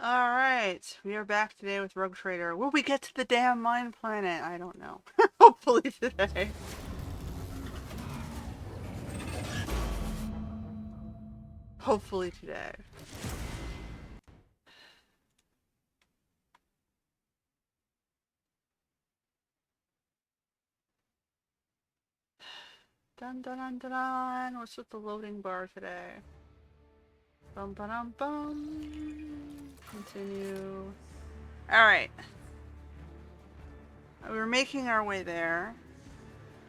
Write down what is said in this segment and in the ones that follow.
Alright, we are back today with Rogue Trader. Will we get to the damn mine planet? I don't know. Hopefully today. Hopefully today. Dun dun dun dun dun. What's with the loading bar today? Bum ba dum bum. Continue. Alright. We're making our way there.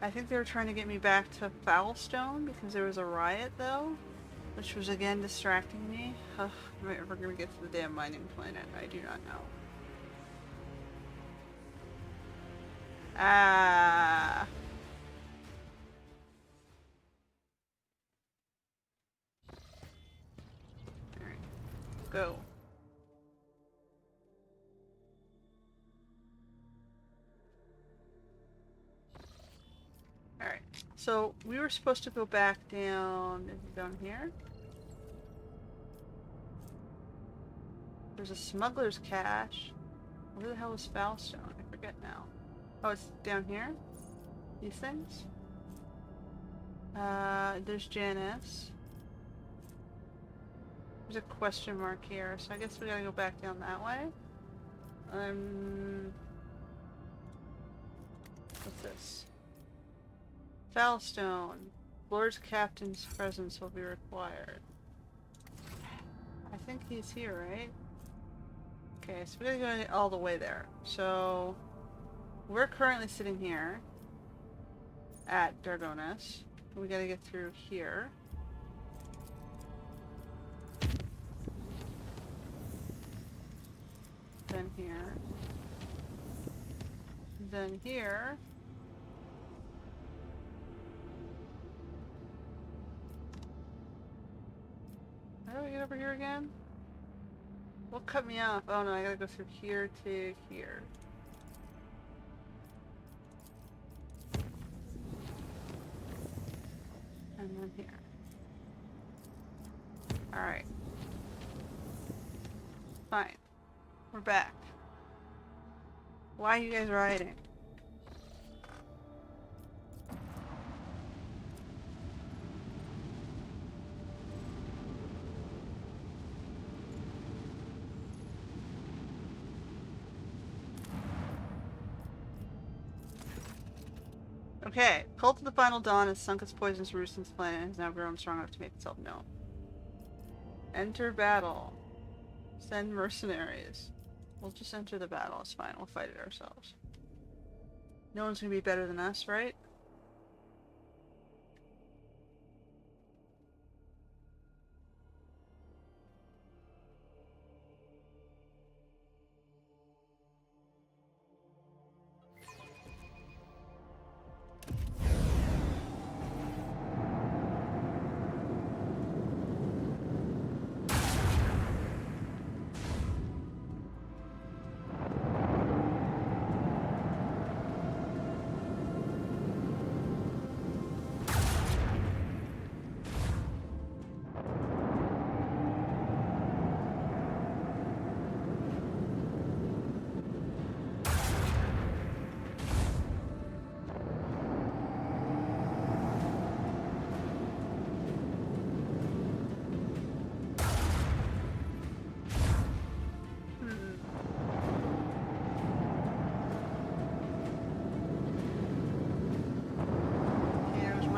I think they were trying to get me back to Foulstone because there was a riot though, which was again distracting me. Ugh, am I ever gonna get to the damn mining planet? I do not know. Ah. Alright. Go. Alright. So we were supposed to go back down. Is it down here? There's a smuggler's cache. Where the hell is Foulstone? I forget now. Oh, it's down here? These things? There's Janice. There's a question mark here, so I guess we gotta go back down that way. What's this? Foulstone. Lord's Captain's presence will be required. I think he's here, right? Okay, so we gotta go all the way there. So, we're currently sitting here at Dargonis. We gotta get through here. Then here. Then here. How do we get over here again? What cut me off? Oh no, I gotta go through here to here. And then here. Alright. Fine. We're back. Why are you guys rioting? Okay, Cult of the Final Dawn has sunk its poisonous roots in this planet and has now grown strong enough to make itself known. Enter battle. Send mercenaries. We'll just enter the battle, it's fine, we'll fight it ourselves. No one's gonna be better than us, right?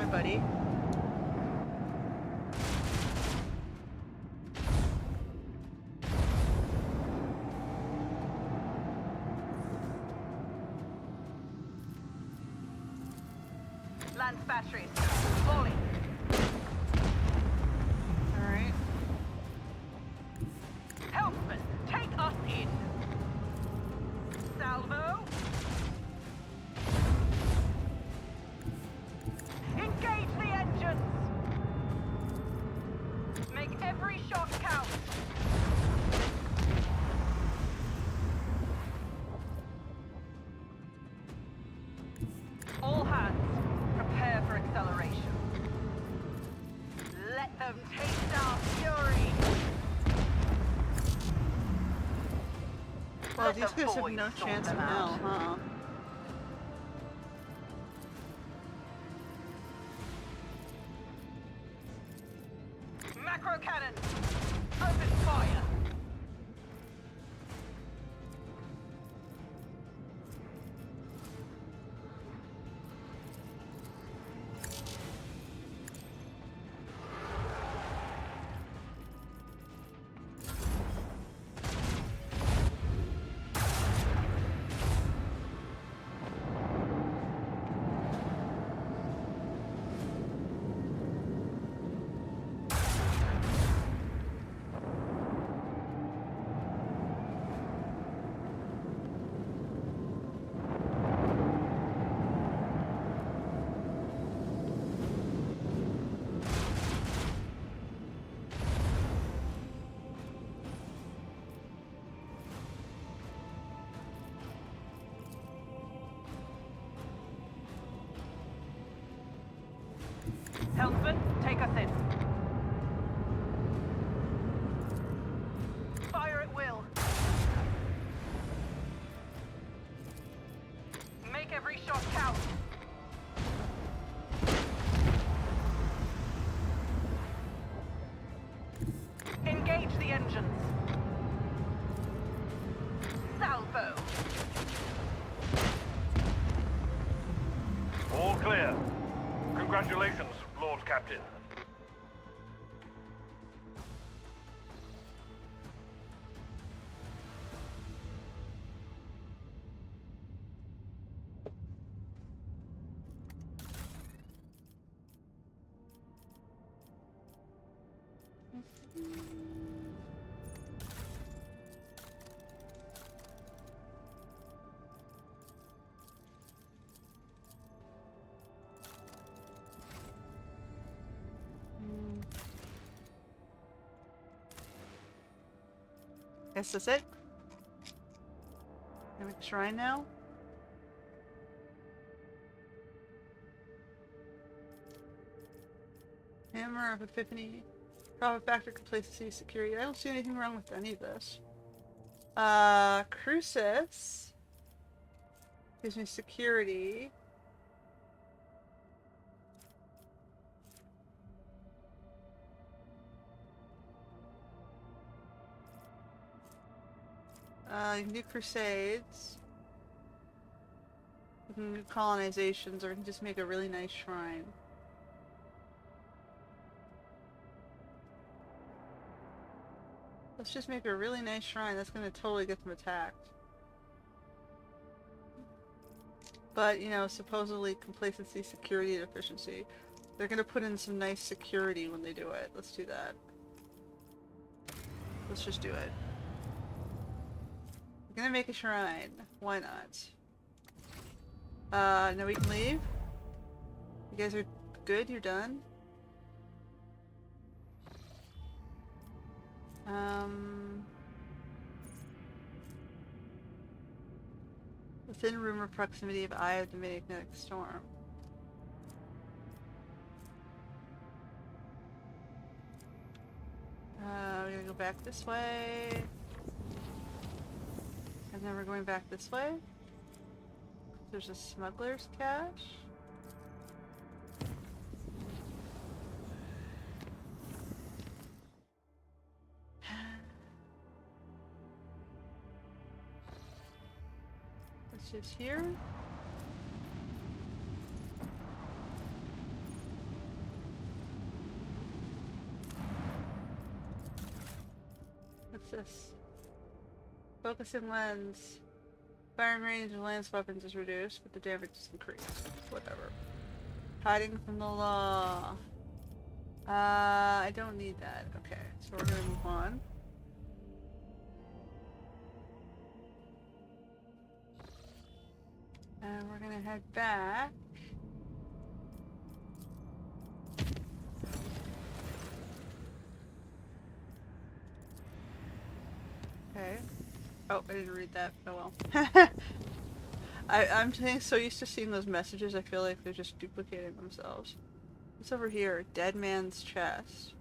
Buddy. Lance batteries. Falling. Alright. Helpsman, take us in. Salvo. Engage the engines! Make every shot count! All hands, prepare for acceleration. Well, Let these the guys have boys no sort chance them in hell, out. huh? Macro cannon! Open fire! Helmsman, take us in. Fire at will. Make every shot count. Engage the engines. Salvo. All clear. Congratulations, Lord Captain. Guess that's it. Can I make a shrine now? Hammer of Epiphany. Profit factor, complacency, security. I don't see anything wrong with any of this. Crucis. Gives me security. You can do crusades. You can do colonizations, or you can just make a really nice shrine. Let's just make a really nice shrine. That's going to totally get them attacked. But, you know, supposedly complacency, security, and efficiency. They're going to put in some nice security when they do it. Let's do that. Let's just do it. We're gonna make a shrine. Why not? Now we can leave. You guys are good? You're done? Within rumor proximity of Eye of the Magnetic Storm. We're gonna go back this way. And then we're going back this way. There's a smuggler's cache. Which is here. What's this? Focusing lens. Firing range of lance weapons is reduced, but the damage is increased. Whatever. Hiding from the law. I don't need that. Okay, so we're gonna move on. And we're gonna head back. Okay. Oh, I didn't read that. Oh well. I'm so used to seeing those messages, I feel like they're just duplicating themselves. What's over here? Dead man's chest.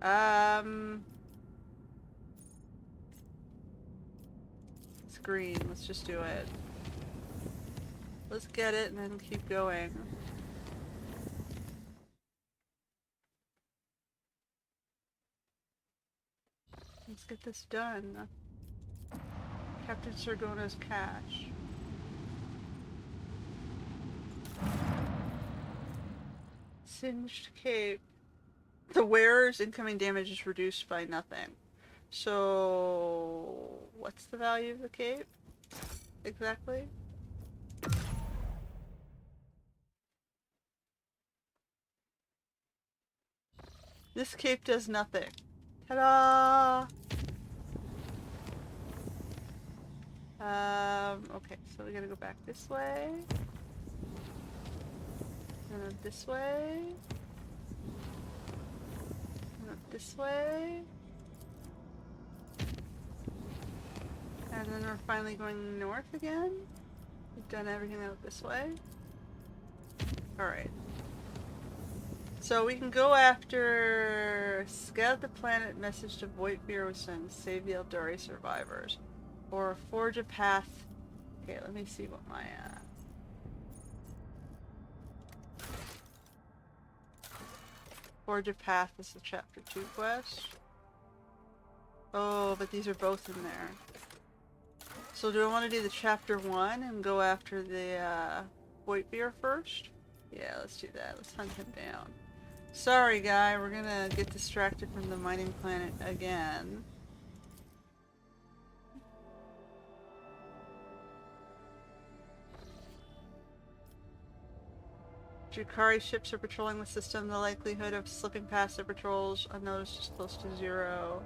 Let's It's green. Let's just do it. Let's get it and then keep going. Let's get this done. Captain Sargona's cache. Singed cape. The wearer's incoming damage is reduced by nothing. So, what's the value of the cape? Exactly? This cape does nothing. Ta-da! Okay, so we gotta go back this way. And then this way. And then this way. And then we're finally going north again. We've done everything out this way. Alright. So we can go after scout the planet, message to Voigtbeer was sent, save the Eldari survivors. Or forge a path. Okay, let me see what my forge a path is the chapter 2 quest. Oh, but these are both in there. So do I want to do the chapter 1 and go after the Voigtbeer first? Yeah, let's do that. Let's hunt him down. Sorry, guy, we're gonna get distracted from the mining planet again. Drukhari ships are patrolling the system. The likelihood of slipping past their patrols unnoticed is close to 0.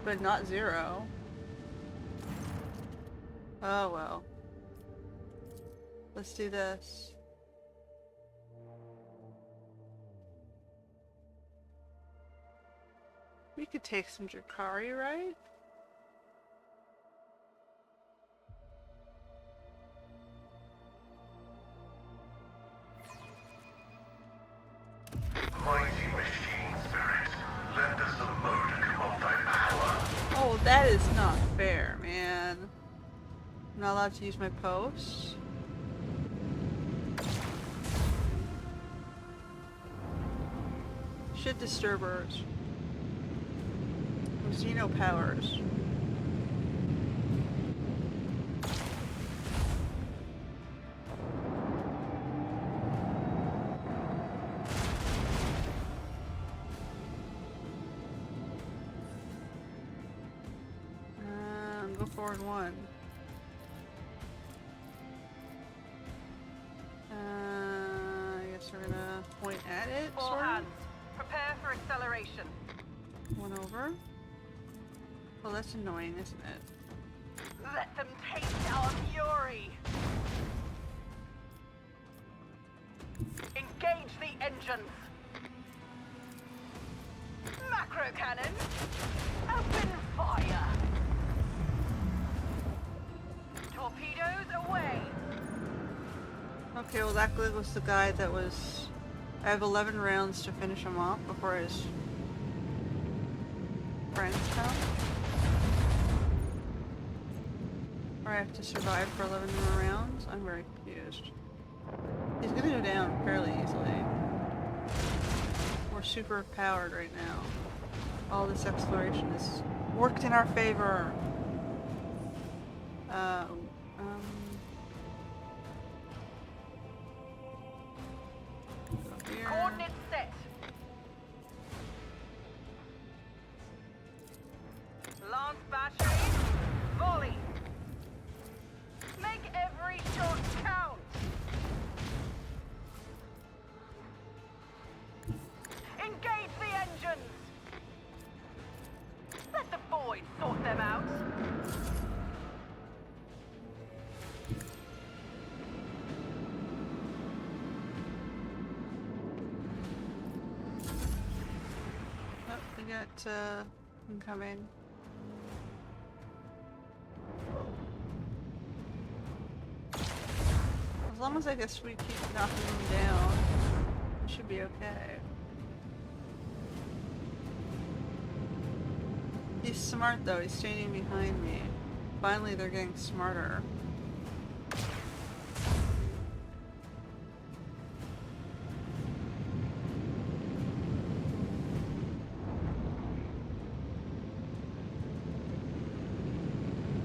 But not 0. Oh well. Let's do this. We could take some Drukhari, right? Mighty machine spirit, lend us the modicum of thy power. Oh, that is not fair, man. I'm not allowed to use my posts. Shit disturbers. Xeno powers. Go forward 1. I guess we're gonna point at it, All sort of. hands, prepare for acceleration. 1 over. Well, that's annoying, isn't it? Let them taste our fury. Engage the engines. Macro cannon. Open fire. Torpedoes away. Okay, well that was the guy that was... I have 11 rounds to finish him off before his friends come. Or I have to survive for 11 more rounds? I'm very confused. He's gonna go down fairly easily. We're super powered right now. All this exploration has worked in our favor. Go here. Coordinates set. Lance battery. Volley. Make every shot count. Engage the engines. Let the boys sort them out. Oh, we got incoming. As long as I guess we keep knocking them down, we should be okay. He's smart though, he's standing behind me. Finally they're getting smarter.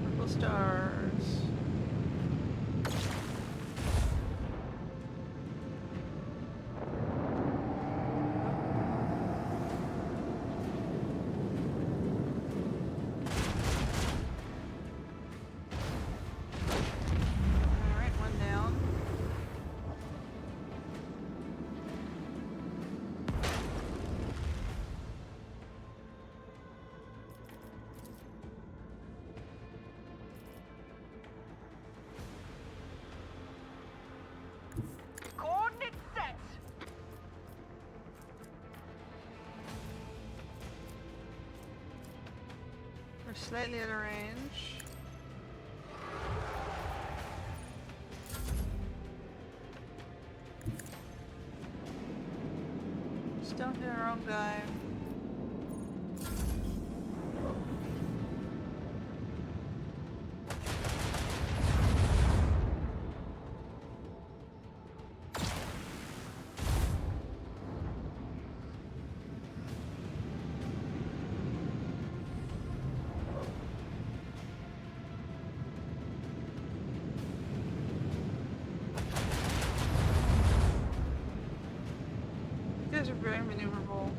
Purple stars. Alright, one down. Coordinates set. We're slightly out of range. Just don't hit our own guy. You guys are very maneuverable.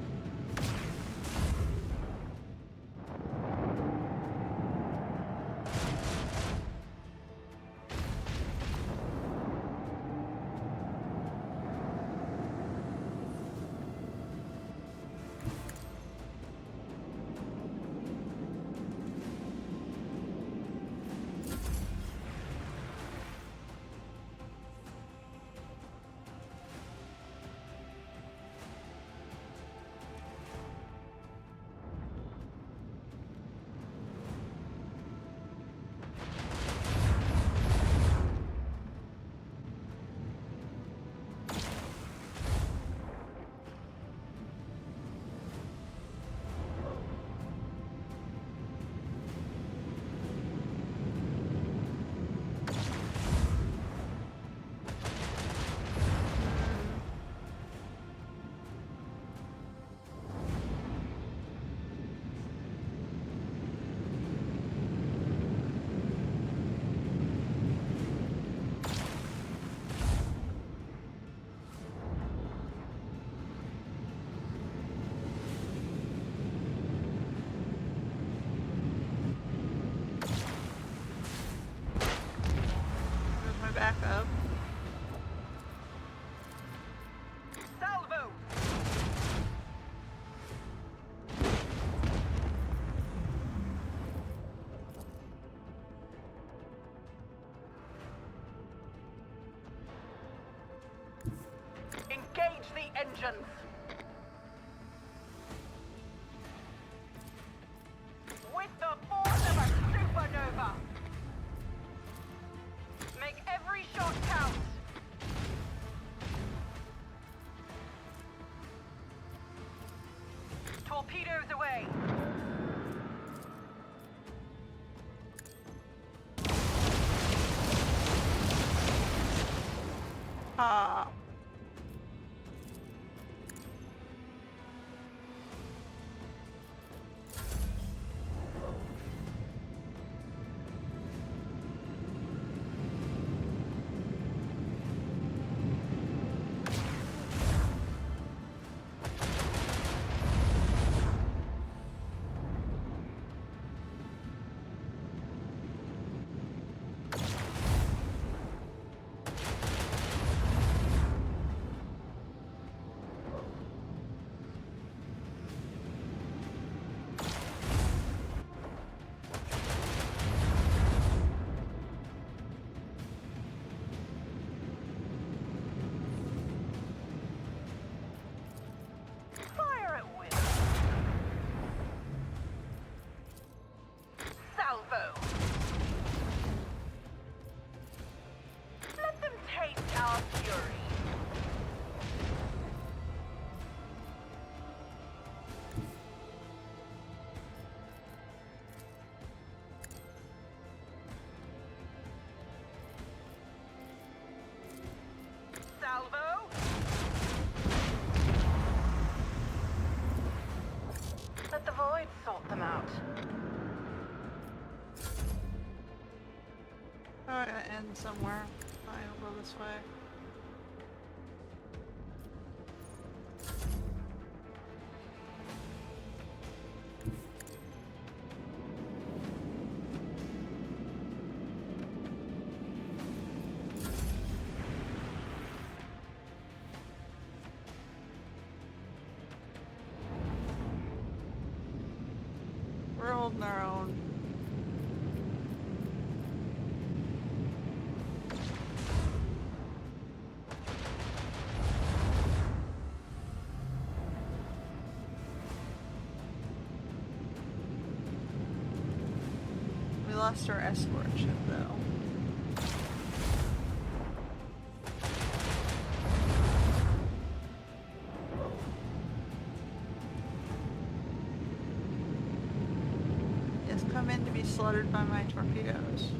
There's my backup. Salvo. Engage the engines. With the force of a supernova. Make every shot count. Torpedoes away. Ah. I'd sort them out. Oh, I gotta end somewhere. Fine, I'll go this way. We're holding our own. We lost our escort ship though. Yes, come in to be slaughtered by my torpedoes.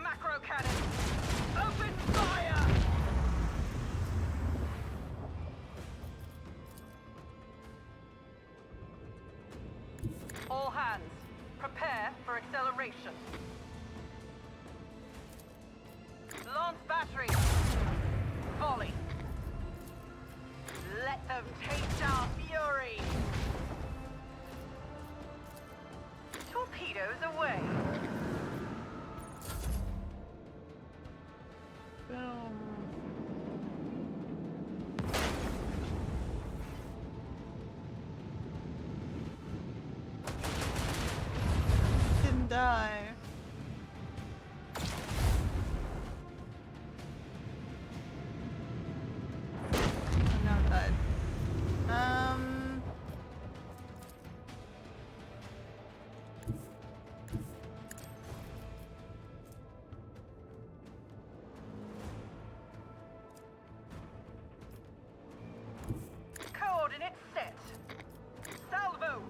Macro cannon! Open fire! All hands, prepare for acceleration. Launch battery. Volley. Let them taste our fury. Torpedoes away. Boom. Didn't die. Oh, no, it died. Coordinates set. Salvo.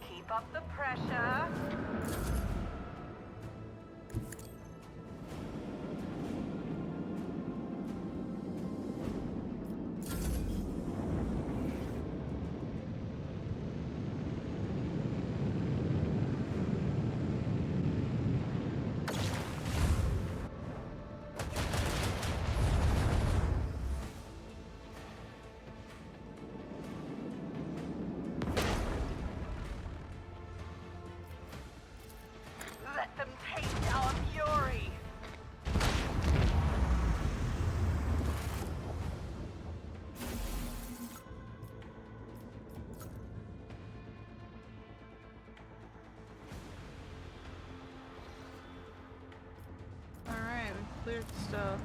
Keep up the pressure. Let them taste our fury. Alright, we cleared stuff.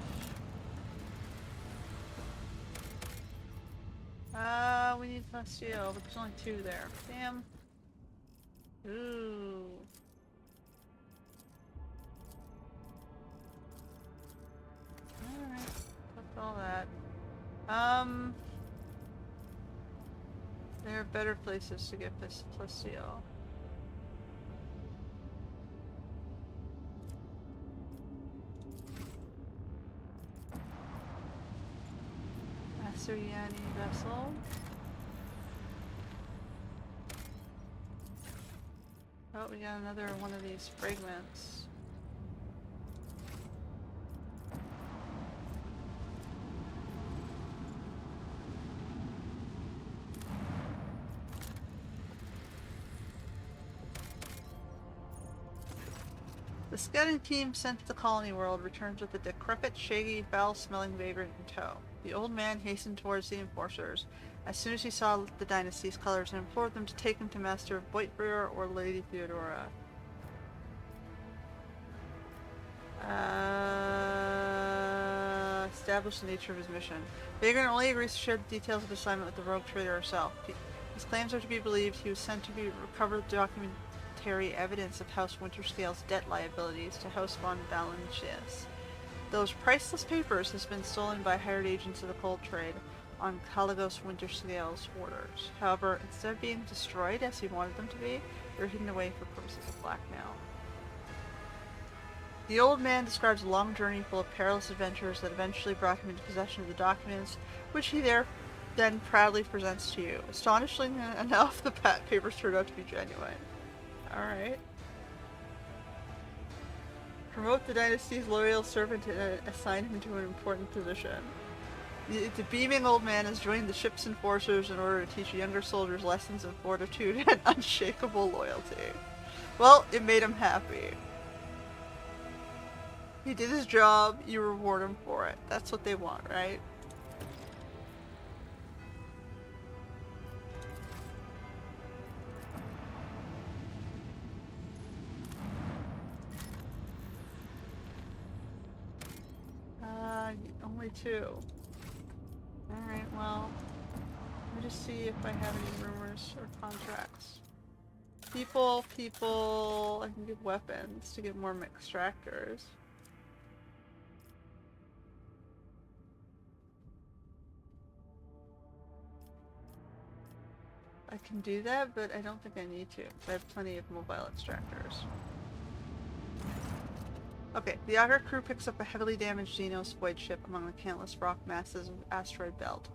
We need less steel, but there's only 2 there. Damn. Ooh. Alright, fuck all that. There are better places to get this plus steel. Masteryani vessel. Oh, we got another one of these fragments. The scouting team sent to the colony world returns with a decrepit, shaggy, foul-smelling vagrant in tow. The old man hastened towards the enforcers as soon as he saw the dynasty's colors and implored them to take him to Master Voigtbringer or Lady Theodora. establish the nature of his mission. Vagrant only agrees to share the details of the assignment with the rogue trader herself. His claims are to be believed. He was sent to recover documentary evidence of House Winterscale's debt liabilities to House von Valancius. Those priceless papers has been stolen by hired agents of the coal trade on Caligos Winterscale's orders. However, instead of being destroyed as he wanted them to be, they're hidden away for purposes of blackmail. The old man describes a long journey full of perilous adventures that eventually brought him into possession of the documents, which he then proudly presents to you. Astonishingly enough, the papers turned out to be genuine. Alright. Promote the dynasty's loyal servant and assign him to an important position. The beaming old man has joined the ship's enforcers in order to teach younger soldiers lessons of fortitude and unshakable loyalty. Well, it made him happy. He did his job, you reward him for it. That's what they want, right? Only 2. Alright, well, let me just see if I have any rumors or contracts. People, I can get weapons to get more extractors. I can do that, but I don't think I need to. I have plenty of mobile extractors. Okay, the Auger crew picks up a heavily damaged Xenos void ship among the countless rock masses of the asteroid belt.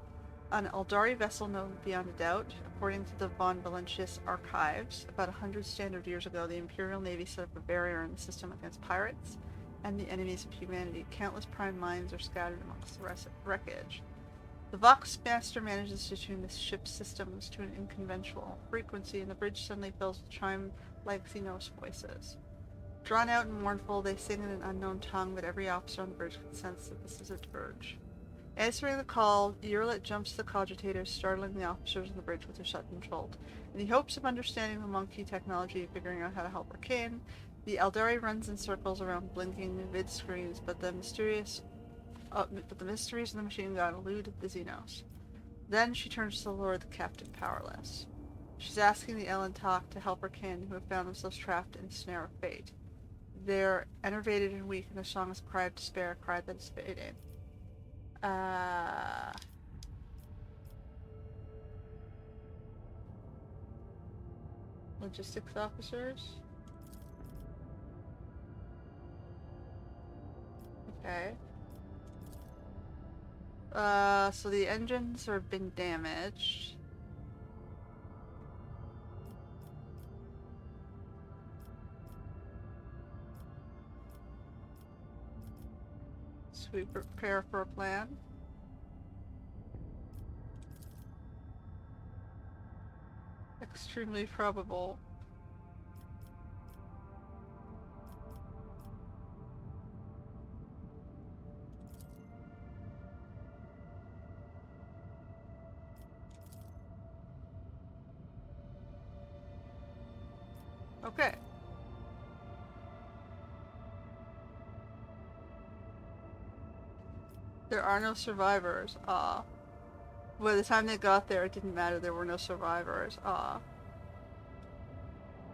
An Eldari vessel known beyond a doubt, according to the von Valancius archives, about 100 standard years ago, the Imperial Navy set up a barrier in the system against pirates and the enemies of humanity. Countless prime mines are scattered amongst the wreckage. The Vox Master manages to tune the ship's systems to an unconventional frequency, and the bridge suddenly fills with chime-like Xenos voices. Drawn out and mournful, they sing in an unknown tongue, but every officer on the bridge can sense that this is a dirge. Answering the call, Urlet jumps to the cogitators, startling the officers on the bridge with a sudden jolt. In the hopes of understanding the monkey technology and figuring out how to help her kin, the Eldari runs in circles around blinking vid screens, but the mysteries of the machine gun elude the Xenos. Then she turns to the Lord, the Captain, powerless. She's asking the Elentok to help her kin, who have found themselves trapped in a snare of fate. They're enervated and weak, and their song is a cry of despair, a cry that is fading. Logistics officers? Okay. So the engines have been damaged. So we prepare for a plan. Extremely probable. Okay. There are no survivors. By the time they got there, it didn't matter. There were no survivors.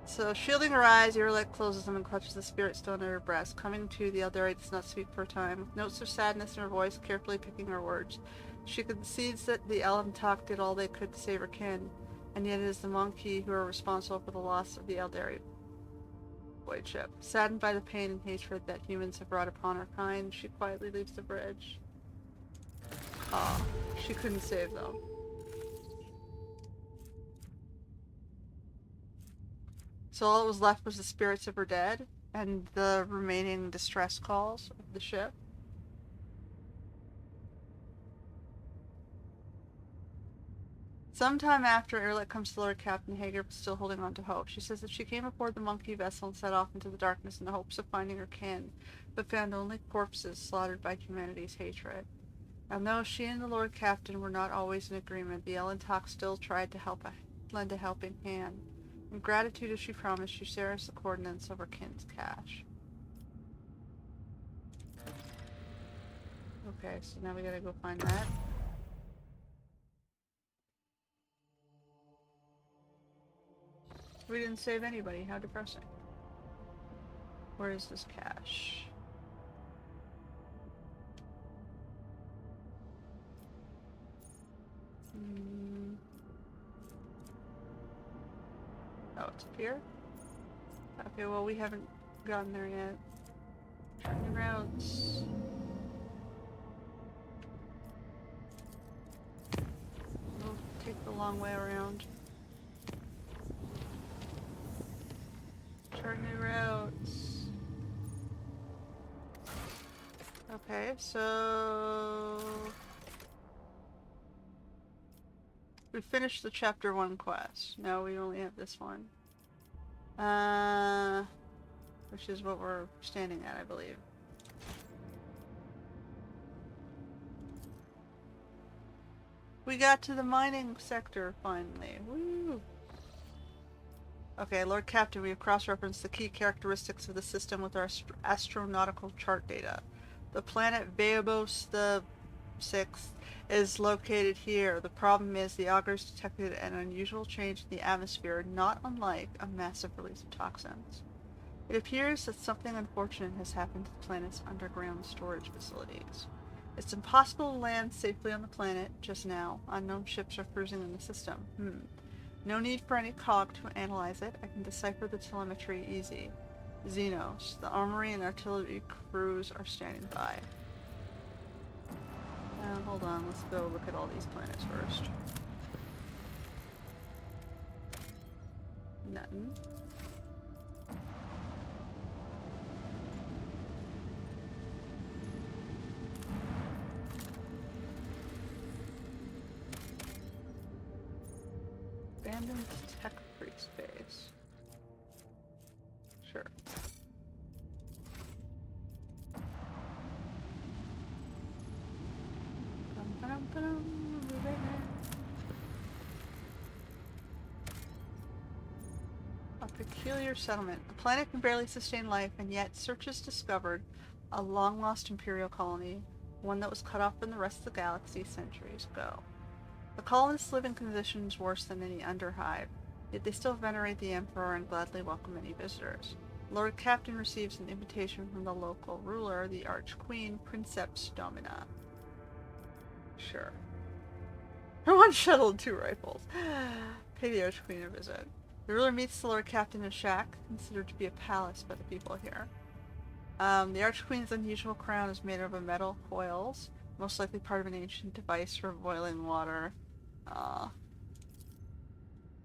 So, shielding her eyes, Urlet closes them and clutches the spirit stone at her breast. Coming to, the Eldari does not speak for a time. With notes of sadness in her voice, carefully picking her words. She concedes that the Elentok did all they could to save her kin, and yet it is the Monkey who are responsible for the loss of the Eldari void ship. Saddened by the pain and hatred that humans have brought upon her kind, she quietly leaves the bridge. She couldn't save them. So all that was left was the spirits of her dead and the remaining distress calls of the ship. Sometime after, Urlet comes to Lord Captain Hager, but still holding on to hope. She says that she came aboard the monkey vessel and set off into the darkness in the hopes of finding her kin, but found only corpses slaughtered by humanity's hatred. And though she and the Lord Captain were not always in agreement, the Elentok still tried to lend a helping hand. In gratitude, as she promised, she shares the coordinates of her kin's cache. Okay, so now we gotta go find that. We didn't save anybody, how depressing. Where is this cache? Oh, it's up here? Okay, well we haven't gotten there yet. New routes. We'll take the long way around. Chart new routes. Okay, so we finished the chapter 1 quest. No, we only have this one. Which is what we're standing at, I believe. We got to the mining sector finally. Woo! Okay, Lord Captain, we have cross-referenced the key characteristics of the system with our astronautical chart data. The planet Veobos the 6th is located here. The problem is the augurs detected an unusual change in the atmosphere, not unlike a massive release of toxins. It appears that something unfortunate has happened to the planet's underground storage facilities. It's impossible to land safely on the planet just now. Unknown ships are cruising in the system. No need for any cog to analyze it. I can decipher the telemetry easy. Xenos. The armory and artillery crews are standing by. Hold on, let's go look at all these planets first. Nothing. Abandoned tech-free space. Sure. A peculiar settlement. The planet can barely sustain life, and yet searchers discovered a long-lost Imperial colony, one that was cut off from the rest of the galaxy centuries ago. The colonists live in conditions worse than any underhive, yet they still venerate the Emperor and gladly welcome any visitors. Lord Captain receives an invitation from the local ruler, the Archqueen, Princeps Domina. Sure. One shuttle and 2 rifles. Pay the Archqueen a visit. The ruler meets the Lord Captain in a shack, considered to be a palace by the people here. The Archqueen's unusual crown is made of metal coils, most likely part of an ancient device for boiling water.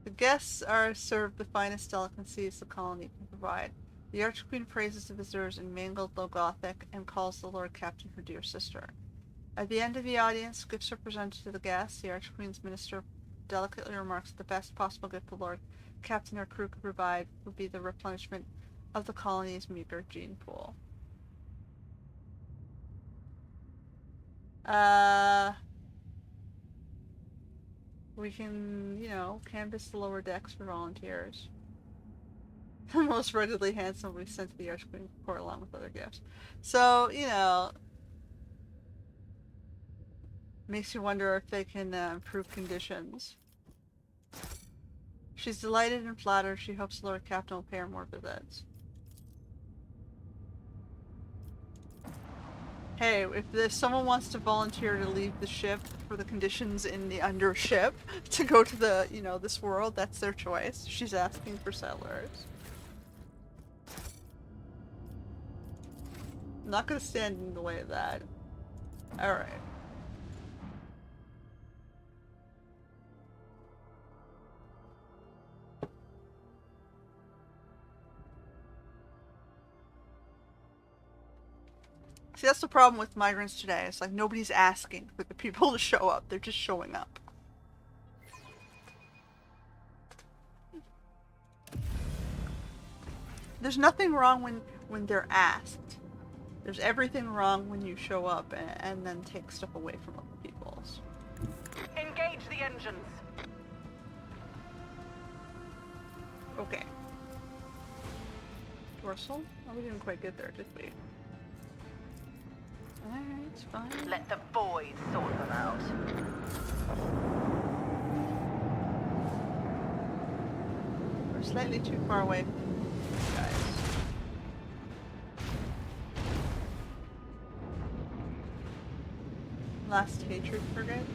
The guests are served the finest delicacies the colony can provide. The Archqueen praises the visitors in mangled Low Gothic and calls the Lord Captain her dear sister. At the end of the audience, gifts are presented to the guests. The Archqueen's minister delicately remarks that the best possible gift the Lord Captain or crew could provide would be the replenishment of the colony's meager gene pool. We can, canvass the lower decks for volunteers. The most ruggedly handsome will be sent to the Archqueen Court along with other gifts. So, makes you wonder if they can improve conditions. She's delighted and flattered. She hopes the Lord Captain will pay her more visits. Hey, if someone wants to volunteer to leave the ship for the conditions in the undership to go to the, this world, that's their choice. She's asking for settlers. I'm not gonna stand in the way of that. Alright. See, that's the problem with migrants today. It's like nobody's asking for the people to show up. They're just showing up. There's nothing wrong when they're asked. There's everything wrong when you show up and then take stuff away from other people's. Engage the engines. Okay. Dorsal? Oh, we didn't quite get there, did we? Alright, it's fine. Let the boys sort them out. We're slightly too far away from these guys. Last hatred frigate.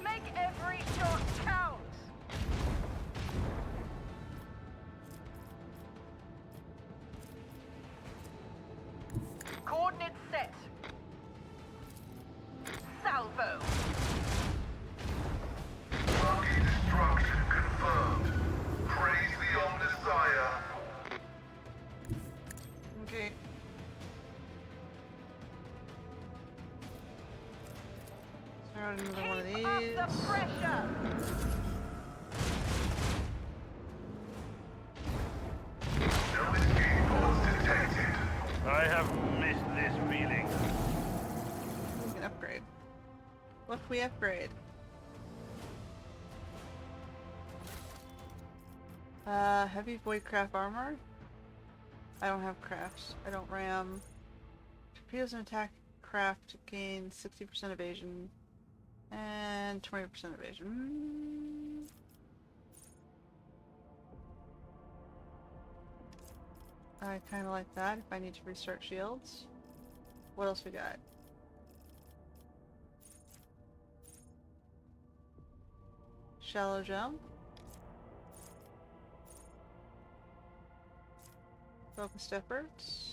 Make every shot count! Coordinates set. Salvo. Lucky destruction confirmed. Praise the Omnissiah. Okay. Throw out another one of Keep up these. the pressure! No escape pods detected. I have missed this feeling. We can upgrade. What if we upgrade? Heavy voidcraft armor? I don't have crafts. I don't ram. Torpedoes and attack craft gain 60% evasion and 20% evasion. I kind of like that if I need to restart shields. What else we got? Shallow jump. Focused efforts.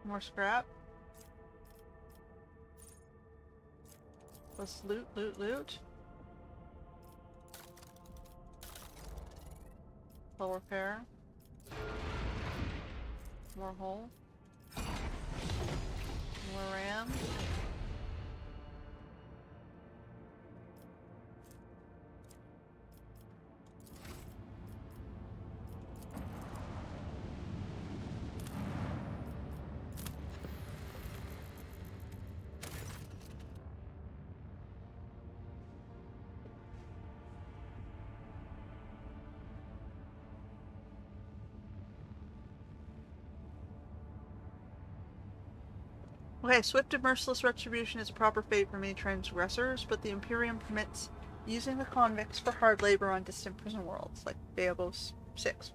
More scrap. Let's loot, loot, loot. Hull repair. More hull. More ram. Okay, swift and merciless retribution is a proper fate for many transgressors, but the Imperium permits using the convicts for hard labor on distant prison worlds, like Beobos 6.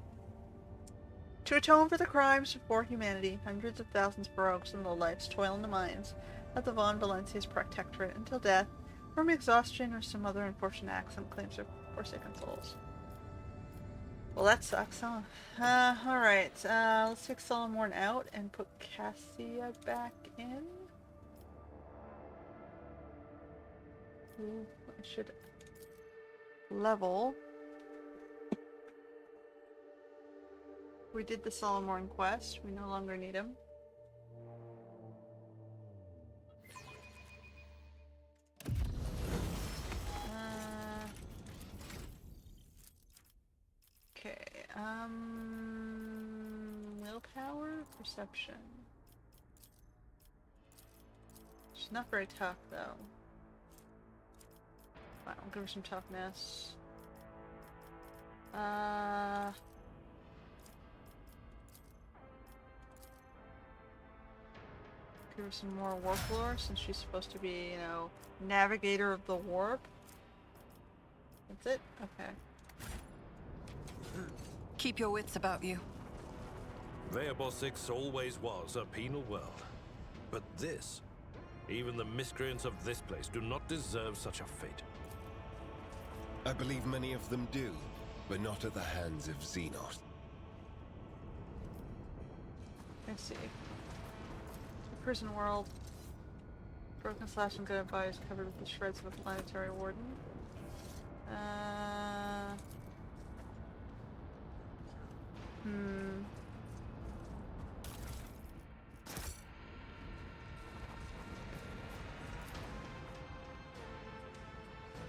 To atone for the crimes before humanity, hundreds of thousands of rogues and lowlifes toil in the mines of the Von Valencia's protectorate until death, from exhaustion or some other unfortunate accident claims their forsaken souls. Well, that sucks, huh? Alright, let's take Solomorn out and put Cassia back in. Ooh, I should level. We did the Solomorn quest, we no longer need him. Okay, willpower, perception. She's not very tough, though. Fine, I'll give her some toughness. Give her some more warp lore, since she's supposed to be, you know, navigator of the warp. That's it? Okay. Keep your wits about you. Beobos 6 always was a penal world. But this, even the miscreants of this place do not deserve such a fate. I believe many of them do, but not at the hands of Xenos. I see. Prison world. Broken slash and gutted bodies covered with the shreds of a planetary warden. Hmm.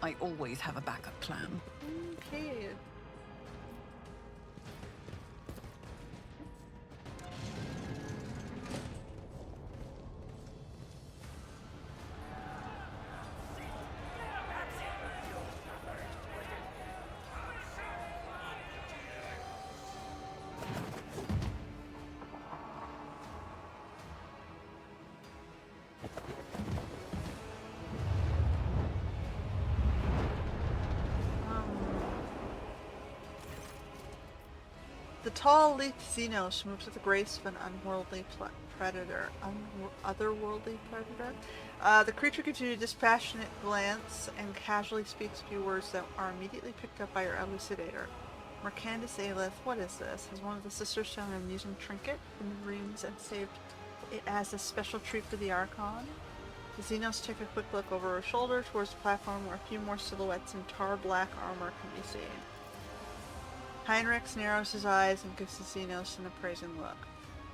I always have a backup plan. Okay. The tall, lithe Xenos moves with the grace of an unworldly predator. Otherworldly predator? The creature gives you a dispassionate glance and casually speaks a few words that are immediately picked up by your elucidator. Mercandus Aelith, what is this? Has one of the sisters found an amusing trinket in the ruins and saved it as a special treat for the Archon? The Xenos take a quick look over her shoulder towards the platform where a few more silhouettes in tar black armor can be seen. Heinrichs narrows his eyes and gives the Xenos an appraising look.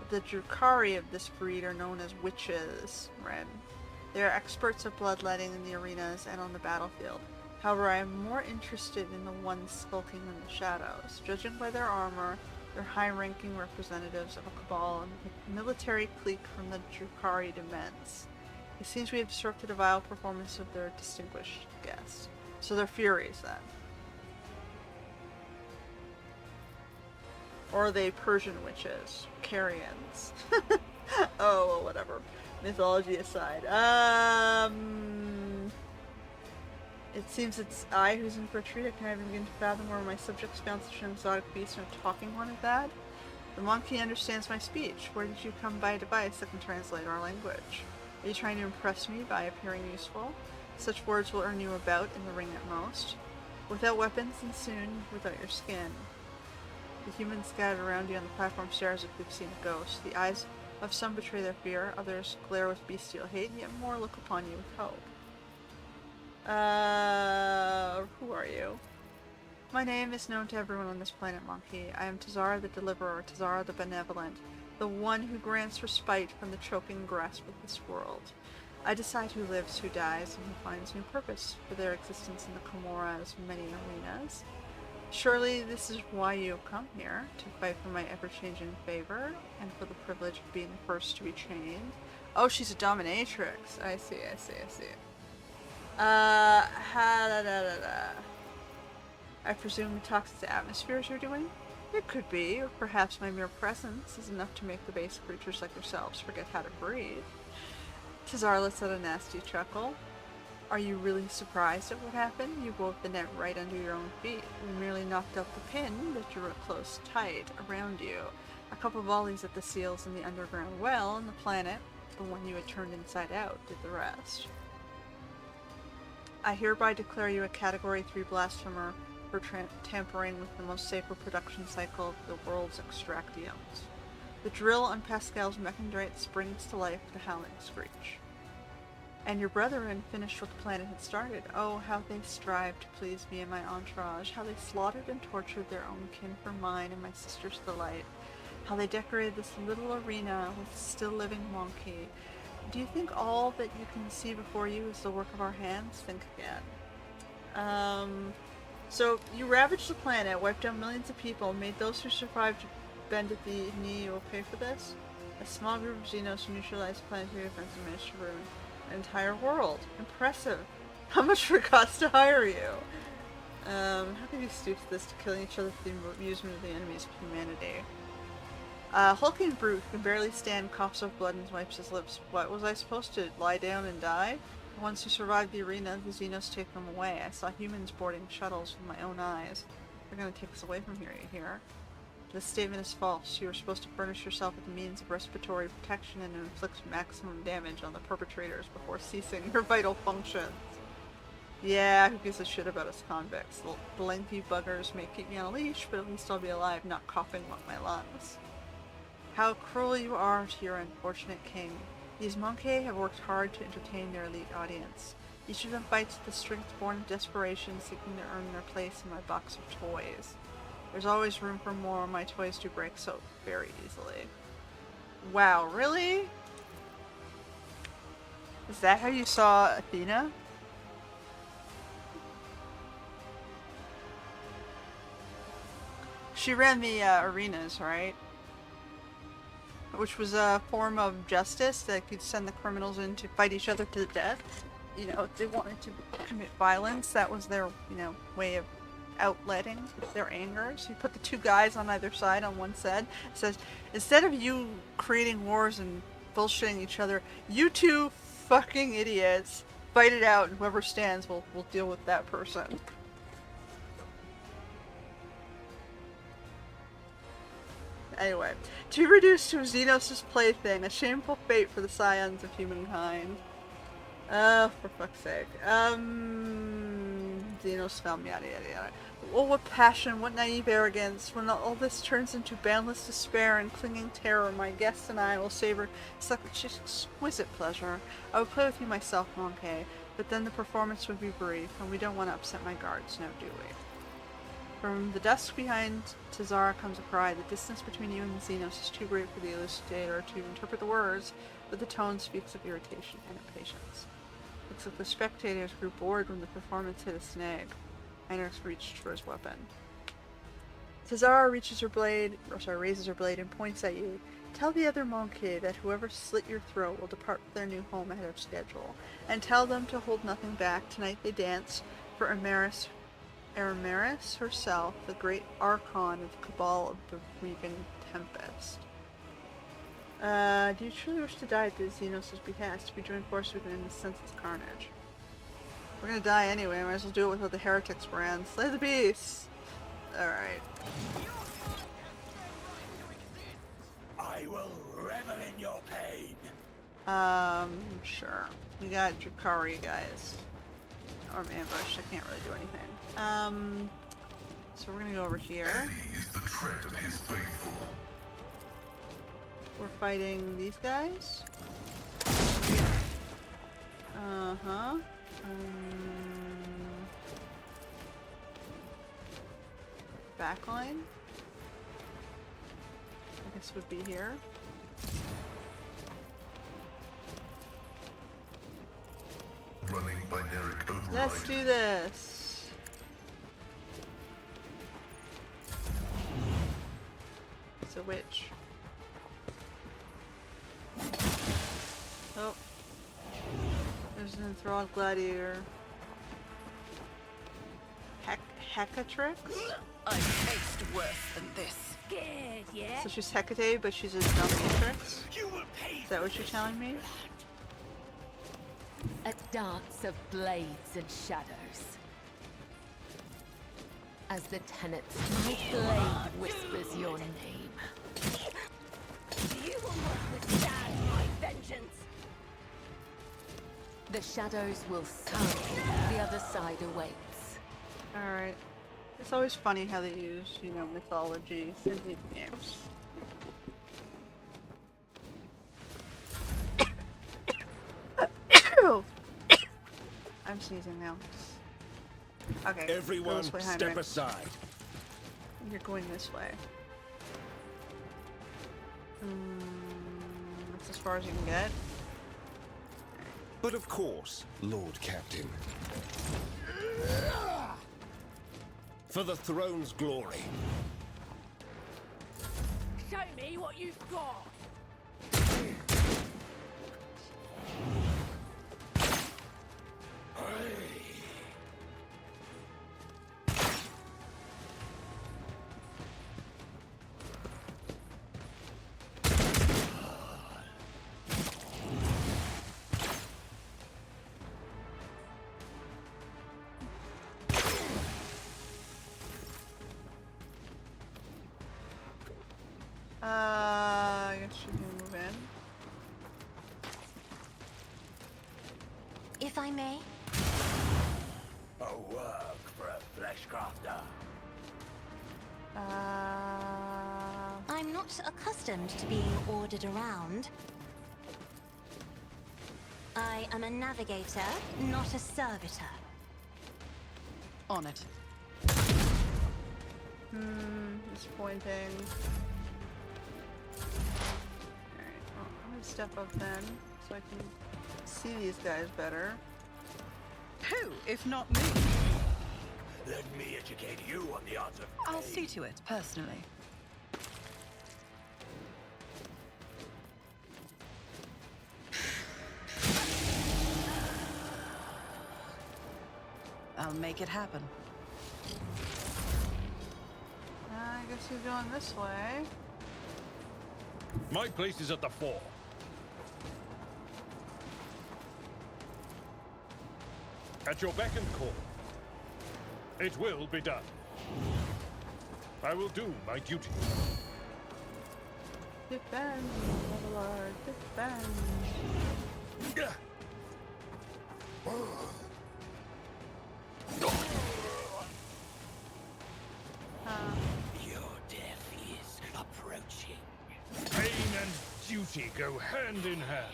The Drukhari of this breed are known as witches, Ren. They are experts at bloodletting in the arenas and on the battlefield. However, I am more interested in the ones skulking in the shadows. Judging by their armor, they're high-ranking representatives of a cabal and military clique from the Drukhari Dements. It seems we have disrupted a vile performance of their distinguished guest. So they're Furies, then. Or are they Persian witches? Carians. Oh, well, whatever. Mythology aside. It seems it's I who's in for a treat. I can't even begin to fathom where my subjects found such an exotic beast and a talking one at that. The monkey understands my speech. Where did you come by a device that can translate our language? Are you trying to impress me by appearing useful? Such words will earn you a bout in the ring at most. Without weapons and soon without your skin. The humans scattered around you on the platform stare as if they've seen a ghost. The eyes of some betray their fear, others glare with bestial hate, yet more look upon you with hope. Who are you? My name is known to everyone on this planet, Monkey. I am Tazara the Deliverer, Tazara the Benevolent, the one who grants respite from the choking grasp of this world. I decide who lives, who dies, and who finds new purpose for their existence in the Comora's many arenas. Surely this is why you have come here, to fight for my ever-changing favor, and for the privilege of being the first to be chained. Oh, she's a dominatrix. I see. I presume the toxic atmospheres you're doing? It could be, or perhaps my mere presence is enough to make the base creatures like yourselves forget how to breathe. Tazara lets out a nasty chuckle. Are you really surprised at what happened? You wove the net right under your own feet. We merely knocked out the pin that drew it close tight around you. A couple of volleys at the seals in the underground well, and the planet, the one you had turned inside out, did the rest. I hereby declare you a Category 3 blasphemer for tampering with the most sacred production cycle of the world's extractions. The drill on Pascal's mechandrate springs to life with a howling screech. And your brethren finished what the planet had started. Oh, how they strived to please me and my entourage, how they slaughtered and tortured their own kin for mine and my sister's delight, how they decorated this little arena with still living Monkey. Do you think all that you can see before you is the work of our hands? Think again. So you ravaged the planet, wiped out millions of people, made those who survived bend at the knee. You will pay for this? A small group of Xenos neutralized planetary defense and managed to ruin an entire world. Impressive. How much would it cost to hire you? How could you stoop to this, to killing each other for the amusement of the enemies of humanity? Hulking brute can barely stand, coughs up blood and wipes his lips. What, was I supposed to lie down and die? The ones who survived the arena, the Xenos take them away. I saw humans boarding shuttles with my own eyes. They're gonna take us away from here, you hear? This statement is false. You were supposed to furnish yourself with the means of respiratory protection and inflict maximum damage on the perpetrators before ceasing your vital functions. Yeah, who gives a shit about us convicts? The lengthy buggers may keep me on a leash, but at least I'll be alive, not coughing up my lungs. How cruel you are to your unfortunate king. These monkey have worked hard to entertain their elite audience. Each of them fights the strength born of desperation, seeking to earn their place in my box of toys. There's always room for more. My toys do break so very easily. Wow, really? Is that how you saw Athena? She ran the arenas, right? Which was a form of justice that could send the criminals in to fight each other to the death. You know, if they wanted to commit violence, that was their, you know, way of outletting their anger. So you put the two guys on either side on one side. It says, instead of you creating wars and bullshitting each other, you two fucking idiots fight it out, and whoever stands will deal with that person. Anyway, to be reduced to Xenos' plaything, a shameful fate for the scions of humankind. For fuck's sake. Xenos found yada yada yada. Oh, what passion, what naive arrogance. When all this turns into boundless despair and clinging terror, my guests and I will savor such exquisite pleasure. I would play with you myself, Monkey, but then the performance would be brief, and we don't want to upset my guards, now do we? From the dusk behind Tazara comes a cry. The distance between you and the Xenos is too great for the elucidator to interpret the words, but the tone speaks of irritation and impatience. Looks like the spectators grew bored when the performance hit a snag. Heinrichs reached for his weapon. Tazara raises her blade and points at you. Tell the other monkey that whoever slit your throat will depart for their new home ahead of schedule, and tell them to hold nothing back. Tonight they dance for Amaris herself, the great archon of the cabal of the Regan Tempest. Do you truly wish to die at the Xenos' behest, to be joined forces with an senseless carnage? We're gonna die anyway, might as well do it without the heretics brand. Slay the beast! Alright. I will revel in your pain. Sure. We got Drukhari, guys. Or ambush, I can't really do anything. So we're gonna go over here. Heavy is the tread of his faithful. We're fighting these guys. Uh-huh. Backline. I guess would be here. Running binaric override. Let's do this. It's a witch. Oh. There's an enthralled gladiator. Hecatrix? I've faced worse than this. Scared, yeah? So she's Hecate, but she's a dominatrix? You will pay. Is that what you're telling me? A dance of blades and shadows. As the tenets, my blade whispers your name. You will not withstand my vengeance. The shadows will come. The other side awaits. Alright. It's always funny how they use, you know, mythology in these games. I'm sneezing now. Okay. go Everyone, this way, step Heinrich. aside. You're going this way. That's as far as you can get. But of course, Lord Captain. For the throne's glory. Show me what you've got. I guess you can move in. If I may? A work for a flesh crafter. I'm not accustomed to being ordered around. I am a navigator, not a servitor. On it. Disappointing. Alright, well, I'm gonna step up then, so I can see these guys better. Who, if not me? Let me educate you on the art of I'll see to it, personally. I'll make it happen. I guess he's going this way. My place is at the fore. At your beck and call. It will be done. I will do my duty. Defend, Lord, defend. Your death is approaching. Pain and duty go hand in hand.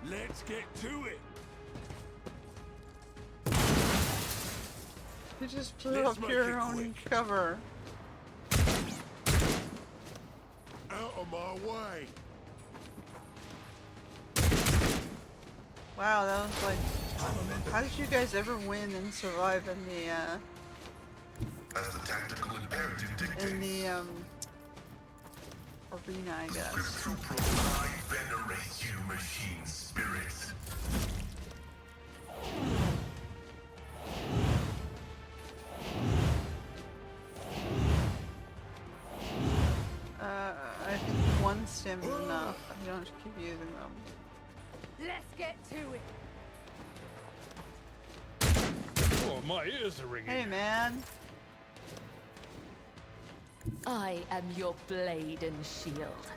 Let's get to it. You just blew Let's up make your it own quick. cover. Out of my way. Wow, that was like... How did you guys ever win and survive in the, As the tactical imperative dictates. arena, I guess. I venerate you, machine spirits. I think one stim is enough. You don't have to keep using them. Let's get to it. Oh, my ears are ringing. Hey, man. I am your blade and shield.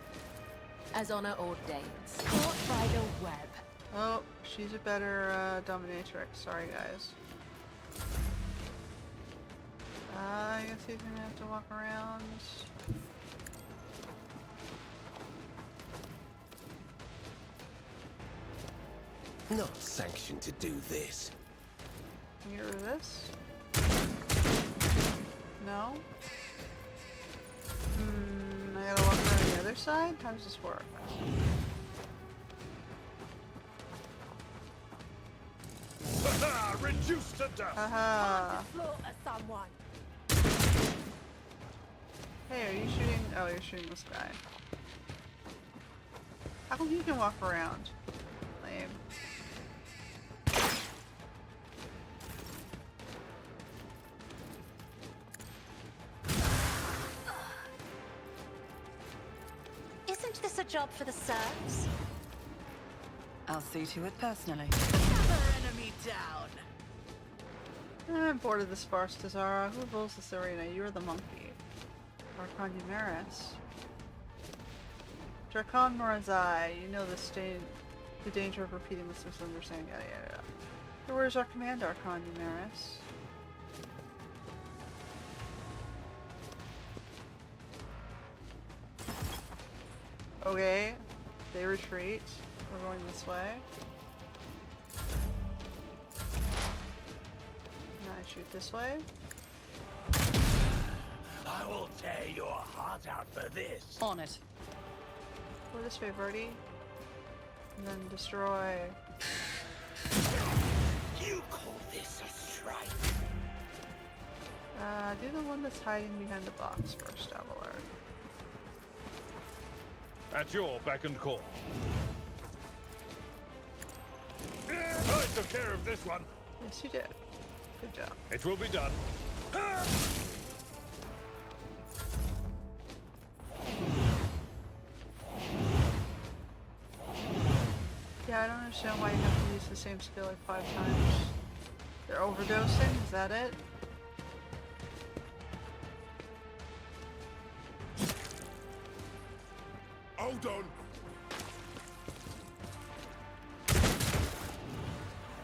As honor ordains. Caught by the web. Oh, she's a better dominatrix. Sorry, guys. I guess he's gonna have to walk around. Not sanctioned to do this. Can you get rid of this? No? I gotta walk around the other side? How does this work? Ha-ha! Reduced to dust! Haha! Slaughter someone. Hey, are you shooting? Oh, you're shooting this guy. How come you can walk around? Lame. Isn't this a job for the serfs? I'll see to it personally. Enemy down. I'm bored of this farce, Tazara. Who rules this arena? You're the monkey. Archon Numeris. Drakon Morazai. You know the danger of repeating this misunderstanding. Yada yada yada. So where's our commander, Archon Numeris? Okay. They retreat. We're going this way. Now I shoot this way. I will tear your heart out for this. On it. Go this way, Birdie. And then destroy. You call this a strike? Do the one that's hiding behind the box first, Avalard. At your beck and call. I took care of this one. Yes, you did. Good job. It will be done. Yeah, I don't understand why you have to use the same skill like 5 times. They're overdosing? Is that it? Hold on.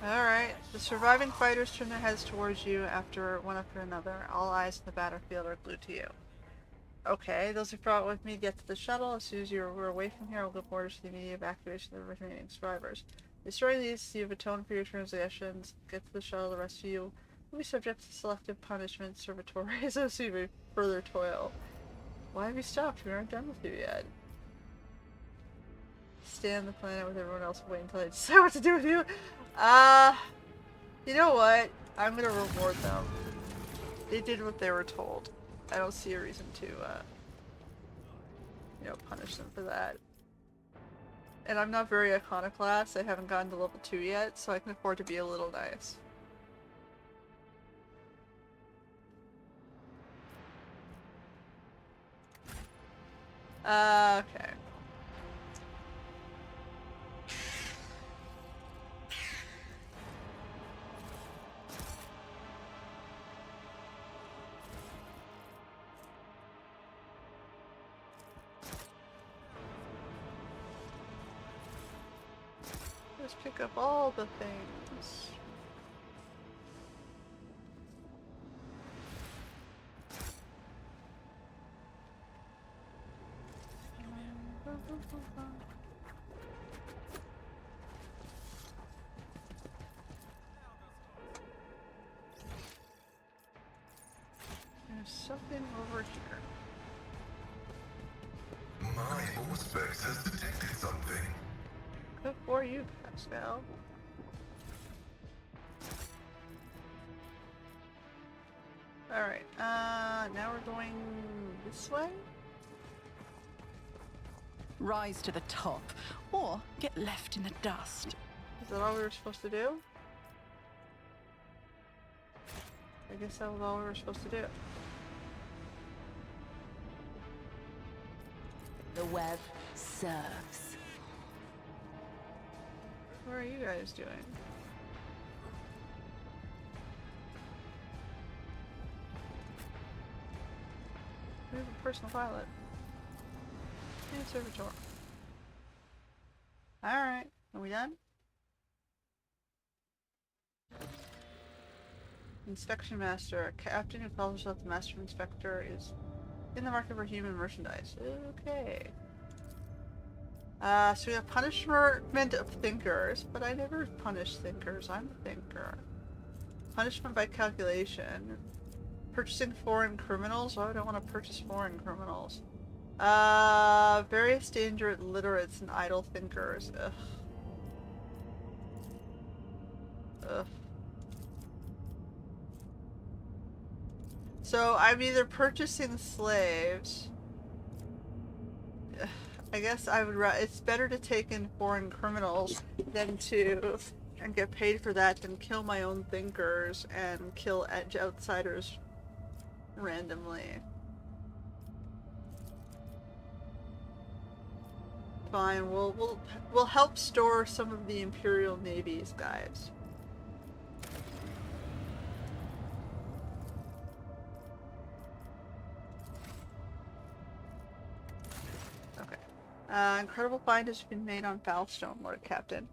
Alright, the surviving fighters turn their heads towards you one after another. All eyes in the battlefield are glued to you. Okay, those who fought with me get to the shuttle. As soon as we're away from here, I'll give orders to the immediate evacuation of the remaining survivors. Destroying these, you have atoned for your transgressions. Get to the shuttle, the rest of you will be subject to selective punishment, servitories, as you further toil. Why have you stopped? We aren't done with you yet. Stay on the planet with everyone else and wait until I decide what to do with you. You know what? I'm gonna reward them. They did what they were told. I don't see a reason to, punish them for that. And I'm not very iconoclast. I haven't gotten to level 2 yet, so I can afford to be a little nice. Okay. Just pick up all the things. There's something over here. My Auspex has detected something. Good for you, Pascal. Alright, now we're going this way? Rise to the top, or get left in the dust. Is that all we were supposed to do? I guess that was all we were supposed to do. The web serves. What are you guys doing? We have a personal pilot. And servitor. Alright, are we done? Inspection Master. A captain who calls himself the Master Inspector is in the market for human merchandise. Okay. So we have punishment of thinkers, but I never punish thinkers. I'm a thinker. Punishment by calculation. Purchasing foreign criminals? Oh, I don't want to purchase foreign criminals. Various dangerous literates and idle thinkers. Ugh. Ugh. So I'm either purchasing slaves. I guess I would. It's better to take in foreign criminals and get paid for that than kill my own thinkers and kill outsiders randomly. Fine, we'll help store some of the Imperial Navy's guys. Incredible find has been made on Foulstone, Lord Captain.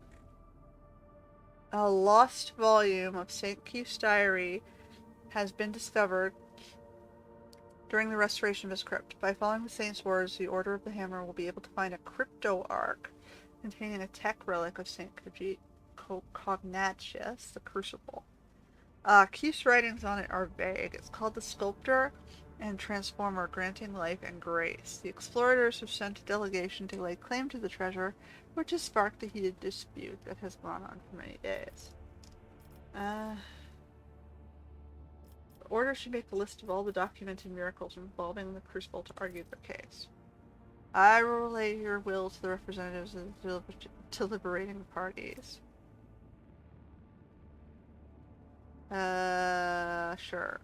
A lost volume of St. Keith's diary has been discovered during the restoration of his crypt. By following the Saint's words, the Order of the Hammer will be able to find a crypto ark containing a tech relic of St. Cognatius, the Crucible. Keith's writings on it are vague. It's called the Sculptor and Transformer, granting life and grace. The explorers have sent a delegation to lay claim to the treasure, which has sparked a heated dispute that has gone on for many days. The Order should make a list of all the documented miracles involving the Crucible to argue their case. I will relay your will to the representatives of the deliberating parties. Sure.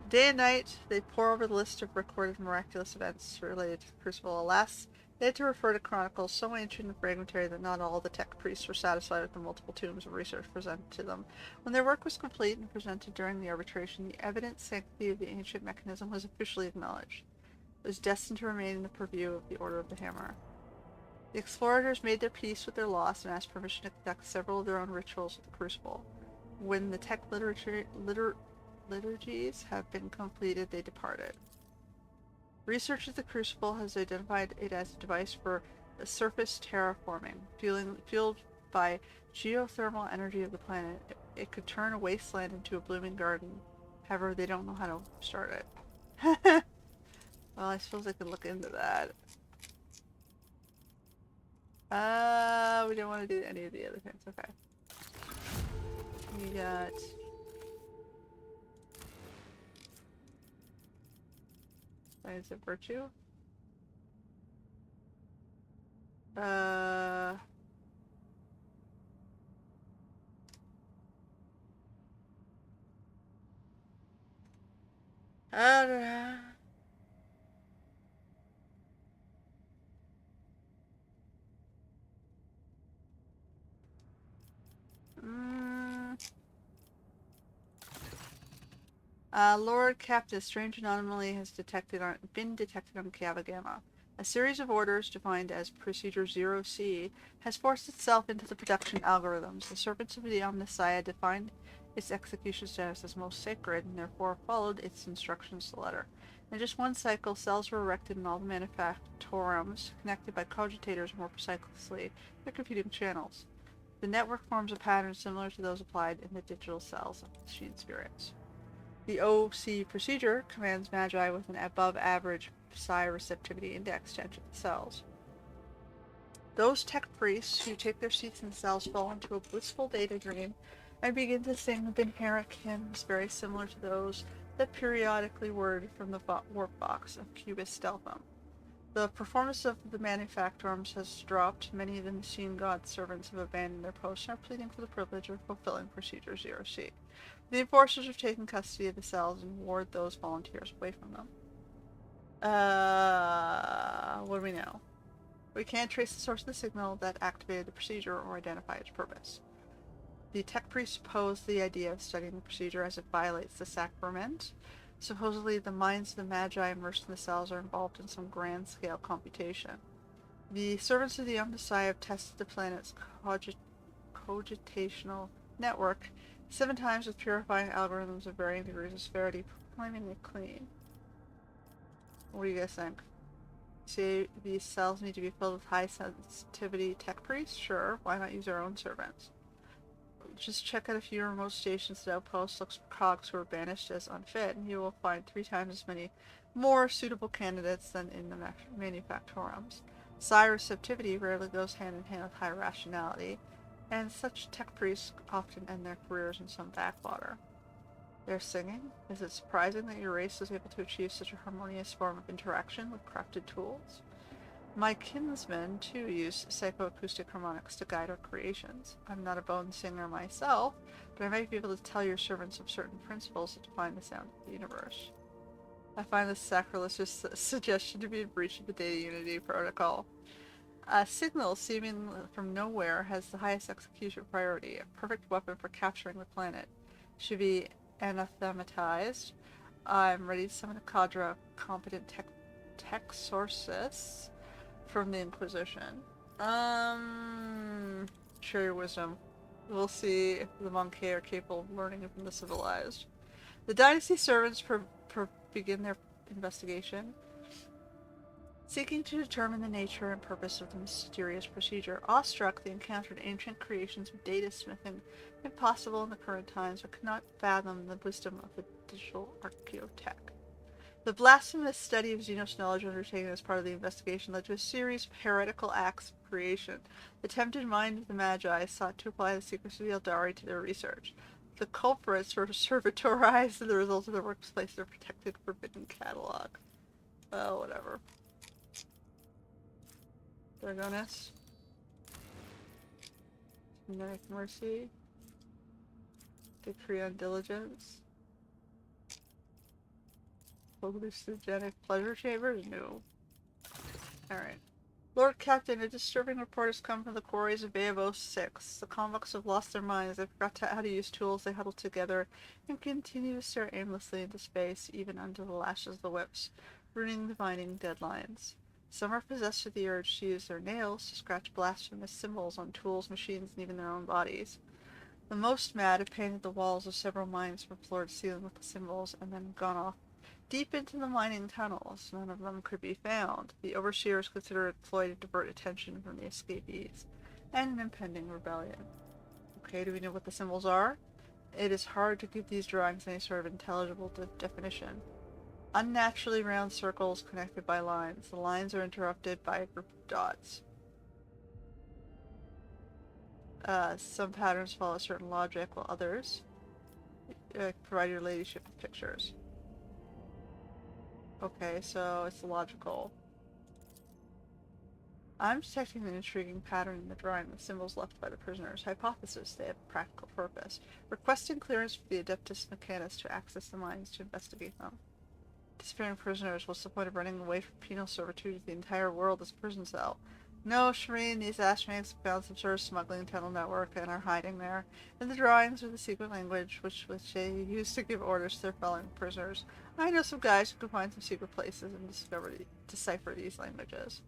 Day and night, they pore over the list of recorded miraculous events related to the Crucible. Alas, they had to refer to chronicles so ancient and fragmentary that not all the tech priests were satisfied with the multiple tombs of research presented to them. When their work was complete and presented during the arbitration, the evident sanctity of the ancient mechanism was officially acknowledged. It was destined to remain in the purview of the Order of the Hammer. The explorers made their peace with their loss and asked permission to conduct several of their own rituals at the Crucible. When the tech liturgies have been completed, they departed. Research at the Crucible has identified it as a device for the surface terraforming, fueled by geothermal energy of the planet. It could turn a wasteland into a blooming garden. However, they don't know how to start it. Well, I suppose I could look into that. We don't want to do any of the other things. Okay. We got... Is it virtue? I don't know. Lord Captain, a strange anomaly has been detected on Kava Gamma. A series of orders, defined as Procedure 0C, has forced itself into the production algorithms. The servants of the Omnissiah defined its execution status as most sacred, and therefore followed its instructions to the letter. In just one cycle, cells were erected in all the manufactorums, connected by cogitators, more precisely, their computing channels. The network forms a pattern similar to those applied in the digital cells of machine spirits. The OC procedure commands Magi with an above-average psi receptivity index to enter the cells. Those tech priests who take their seats in the cells fall into a blissful data dream and begin to sing the Binhara hymns very similar to those that periodically whirred from the warp box of Cubist Stealthum. The performance of the manufactorums has dropped. Many of the machine god servants have abandoned their posts and are pleading for the privilege of fulfilling Procedure 0C. The enforcers have taken custody of the cells and ward those volunteers away from them. What do we know? We can't trace the source of the signal that activated the procedure or identify its purpose. The tech priests oppose the idea of studying the procedure as it violates the sacrament. Supposedly, the minds of the Magi immersed in the cells are involved in some grand-scale computation. The servants of the Omnissiah have tested the planet's cogitational network 7 times with purifying algorithms of varying degrees of severity, proclaiming it clean. What do you guys think? See, these cells need to be filled with high-sensitivity tech priests? Sure, why not use our own servants? Just check out a few remote stations at outposts, look for cogs who are banished as unfit, and you will find 3 times as many more suitable candidates than in the manufactorums. Psi receptivity rarely goes hand in hand with high rationality, and such tech priests often end their careers in some backwater. They're singing? Is it surprising that your race is able to achieve such a harmonious form of interaction with crafted tools? My kinsmen, too, use psychoacoustic harmonics to guide our creations. I'm not a bone singer myself, but I might be able to tell your servants of certain principles that define the sound of the universe. I find this sacrilegious suggestion to be a breach of the Data Unity Protocol. A signal seeming from nowhere has the highest execution priority. A perfect weapon for capturing the planet should be anathematized. I'm ready to summon a cadre of competent tech sources from the Inquisition. Share your wisdom. We'll see if the Monkey are capable of learning from the civilized. The Dynasty servants begin their investigation, seeking to determine the nature and purpose of the mysterious procedure. Awestruck, they encountered ancient creations of data smithing, impossible in the current times, but could not fathom the wisdom of the digital archaeotech. The blasphemous study of Xenos knowledge undertaken as part of the investigation led to a series of heretical acts of creation. The tempted mind of the Magi sought to apply the secrets of the Eldari to their research. The culprits were servitorized, and the results of their work placed their protected forbidden catalog. Well, whatever. Dragoness. Demonic Mercy. Decree on Diligence. Hallucinogenic Pleasure Chambers? No. Alright. Lord Captain, a disturbing report has come from the quarries of Bayabos 6. The convicts have lost their minds. They forgot how to use tools. They huddle together and continue to stare aimlessly into space, even under the lashes of the whips, ruining the binding deadlines. Some are possessed with the urge to use their nails to scratch blasphemous symbols on tools, machines, and even their own bodies. The most mad have painted the walls of several mines from floor to ceiling with the symbols and then gone off deep into the mining tunnels. None of them could be found. The overseers consider it a ploy to divert attention from the escapees and an impending rebellion. Okay, do we know what the symbols are? It is hard to give these drawings any sort of intelligible definition. Unnaturally round circles connected by lines. The lines are interrupted by a group of dots. Some patterns follow a certain logic, while others provide your ladyship with pictures. Okay, so it's logical. I'm detecting an intriguing pattern in the drawing with symbols left by the prisoners. Hypothesis: they have a practical purpose. Requesting clearance for the Adeptus Mechanis to access the mines to investigate them. Disappearing prisoners. What's the point of running away from penal servitude if the entire world is a prison cell? No, Shireen, these astronauts found some sort of smuggling tunnel network and are hiding there. And the drawings are the secret language which they use to give orders to their fellow prisoners. I know some guys who can find some secret places and decipher these languages.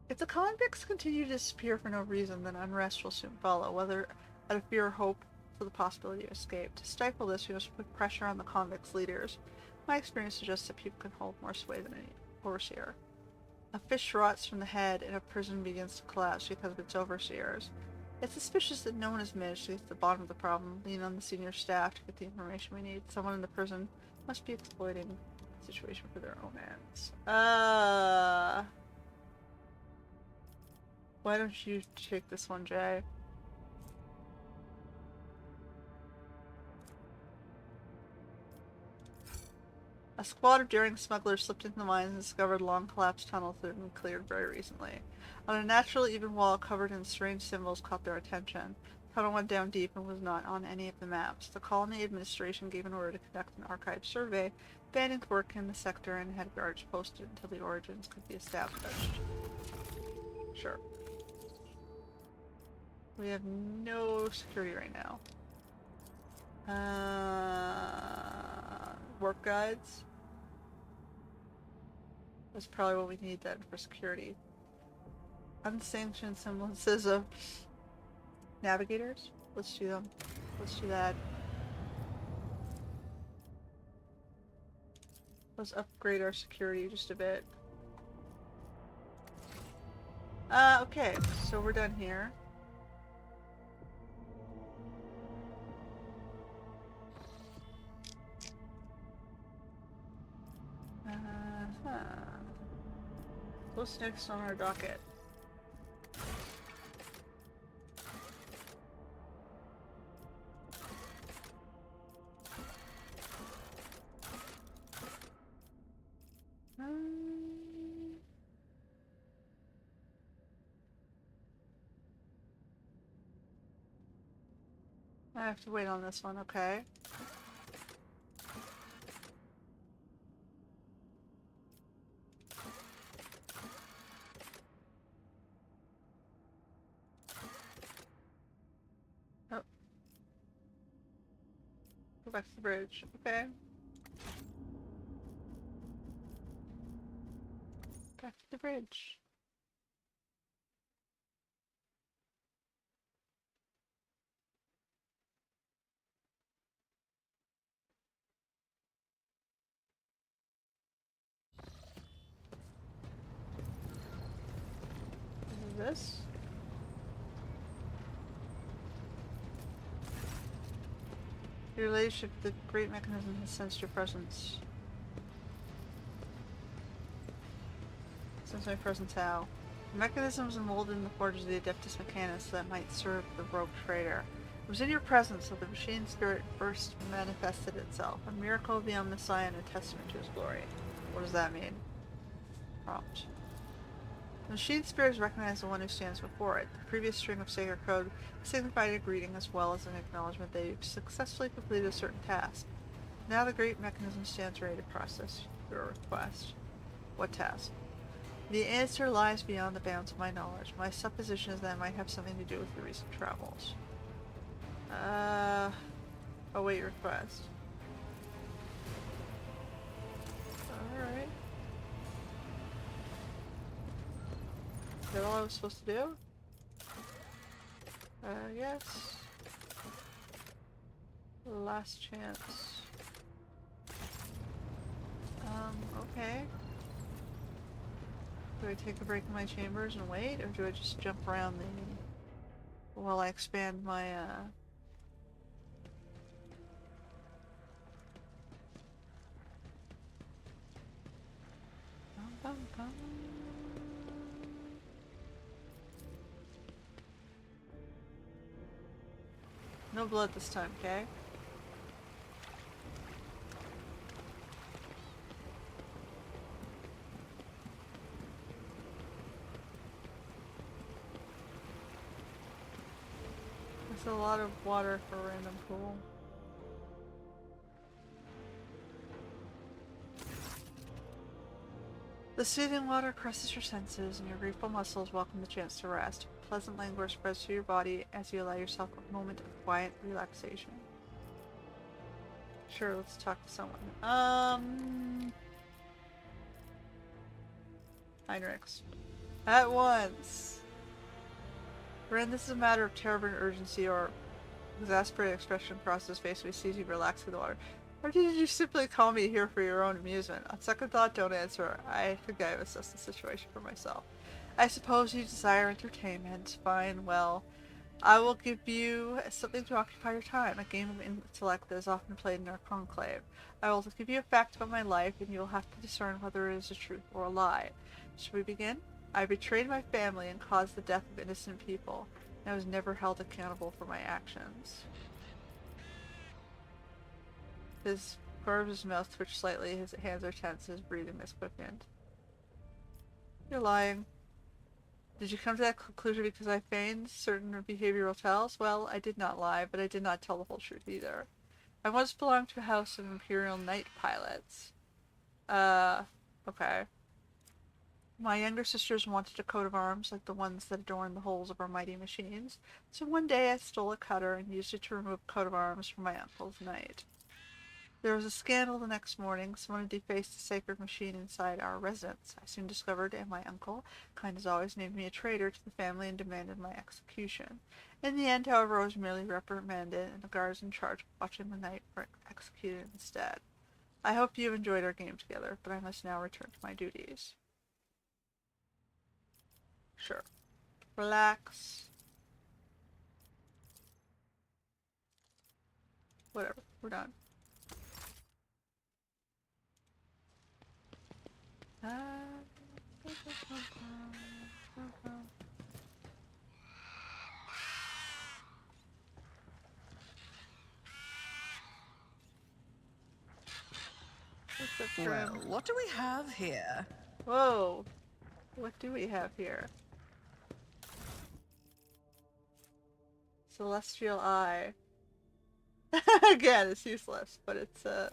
If the convicts continue to disappear for no reason, then unrest will soon follow, whether out of fear or hope for the possibility of escape. To stifle this, we must put pressure on the convicts' leaders. My experience suggests that people can hold more sway than an overseer. A fish rots from the head and a prison begins to collapse because of its overseers. It's suspicious that no one has managed to get to the bottom of the problem. Lean on the senior staff to get the information we need. Someone in the prison must be exploiting the situation for their own ends. Why don't you take this one, Jay? A squad of daring smugglers slipped into the mines and discovered long collapsed tunnels that had been cleared very recently. An unnaturally even wall covered in strange symbols caught their attention. The tunnel went down deep and was not on any of the maps. The colony administration gave an order to conduct an archive survey, banning work in the sector, and had guards posted until the origins could be established. Sure. We have no security right now. Work guides. That's probably what we need then for security. Unsanctioned semblances of navigators. Let's do them. Let's do that. Let's upgrade our security just a bit. Okay, so we're done here. What's next on our docket? I have to wait on this one, okay? Oh. Go back to the bridge, okay? Back to the bridge. This? Your relationship with the great mechanism has sensed your presence. Sense my presence how? The mechanism was enmolded in the forges of the Adeptus Mechanis that might serve the rogue trader. It was in your presence that the machine spirit first manifested itself, a miracle of the Omnissiah and a testament to his glory. What does that mean? Prompt. The machine spirit has recognized the one who stands before it. The previous string of sacred code signified a greeting as well as an acknowledgement that you've successfully completed a certain task. Now the great mechanism stands ready to process your request. What task? The answer lies beyond the bounds of my knowledge. My supposition is that it might have something to do with your recent travels. Await request. Alright. that all I was supposed to do? Yes. Last chance. Okay. Do I take a break in my chambers and wait, or do I just jump around the... while I expand my, Bum, bum, bum. No blood this time, okay? There's a lot of water for a random pool. The soothing water caresses your senses, and your grateful muscles welcome the chance to rest. Pleasant languor spreads through your body as you allow yourself a moment of quiet relaxation. Sure, let's talk to someone. Heinrichs. At once! Ren, this is a matter of terrible urgency, or exasperated expression across his face when he sees you relax in the water. Or did you simply call me here for your own amusement? On second thought, don't answer. I think I've assessed the situation for myself. I suppose you desire entertainment. Fine, well, I will give you something to occupy your time, a game of intellect that is often played in our conclave. I will give you a fact about my life, and you will have to discern whether it is a truth or a lie. Shall we begin? I betrayed my family and caused the death of innocent people, and I was never held accountable for my actions. His corner of his mouth twitched slightly, his hands are tense, his breathing is quickened. You're lying. Did you come to that conclusion because I feigned certain behavioral tells? Well, I did not lie, but I did not tell the whole truth either. I once belonged to a house of Imperial Knight pilots. Okay. My younger sisters wanted a coat of arms like the ones that adorn the hulls of our mighty machines, so one day I stole a cutter and used it to remove a coat of arms from my uncle's knight. There was a scandal the next morning. Someone had defaced a sacred machine inside our residence. I soon discovered, and my uncle, kind as always, named me a traitor to the family and demanded my execution. In the end, however, I was merely reprimanded, and the guards in charge of watching the knight were executed instead. I hope you enjoyed our game together, but I must now return to my duties. Sure. Relax. Whatever. We're done. Well, what do we have here? Whoa. What do we have here? Celestial Eye. Again, it's useless, but it's it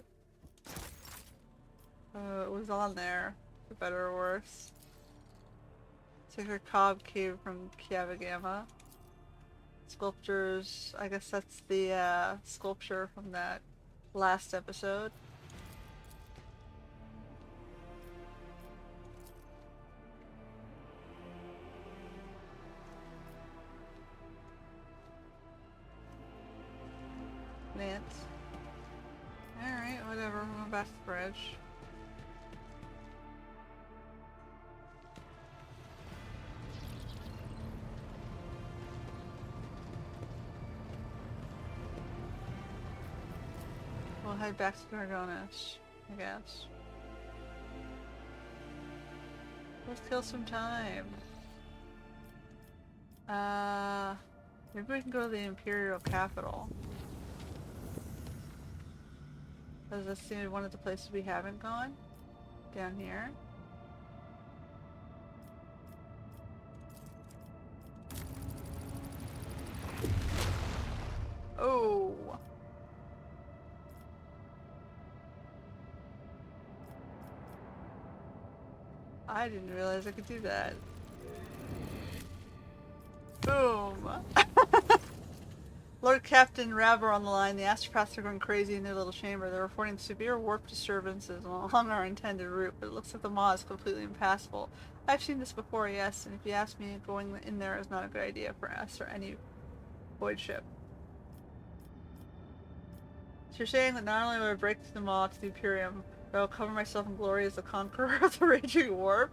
was on there, for better or worse. Sacred Cob Cave from Kiavagama. Sculptures, I guess that's the sculpture from that last episode. Lance. Alright, whatever, we're going back to the bridge. We'll head back to Gargonis, I guess. Let's kill some time. Maybe we can go to the Imperial capital. Does this seem one of the places we haven't gone? Down here? Oh! I didn't realize I could do that. Boom! Lord Captain Rabber on the line. The astropaths are going crazy in their little chamber. They're reporting severe warp disturbances along our intended route, but it looks like the maw is completely impassable. I've seen this before, yes, and if you ask me, going in there is not a good idea for us or any void ship. So you're saying that not only will I break through the maw to the Imperium, but I will cover myself in glory as the conqueror of the raging warp?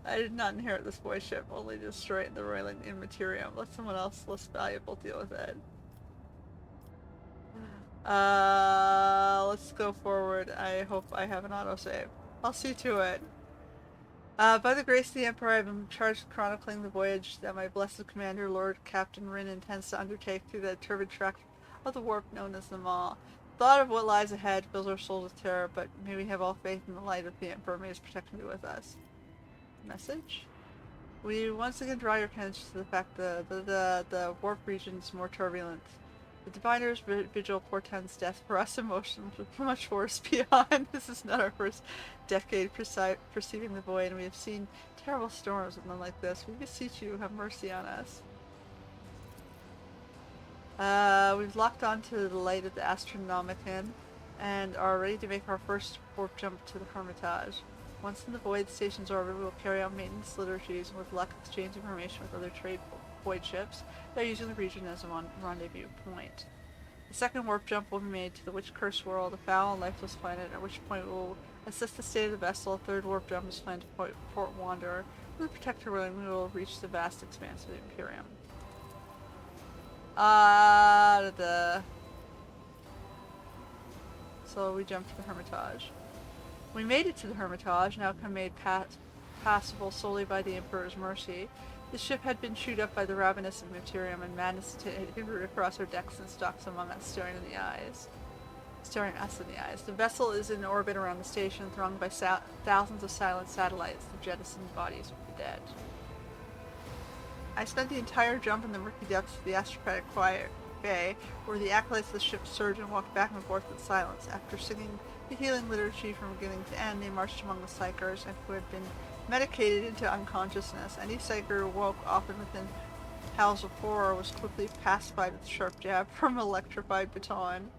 I did not inherit this void ship, only to destroy it in the roiling immaterium. Let someone else less valuable deal with it. Let's go forward. I hope I have an autosave. I'll see to it. By the grace of the Emperor, I have been charged with chronicling the voyage that my blessed commander, Lord Captain Rin, intends to undertake through the turbid track of the warp known as the Maw. Thought of what lies ahead fills our souls with terror, but may we have all faith in the light of the Emperor. May his protection be with us. Message? We once again draw your attention to the fact that the warp region is more turbulent. The Diviner's vigil portends death for us, emotions much worse beyond. This is not our first decade perceiving the void, and we have seen terrible storms with none like this. We beseech you, have mercy on us. We've locked onto the light of the Astronomicon and are ready to make our first warp jump to the Hermitage. Once in the void station's orbit, we will carry out maintenance liturgies and with luck exchange information with other trade void ships that are using the region as a rendezvous point. The second warp jump will be made to the witch-cursed world, a foul and lifeless planet, at which point we will assess the state of the vessel. A third warp jump is planned to Port Wanderer. With the Protector willing, we will reach the vast expanse of the Imperium. So we jumped to the Hermitage. We made it to the Hermitage, now made passable solely by the Emperor's mercy. The ship had been chewed up by the ravenous Imperium, and madness had rooted across our decks and stalks among us, staring us in the eyes. The vessel is in orbit around the station, thronged by thousands of silent satellites, the jettisoned bodies of the dead. I spent the entire jump in the murky depths of the astropathic quiet bay, where the acolytes of the ship surged and walked back and forth in silence. After singing the healing liturgy from beginning to end, they marched among the psychers, and who had been medicated into unconsciousness. Any psyker who woke, often within howls of horror, was quickly pacified with a sharp jab from an electrified baton.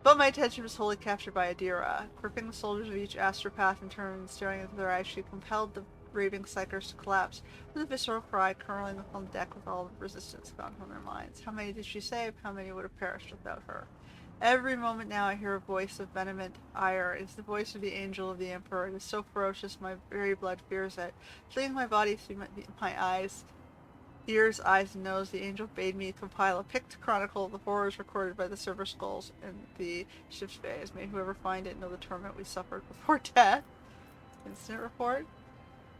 But my attention was wholly captured by Adira. Gripping the shoulders of each astropath in turn and staring into their eyes, she compelled the raving psychers to collapse, with a visceral cry curling upon the deck with all the resistance gone from their minds. How many did she save? How many would have perished without her? Every moment now I hear a voice of vehement ire. It is the voice of the angel of the Emperor. It is so ferocious my very blood fears it. Fleeing my body through my eyes, ears, eyes, and nose, the angel bade me compile a picked chronicle of the horrors recorded by the silver skulls in the ship's bays. May whoever find it know the torment we suffered before death. Incident report.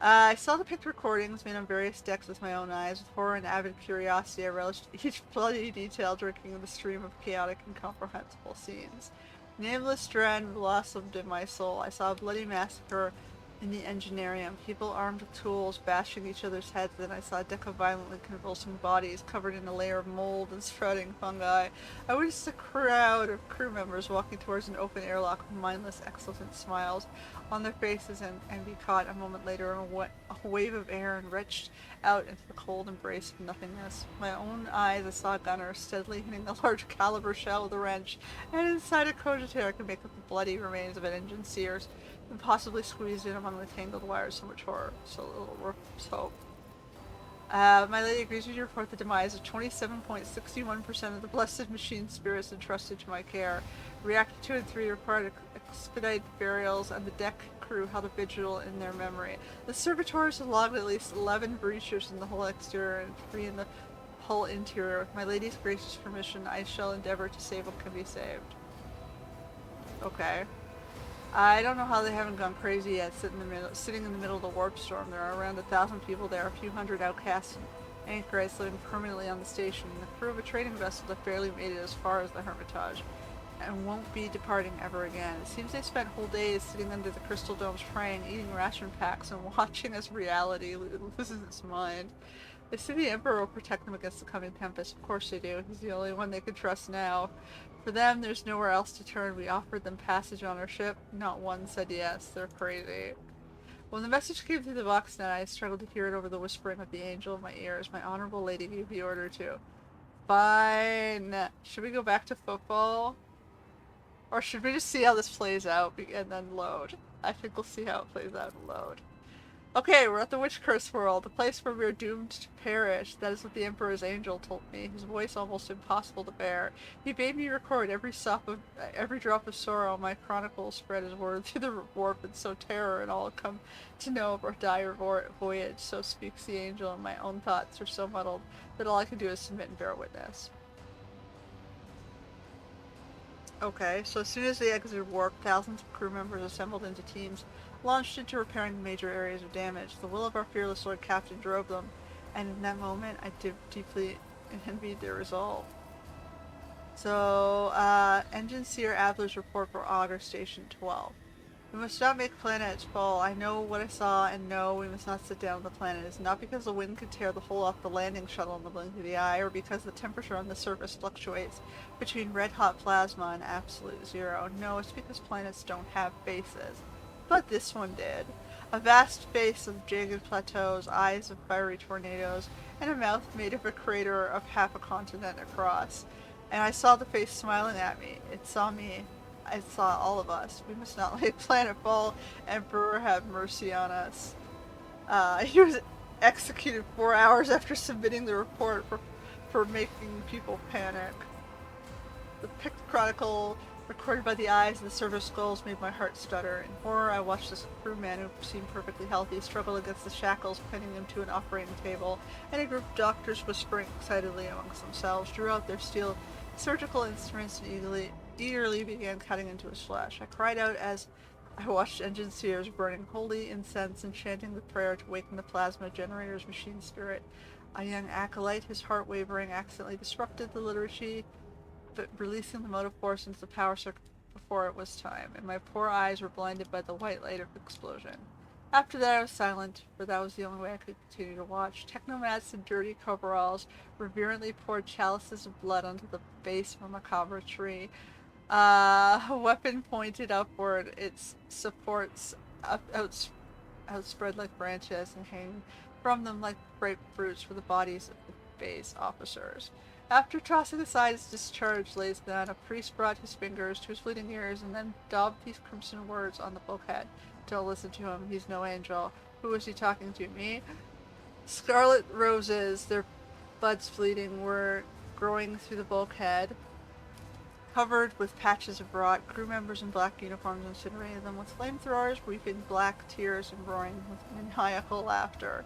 I saw the picked recordings made on various decks with my own eyes. With horror and avid curiosity, I relished each bloody detail, drinking in the stream of chaotic, incomprehensible scenes. Nameless dread blossomed in my soul. I saw a bloody massacre in the engineerium, people armed with tools bashing each other's heads. Then I saw a deck of violently convulsing bodies covered in a layer of mold and sprouting fungi. I witnessed a crowd of crew members walking towards an open airlock with mindless, exultant smiles on their faces, and be caught a moment later in a wave of air and wrenched out into the cold embrace of nothingness. With my own eyes, I saw a gunner steadily hitting a large caliber shell with a wrench, and inside a cogitator could make up the bloody remains of an engine sears, and possibly squeezed in among the tangled wires. So much horror, so little hope. My lady agrees with your report the demise of 27.61% of the blessed machine spirits entrusted to my care. Reactor 2 and 3 required expedited burials, and the deck crew held a vigil in their memory. The servitors had logged at least 11 breaches in the whole exterior and 3 in the hull interior. With my lady's gracious permission, I shall endeavor to save what can be saved. Okay. I don't know how they haven't gone crazy yet, sitting in the middle of the warp storm. There are around 1,000 people there, a few hundred outcasts and anchorites living permanently on the station, and the crew of a trading vessel that barely made it as far as the Hermitage, and won't be departing ever again. It seems they spent whole days sitting under the crystal domes praying, eating ration packs, and watching as reality loses its mind. They say the Emperor will protect them against the coming tempest. Of course they do. He's the only one they can trust now. For them, there's nowhere else to turn. We offered them passage on our ship. Not one said yes. They're crazy. When the message came through the voxnet, I struggled to hear it over the whispering of the angel in my ears. My honorable lady gave the order to Fine. Should we go back to football? Or should we just see how this plays out and then load? I think we'll see how it plays out and load. Okay, we're at the Witch Curse World, the place where we are doomed to perish. That is what the Emperor's angel told me, his voice almost impossible to bear. He bade me record every drop of sorrow my chronicles spread his word through the warp, and so terror and all come to know of our dire voyage. So speaks the angel, and my own thoughts are so muddled that all I can do is submit and bear witness. Okay, so as soon as they exited warp, thousands of crew members assembled into teams, launched into repairing the major areas of damage. The will of our fearless Lord Captain drove them, and in that moment I deeply envied their resolve. So, Engine Seer Adler's report for Auger Station 12. We must not make planets fall. I know what I saw, and no, we must not sit down on the planet. It's not because the wind could tear the hull off the landing shuttle in the blink of the eye, or because the temperature on the surface fluctuates between red-hot plasma and absolute zero. No, it's because planets don't have bases. But this one did. A vast face of jagged plateaus, eyes of fiery tornadoes, and a mouth made of a crater of half a continent across. And I saw the face smiling at me. It saw me. It saw all of us. We must not let planet fall. Emperor, have mercy on us. He was executed 4 hours after submitting the report for making people panic. The picked chronicle recorded by the eyes of the service skulls made my heart stutter. In horror, I watched this crewman who seemed perfectly healthy struggle against the shackles pinning him to an operating table, and a group of doctors whispering excitedly amongst themselves drew out their steel surgical instruments and eagerly began cutting into his flesh. I cried out as I watched engine seers burning holy incense and chanting the prayer to waken the plasma generator's machine spirit. A young acolyte, his heart wavering, accidentally disrupted the liturgy, but releasing the motive force into the power circuit before it was time, and my poor eyes were blinded by the white light of the explosion. After that I was silent, for that was the only way I could continue to watch. Technomats in dirty coveralls reverently poured chalices of blood onto the base of a macabre tree. A weapon pointed upward, its supports outspread like branches, and hanging from them like grapefruits were the bodies of the base officers. After tossing aside his discharged lace gun, a priest brought his fingers to his bleeding ears and then daubed these crimson words on the bulkhead. Don't listen to him, he's no angel. Who was he talking to? Me? Scarlet roses, their buds bleeding, were growing through the bulkhead, covered with patches of rot. Crew members in black uniforms incinerated them with flamethrowers, weeping black tears and roaring with maniacal laughter.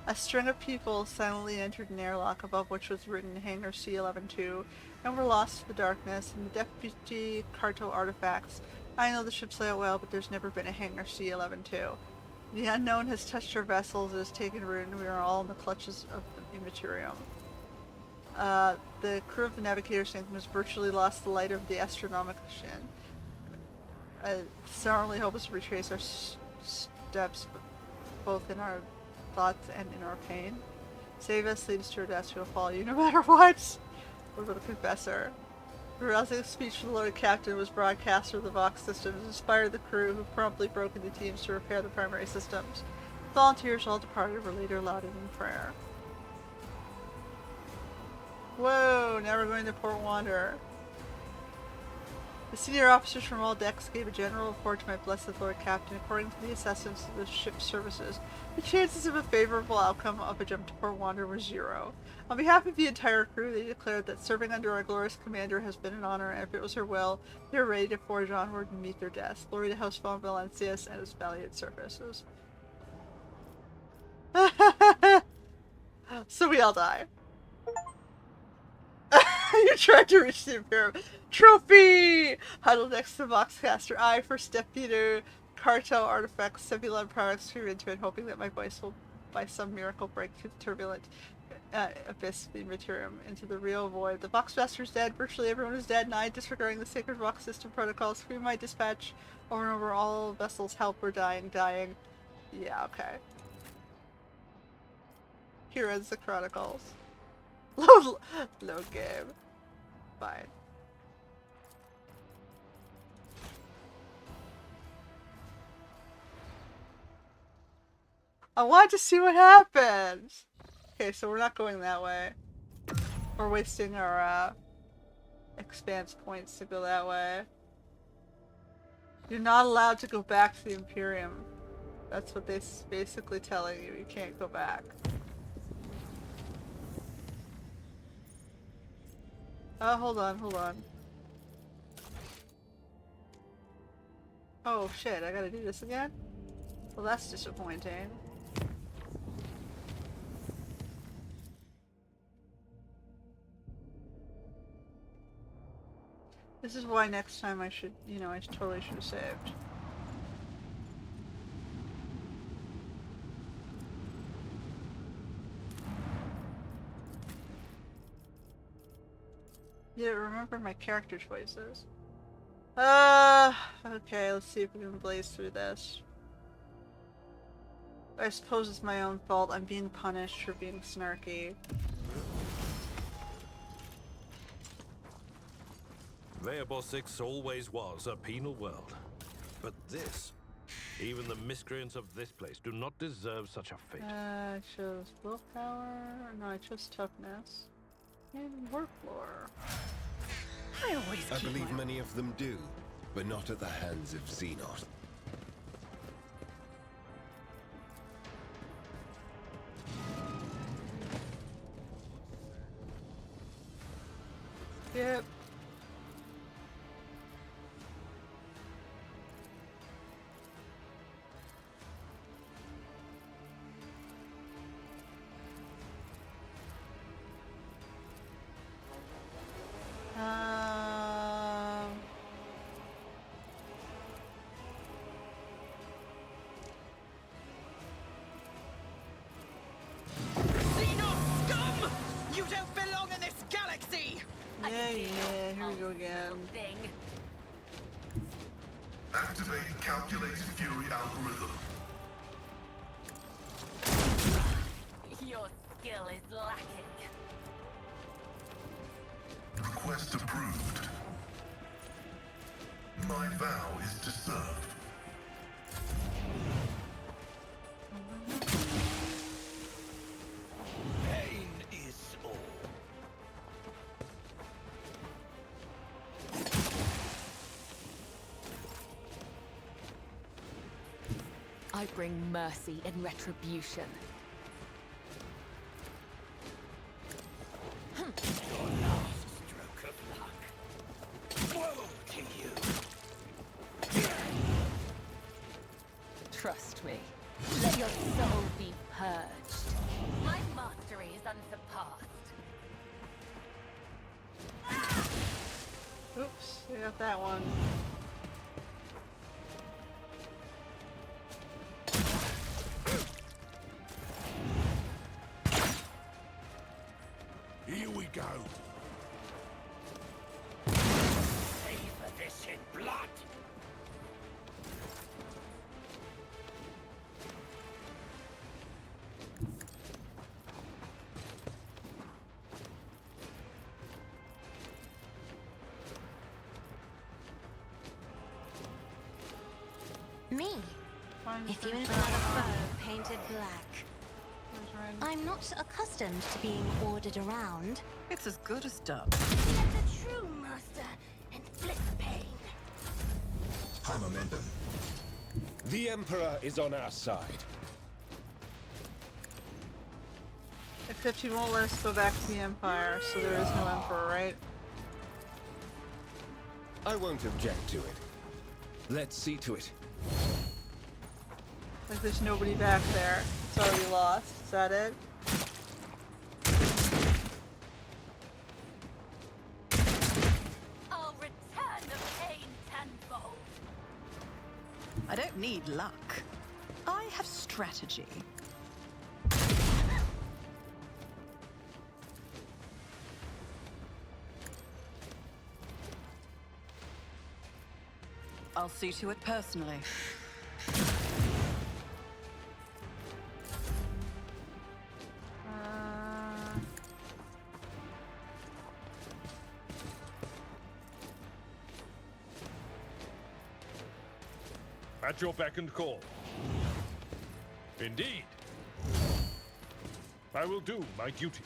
A string of people silently entered an airlock above which was written Hangar C-11-2 and were lost to the darkness and the deputy carto artifacts. I know the ship's layout well, but there's never been a Hangar C-11-2. The unknown has touched our vessels, it has taken root, and we are all in the clutches of the Immaterium. The crew of the Navigator Sanctum has virtually lost the light of the astronomical shin. Our only hope is to retrace our steps, both in our thoughts and in our pain. Save us, lead us to our deaths, we will follow you no matter what. What about the Confessor? The rousing speech from the Lord Captain was broadcast through the Vox systems, inspired the crew, who promptly broke into teams to repair the primary systems. Volunteers all departed were later lauded in prayer. Whoa, now we're going to Port Wander. The senior officers from all decks gave a general report to my blessed Lord Captain. According to the assessments of the ship's services, the chances of a favorable outcome of a jump to Port Wander were 0. On behalf of the entire crew, they declared that serving under our glorious commander has been an honor, and if it was her will, they were ready to forge onward and meet their deaths. Glory to House von Valencius and his valiant services. So we all die. You tried to reach the Imperium. Trophy! Huddled next to the Voxcaster. I, First Deputy Cartel Artifacts, Sebulon products, scream into it, hoping that my voice will, by some miracle, break through the turbulent abyss of the Imperium into the real void. The Voxmaster's dead, virtually everyone is dead, and I, disregarding the sacred Vox system protocol, scream my dispatch over and over. All vessels help, we're dying. Yeah, okay. Here ends the Chronicles. Load game. Fine. I wanted to see what happens. Okay, so we're not going that way. We're wasting our expanse points to go that way. You're not allowed to go back to the Imperium. That's what they're basically telling you. You can't go back. Oh, hold on, hold on. Oh shit, I gotta do this again? Well, that's disappointing. This is why next time I should, you know, I totally should have saved. Yeah, remember my character choices. Okay, let's see if we can blaze through this. I suppose it's my own fault. I'm being punished for being snarky. Veabor 6 always was a penal world. But this, even the miscreants of this place do not deserve such a fate. I chose willpower. No, I chose toughness. And worklore. I believe many of them do, but not at the hands of Xenos. Yep. Yeah, here we go again. Activate calculated fury algorithm. Your skill is lacking. Request approved. My vow is to serve. Pain is all. I bring mercy and retribution. Your last stroke of luck. Woe to you. Trust me. Let your soul be purged. My mastery is unsurpassed. Oops, we got that one. Here we go. Savor this in blood. Me. If you ever had a foe painted black. I'm not accustomed to being ordered around. It's as good as done. Let the true master inflict pain. High momentum. The Emperor is on our side. Except he won't let us go back to the Empire, so there is no Emperor, right? I won't object to it. Let's see to it. Like there's nobody back there. It's already lost. Is that it? I'll return the pain tenfold. I don't need luck. I have strategy. I'll see to it personally. At your beck and call. Indeed. I will do my duty.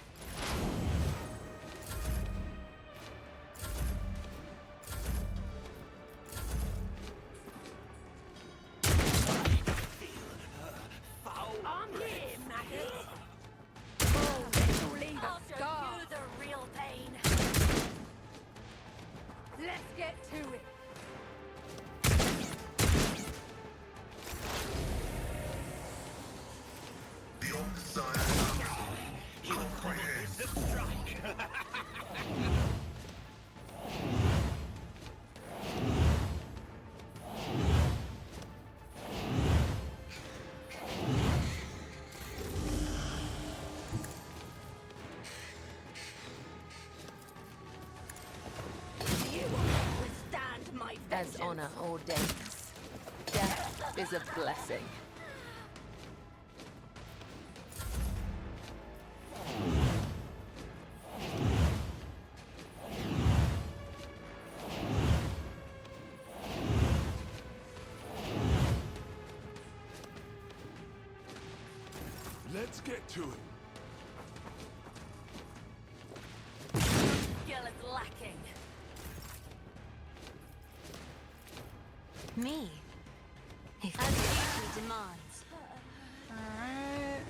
Let's get to it. Beyond desire, you comprehend. You will withstand my vengeance. As honor ordains, death is a blessing. Let's get to it. Skill is lacking. Me, if duty demands. Alright.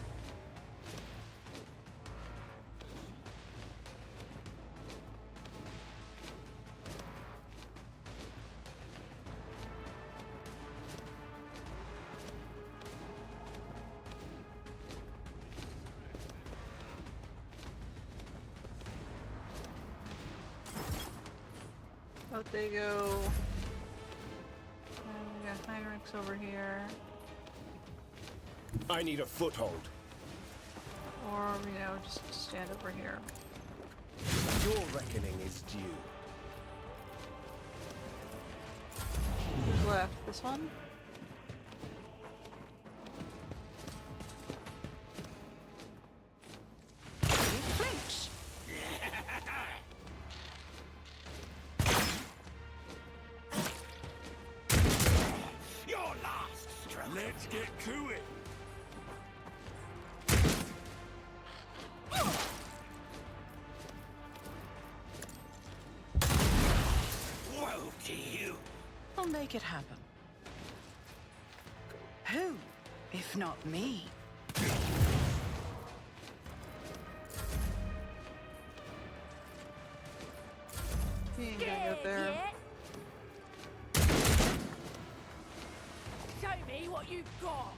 Out they go. And we got Heinrichs over here. I need a foothold. Or, you know, just stand over here. Your reckoning is due. Who's left? This one? Flinch. Your last stroke. Let's get to it. Woe to you. I'll make it happen. Who, if not me? He ain't gonna get there. Yet? Show me what you've got.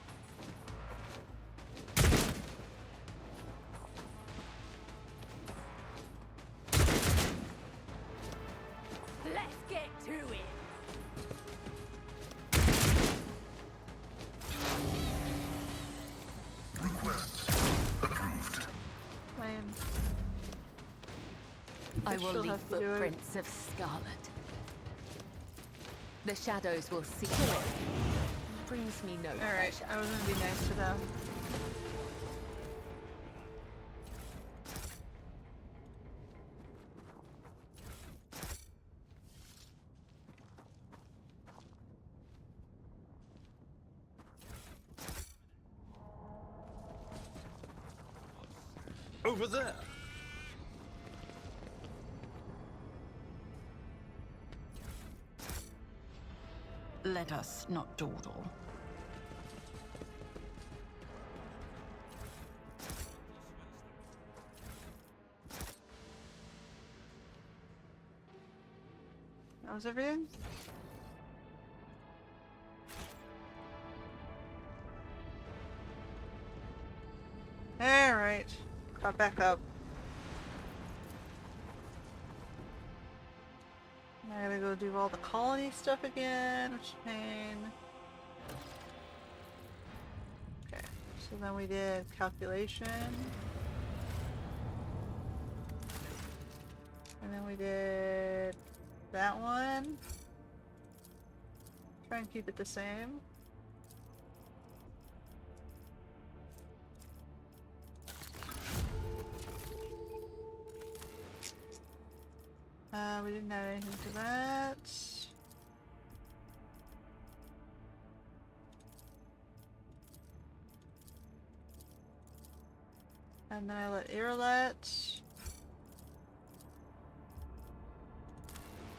Let's get to it. Request approved. Lame. I Guess will she'll leave have to do it. footprints of scarlet. The shadows will see to it. Brings me no Alright, pleasure. I was gonna be nice to them. Over there. Let us not dawdle. That was everything? Alright. Got back up. I gotta go do all the colony stuff again, which is pain. Okay, so then we did calculation. And then we did that one. Try and keep it the same. We didn't add anything to that. And then I let Irlet.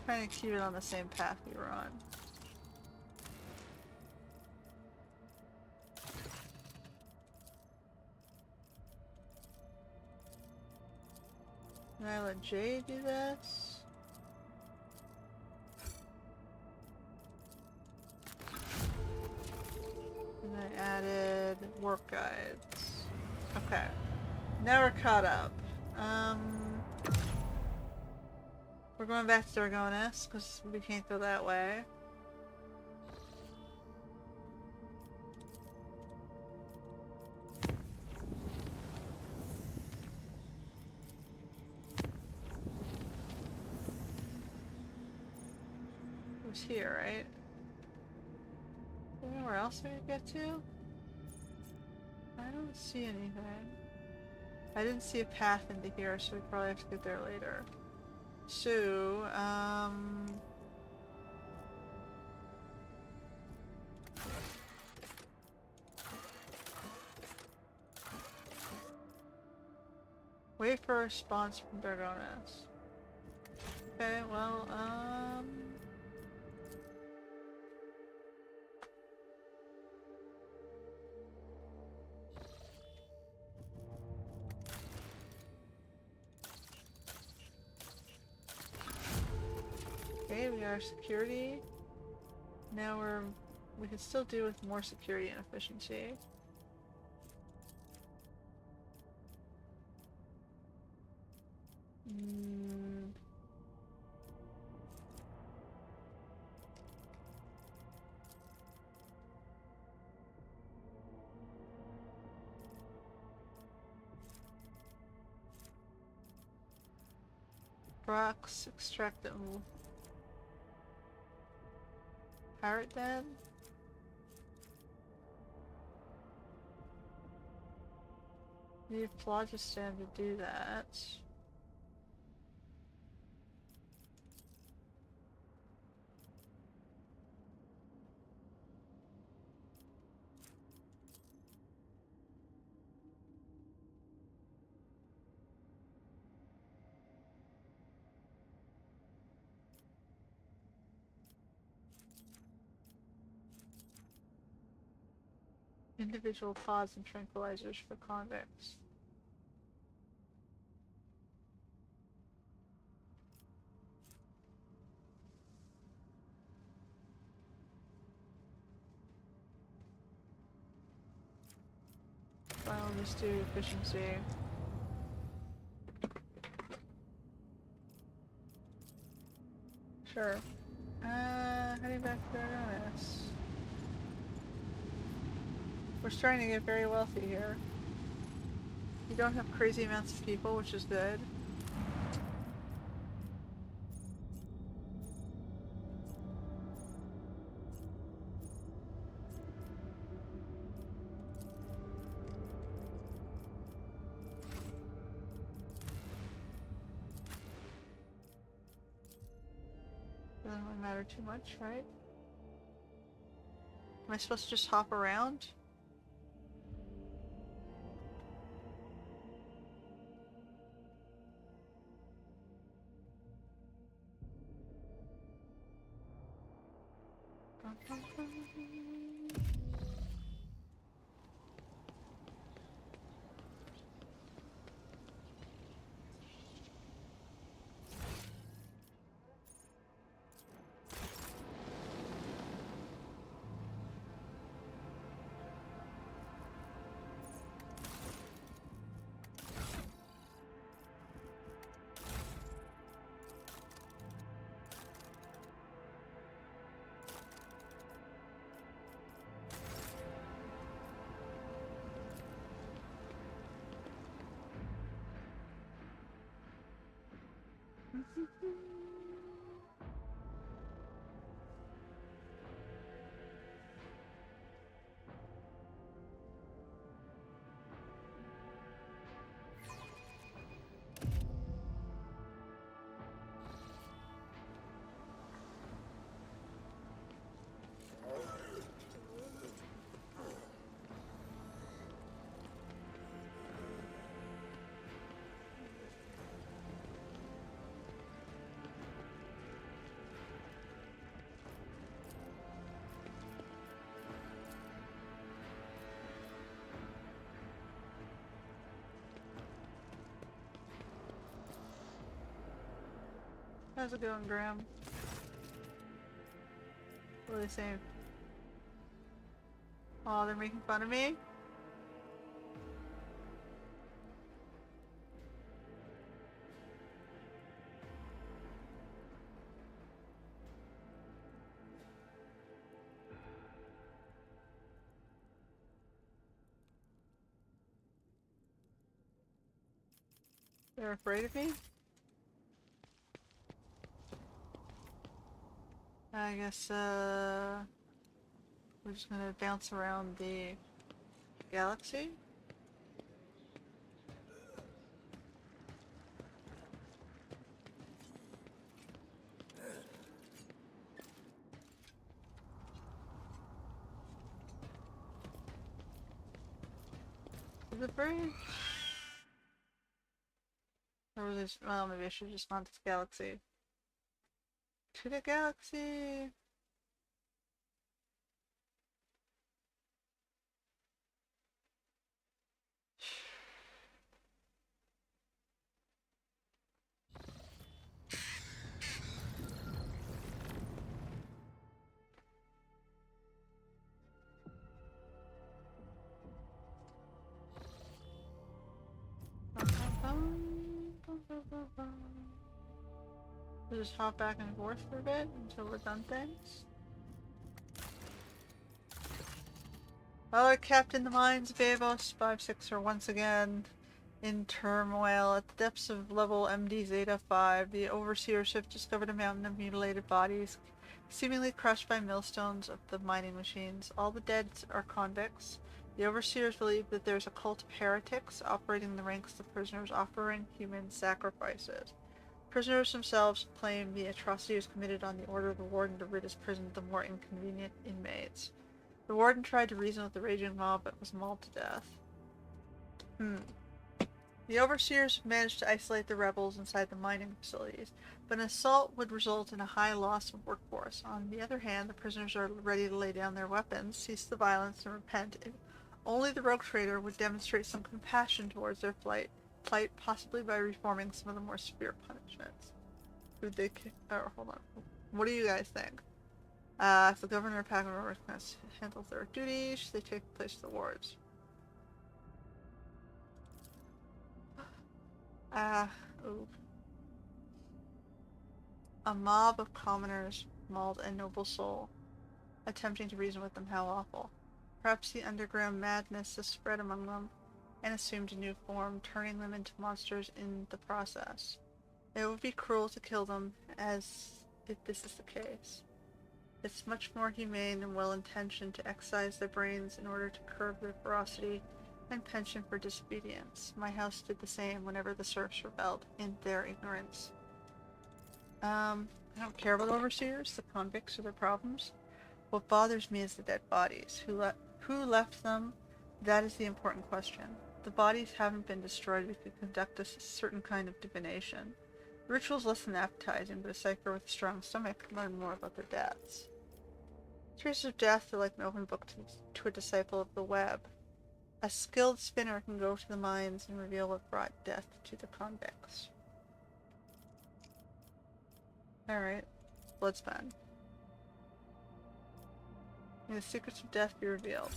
Trying to keep it on the same path we were on. And I let Jay do this. Warp guides. Okay. Now we're caught up. We're going back to Dragonis, because we can't go that way. It was here, right? Anywhere else we could get to? I don't see anything. I didn't see a path into here, so we probably have to get there later. So, wait for a response from Dragonis. Okay, well, okay, we got our security. Now we can still do with more security and efficiency. Rocks, extract them. Parrot den? Need a phlogiston to do that. Individual pods and tranquilizers for convicts. Well, let's do efficiency. Sure. Heading back to Dragonis. We're starting to get very wealthy here. You don't have crazy amounts of people, which is good. Doesn't really matter too much, right? Am I supposed to just hop around? How's it going, Graham? What are they saying? Oh, they're making fun of me? They're afraid of me? I guess, we're just gonna bounce around the galaxy. Is it bridge? Or was it, well, maybe I should just gone to the galaxy. To the galaxy! We'll just hop back and forth for a bit until we're done things. Oh, Captain, the mines of Babos 5-6 are once again in turmoil. At the depths of level MD Zeta 5, the Overseer ship discovered a mountain of mutilated bodies, seemingly crushed by millstones of the mining machines. All the dead are convicts. The Overseers believe that there's a cult of heretics operating in the ranks of prisoners, offering human sacrifices. Prisoners themselves claim the atrocity was committed on the order of the warden to rid his prison of the more inconvenient inmates. The warden tried to reason with the raging mob, but was mauled to death. The Overseers managed to isolate the rebels inside the mining facilities, but an assault would result in a high loss of workforce. On the other hand, the prisoners are ready to lay down their weapons, cease the violence, and repent if only the rogue trader would demonstrate some compassion towards their plight, possibly by reforming some of the more severe punishments. Hold on. What do you guys think? If the governor of Pagan handles their duties, they take the place of the wards. Ooh. A mob of commoners mauled a noble soul, attempting to reason with them. How awful. Perhaps the underground madness has spread among them and assumed a new form, turning them into monsters in the process. It would be cruel to kill them, as if this is the case. It's much more humane and well-intentioned to excise their brains in order to curb their ferocity and penchant for disobedience. My house did the same whenever the serfs rebelled in their ignorance. I don't care about overseers, the convicts, or their problems. What bothers me is the dead bodies. Who left them? That is the important question. The bodies haven't been destroyed. We could conduct a certain kind of divination. The ritual's less than appetizing, but a psyker with a strong stomach can learn more about their deaths. Traces of death are like an open book to a disciple of the web. A skilled spinner can go to the mines and reveal what brought death to the convicts. Alright, Bloodspan. May the secrets of death be revealed.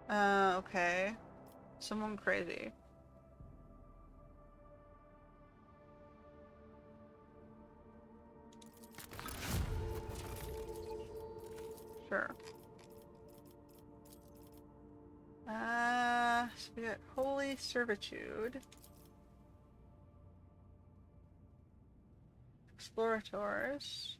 Okay. Someone crazy. Sure. So we got Holy Servitude. Explorators.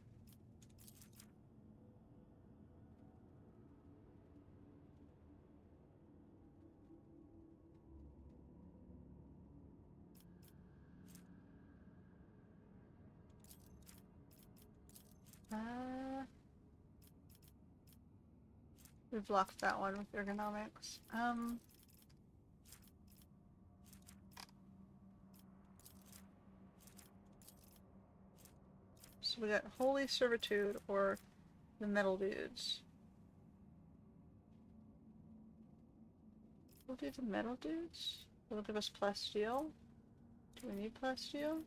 We blocked that one with ergonomics. So we got Holy Servitude or the Metal Dudes. We'll do the Metal Dudes. It'll give us plasteel. Do we need plasteel?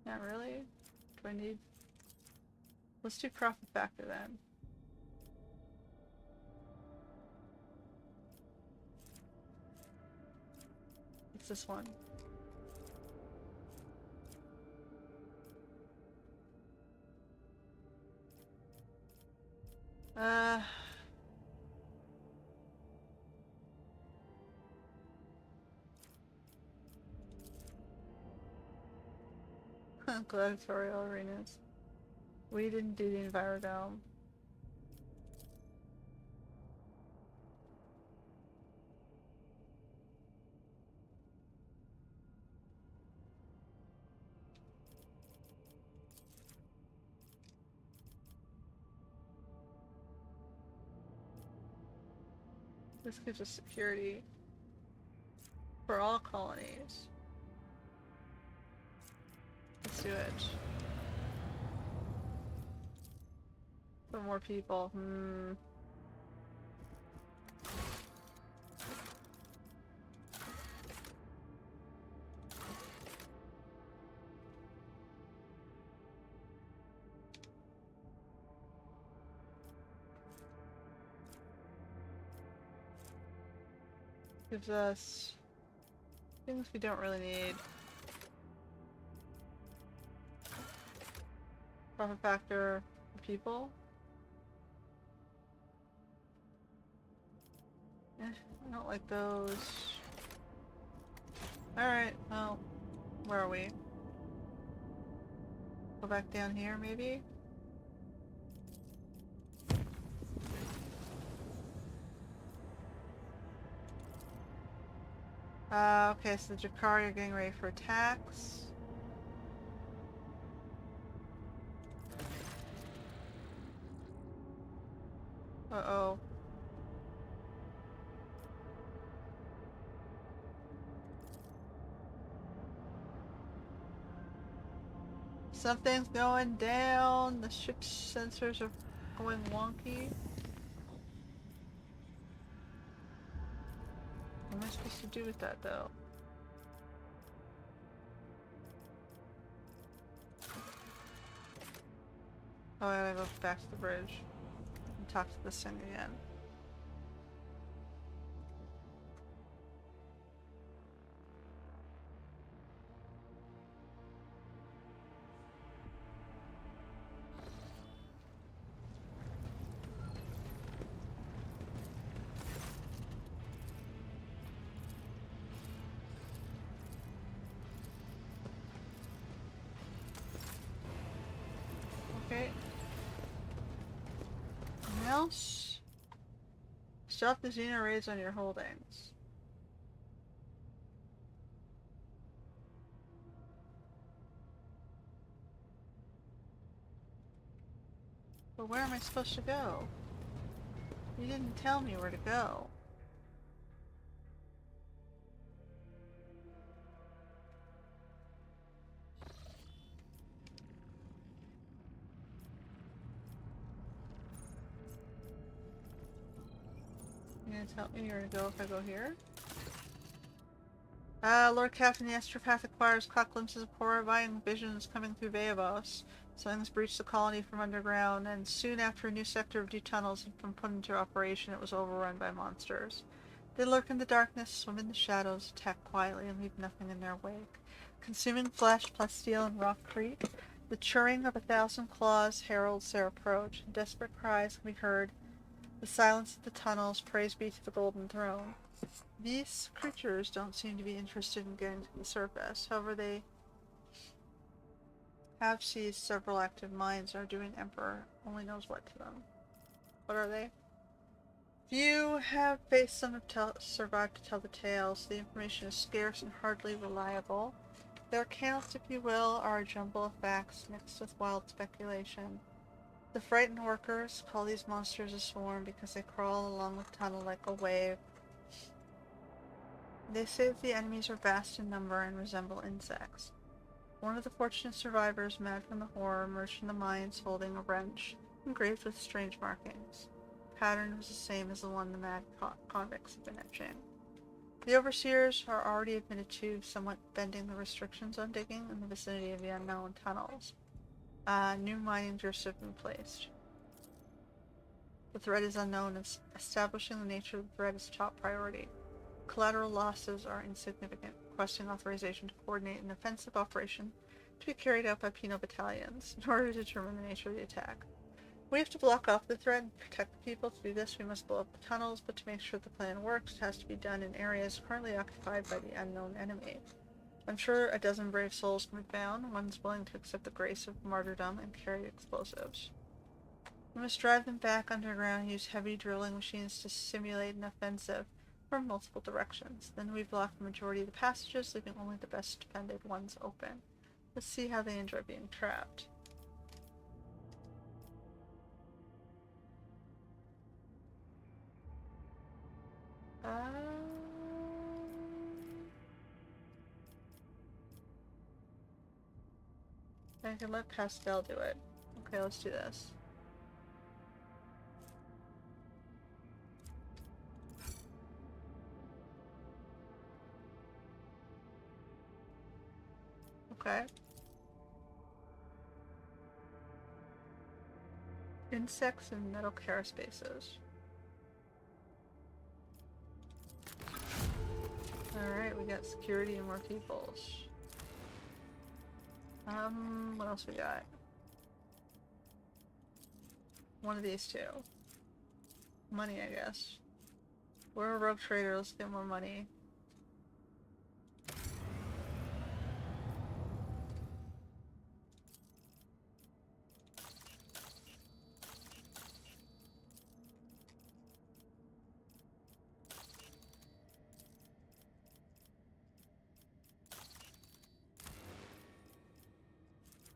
Not really. Do I need... Let's do profit factor then. It's this one. Gladiatorial arenas. We didn't do the Envirodome. This gives us security for all colonies. Let's do it. For more people. Gives us things we don't really need. Profit factor for people. I don't like those. Alright, well, where are we? Go back down here, maybe? Okay, so the Drukhari are getting ready for attacks. Uh-oh. Something's going down. The ship's sensors are going wonky. What am I supposed to do with that, though? Oh, I gotta go back to the bridge and talk to this thing again. Okay. Anything else? Stop the Xeno raids on your holdings. But where am I supposed to go? You didn't tell me where to go. You're gonna tell me where to go if I go here? Lord Captain, the astropath acquires caught glimpses of horrifying visions coming through Veabos. Something's breached the colony from underground, and soon after a new sector of deep tunnels had been put into operation, it was overrun by monsters. They lurk in the darkness, swim in the shadows, attack quietly, and leave nothing in their wake. Consuming flesh, plasteel, and rockcrete, the churring of 1,000 claws heralds their approach, and desperate cries can be heard. The silence of the tunnels, praise be to the Golden Throne. These creatures don't seem to be interested in getting to the surface. However, they have seized several active mines and are doing Emperor only knows what to them. What are they? Few have faced them to survive to tell the tale, so the information is scarce and hardly reliable. Their accounts, if you will, are a jumble of facts mixed with wild speculation. The frightened workers call these monsters a swarm because they crawl along the tunnel like a wave. They say that the enemies are vast in number and resemble insects. One of the fortunate survivors, mad from the horror, emerged from the mines holding a wrench, engraved with strange markings. The pattern was the same as the one the mad convicts had been etching. The overseers are already admitted to somewhat bending the restrictions on digging in the vicinity of the unknown tunnels. New mining drifts have been placed. The threat is unknown, and establishing the nature of the threat is top priority. Collateral losses are insignificant, requesting authorization to coordinate an offensive operation to be carried out by penal battalions in order to determine the nature of the attack. We have to block off the threat and protect the people. To do this, we must blow up the tunnels, but to make sure the plan works, it has to be done in areas currently occupied by the unknown enemy. I'm sure a dozen brave souls can be found, ones willing to accept the grace of martyrdom and carry explosives. We must drive them back underground and use heavy drilling machines to simulate an offensive from multiple directions. Then we block the majority of the passages, leaving only the best defended ones open. Let's see how they enjoy being trapped. I can let Pastel do it. Okay, let's do this. Okay. Insects and metal carapaces. Alright, we got security and more peoples. What else we got? One of these two. Money, I guess. We're a rogue trader, let's get more money.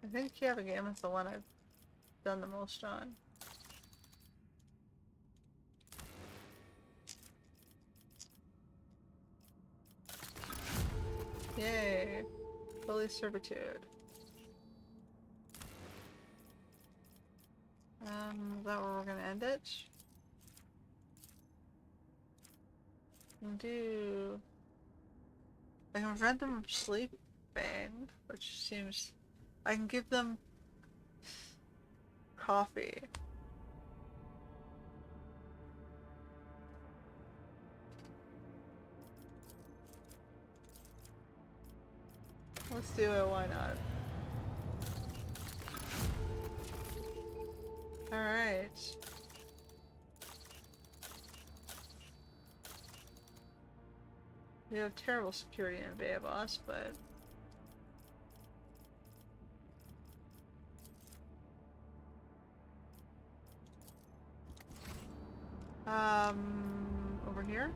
I think Kiavagam is the one I've done the most on. Yay! Holy servitude. Is that where we're gonna end it? Do I can prevent them from sleeping, which seems I can give them coffee. Let's do it, why not? Alright. We have terrible security in Bay of Us, but over here?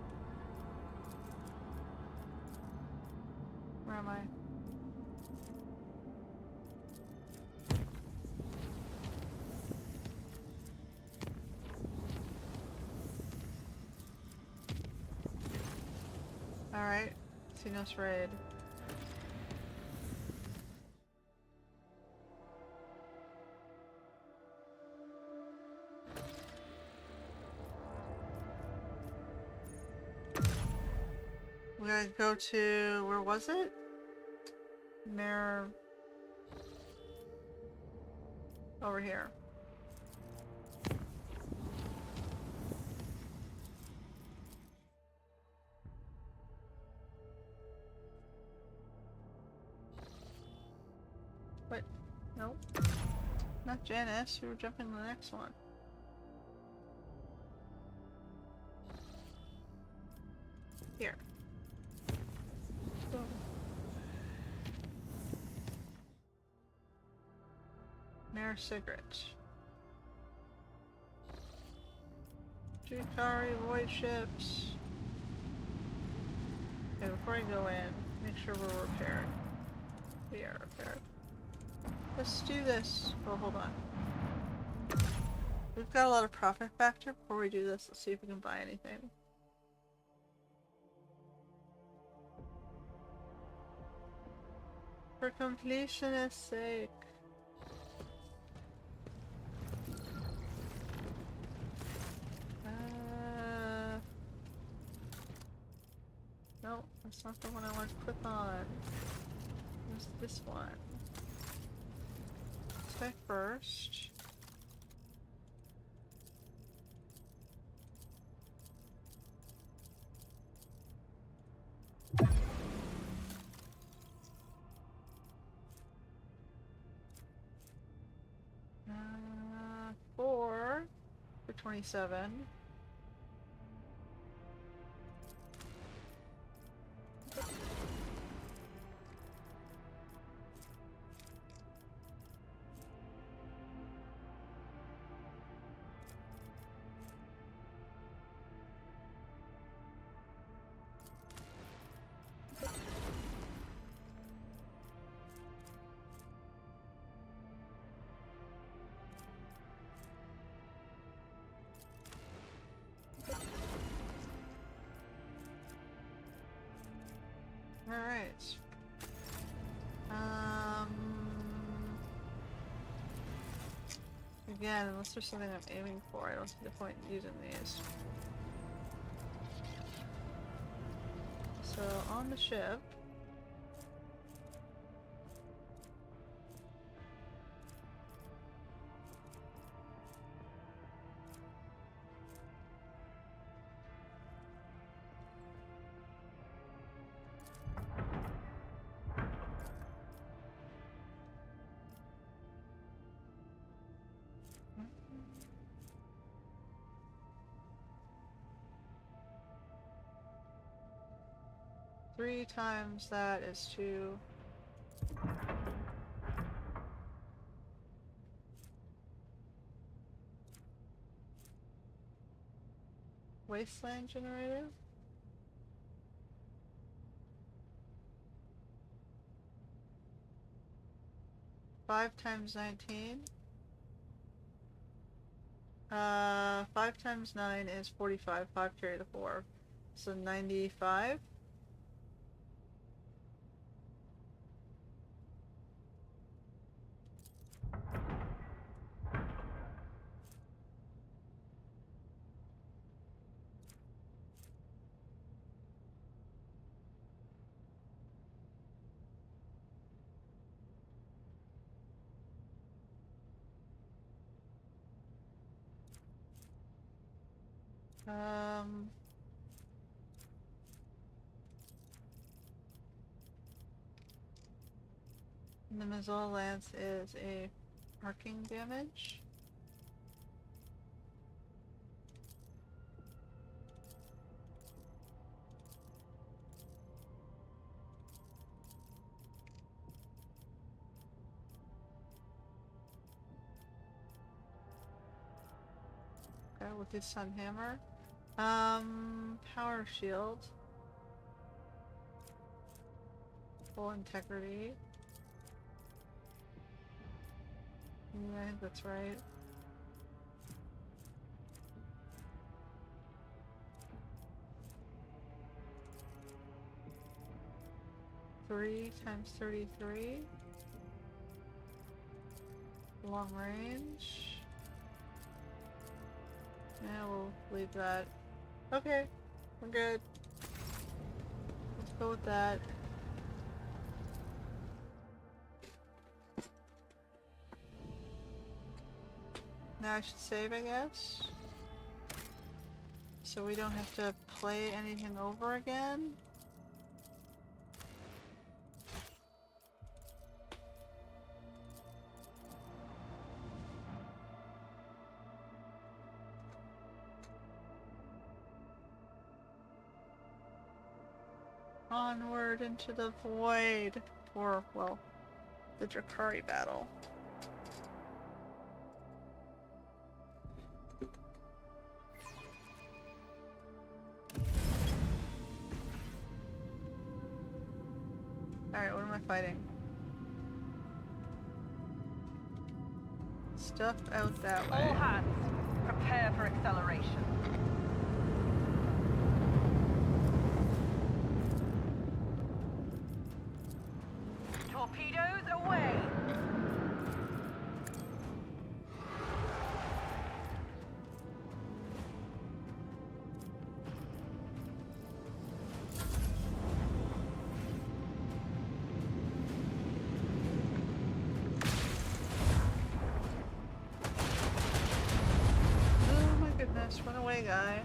Where am I? Alright, Xenos raid. We gotta go to, where was it? Mirror. Over here. Wait, nope. Not Janice, we were jumping to the next one. Here. Mare cigarettes. Drukhari void ships. Okay, before I go in, make sure we're repaired. We are repaired. Let's do this. Oh, hold on. We've got a lot of profit factor. Before we do this, let's see if we can buy anything. For completionist's sake. No, that's not the one I want to click on. There's this one. Let's try first. Four for 27. Alright. Again, unless there's something I'm aiming for, I don't see the point in using these. So, on the ship. Three times that is 2. Wasteland generator? Five times 19. 5 times 9 is 45. 5 carry the 4. So 95. The missile lance is a arcing damage. Okay, we'll do Sun Hammer. Power Shield. Full integrity. Yeah, I think that's right. Three times 33. Long range. Yeah, we'll leave that. Okay, we're good. Let's go with that. Now I should save, I guess. So we don't have to play anything over again. Onward into the void. Or, well, the Drukhari battle. Alright, what am I fighting? Stuff out that way. All hands, prepare for acceleration. Torpedoes away! Oh my goodness, run away, guy.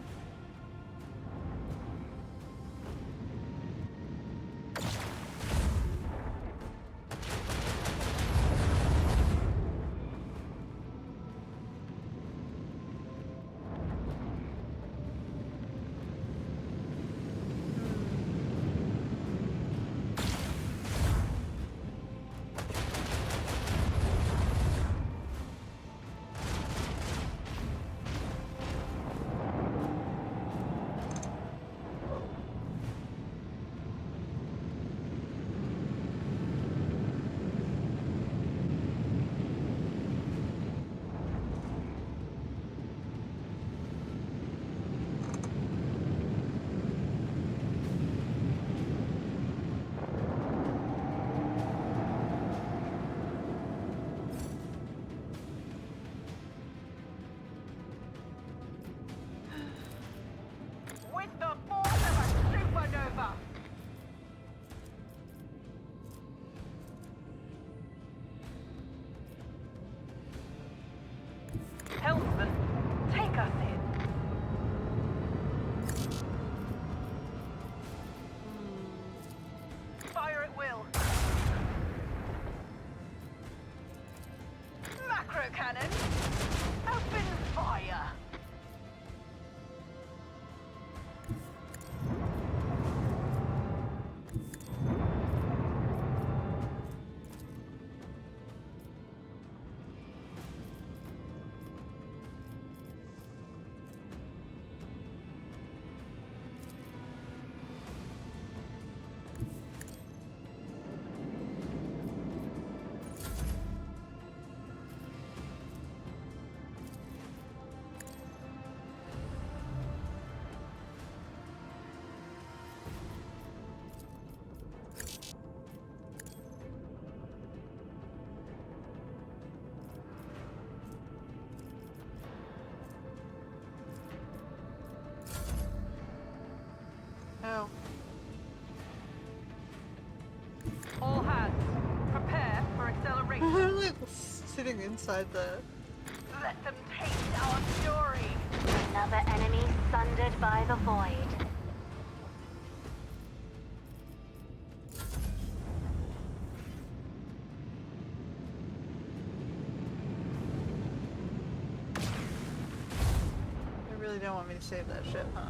cannon. Open fire. Oh. All hands, prepare for acceleration. I'm like sitting inside the... Let them taste our fury. Another enemy sundered by the void. They really don't want me to save that ship, huh?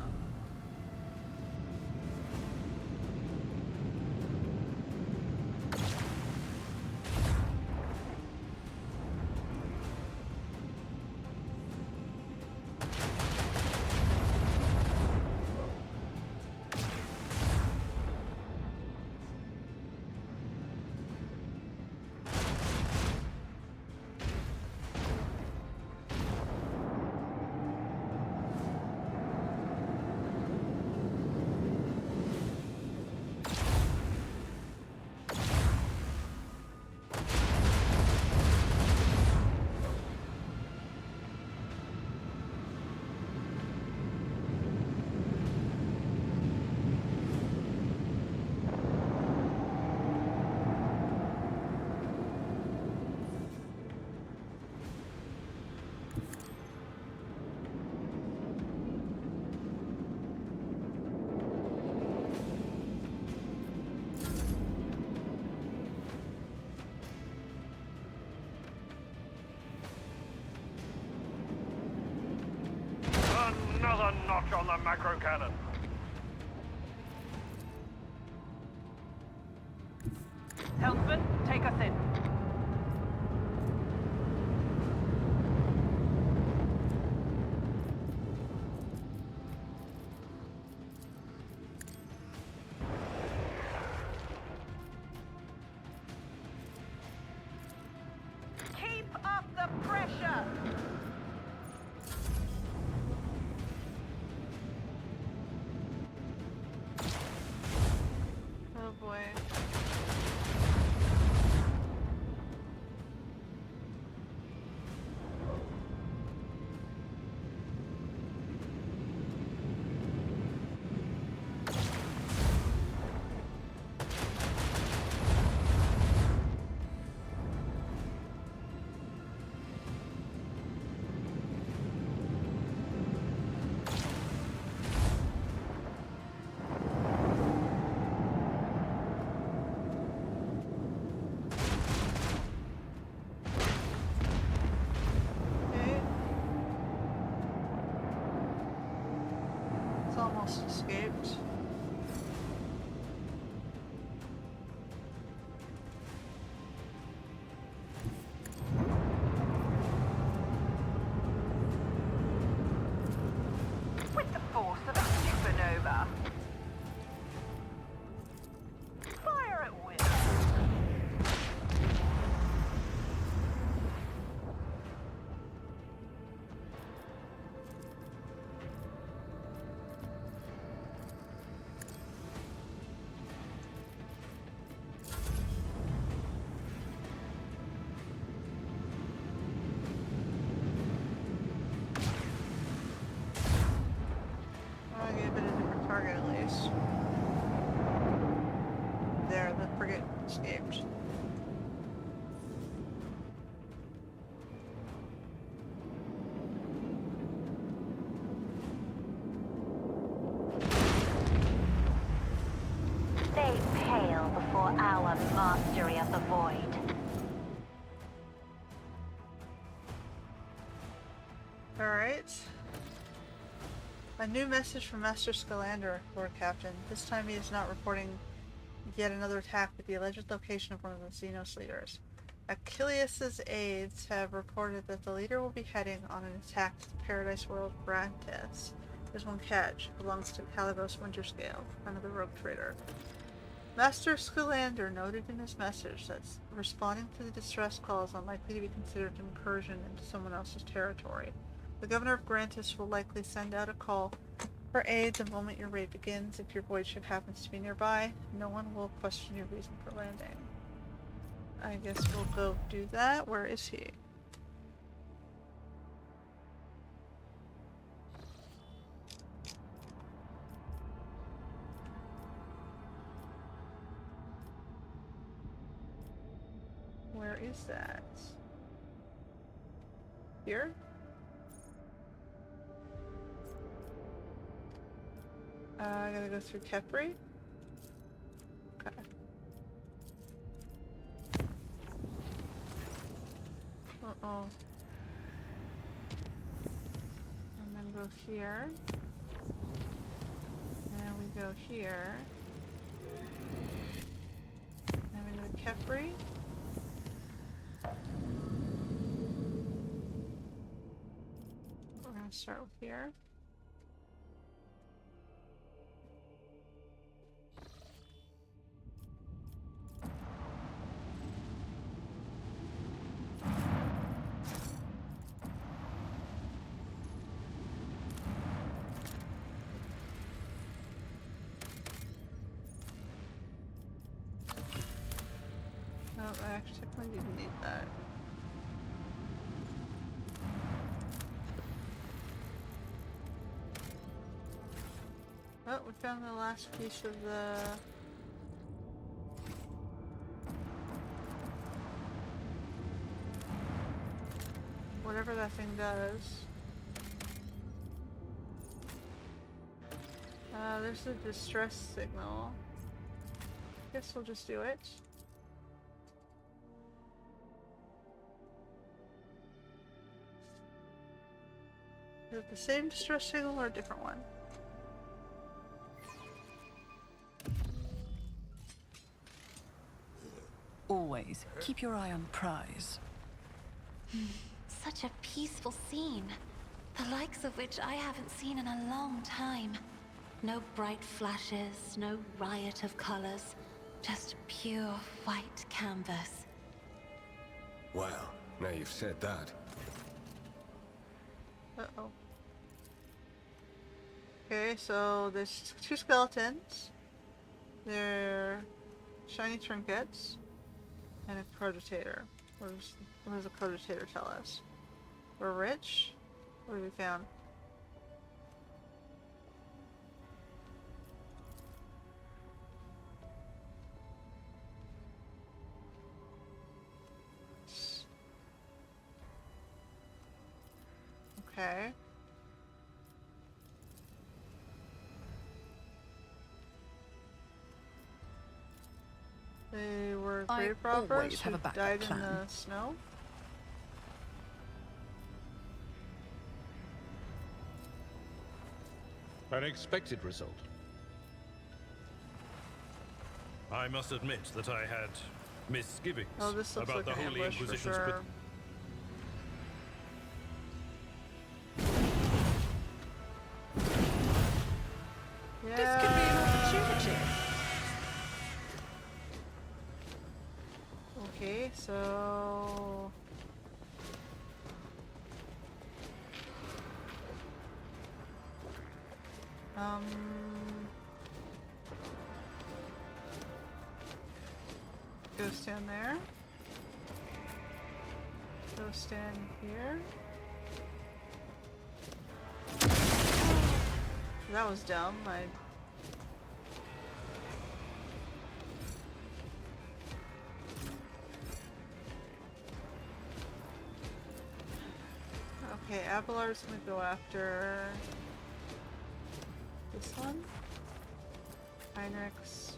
Another notch on the macro cannon. Helmsman, take us in. Keep up the pressure. Oh boy. Okay. It's almost escaped. With the force of a supernova. Fire at will. I gave it a different target at least. There, the frigate escaped. They pale before our mastery of the void. Alright. A new message from Master Scalander, Lord Captain. This time he is not reporting yet another attack at the alleged location of one of the Xenos leaders. Achilles' aides have reported that the leader will be heading on an attack to the paradise world Grantis. There's one catch. It belongs to Caligos Winterscale, another rogue trader. Master Scalander noted in his message that responding to the distress call is unlikely to be considered an incursion into someone else's territory. The governor of Grantis will likely send out a call for aid the moment your raid begins. If your void ship happens to be nearby, no one will question your reason for landing. I guess we'll go do that. Where is he? Where is that? Here? I gotta go through Kepri? Okay. Uh-oh. And then go here. And we go here. And we go to Kepri. We're gonna start with here. No, I actually technically didn't need that. Oh, we found the last piece of the... whatever that thing does. There's a distress signal. Guess we'll just do it. Is it the same distress signal or a different one? Always keep your eye on prize. Such a peaceful scene. The likes of which I haven't seen in a long time. No bright flashes, no riot of colors. Just pure white canvas. Well, now you've said that. Uh-oh. Okay, so there's two skeletons. They're shiny trinkets. And a cogitator. What does a cogitator tell us? We're rich? What have we found? Okay. They were grave robbers who died in the snow? An expected result. I must admit that I had misgivings Oh, this looks about like the an Holy ambush for Inquisition's sure. Yeah. This could be an opportunity. Okay, so... Go stand there. Go stand here. That was dumb. Okay, Abelard's gonna go after this one. Heinrich's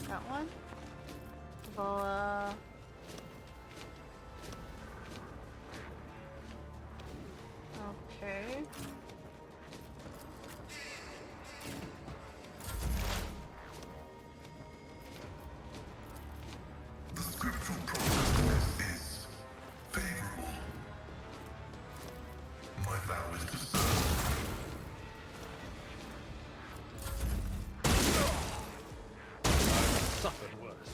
that one. Vala. Okay. The scriptural process is favorable. My vow is to serve. I've suffered worse.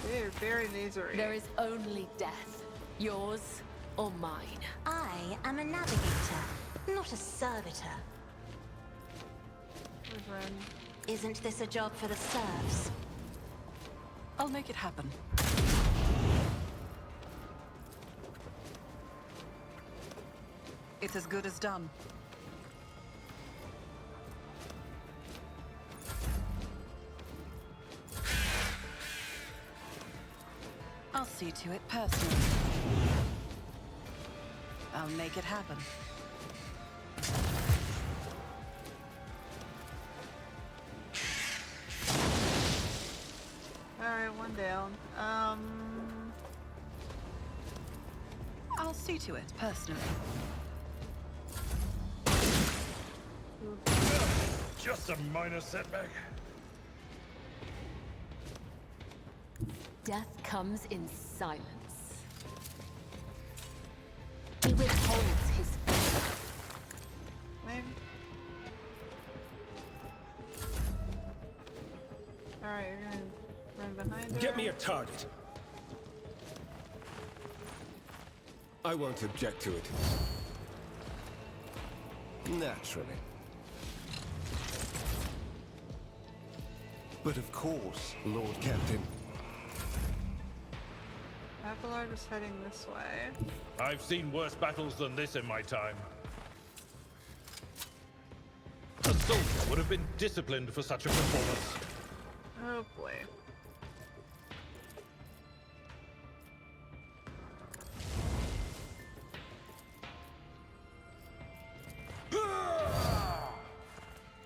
They're very lasery. There is only death. Yours or mine. I am a navigator, not a servitor. Where's Ren? Isn't this a job for the serfs? I'll make it happen. It's as good as done. I'll see to it personally. I'll make it happen. Alright, one down. I'll see to it personally. Just a minor setback. Death comes in silence. He withholds his Maybe. Alright, you're gonna run behind her. Get me a target. I won't object to it. Naturally. But of course, Lord Captain. Abelard is heading this way. I've seen worse battles than this in my time. A soldier would have been disciplined for such a performance. Oh boy.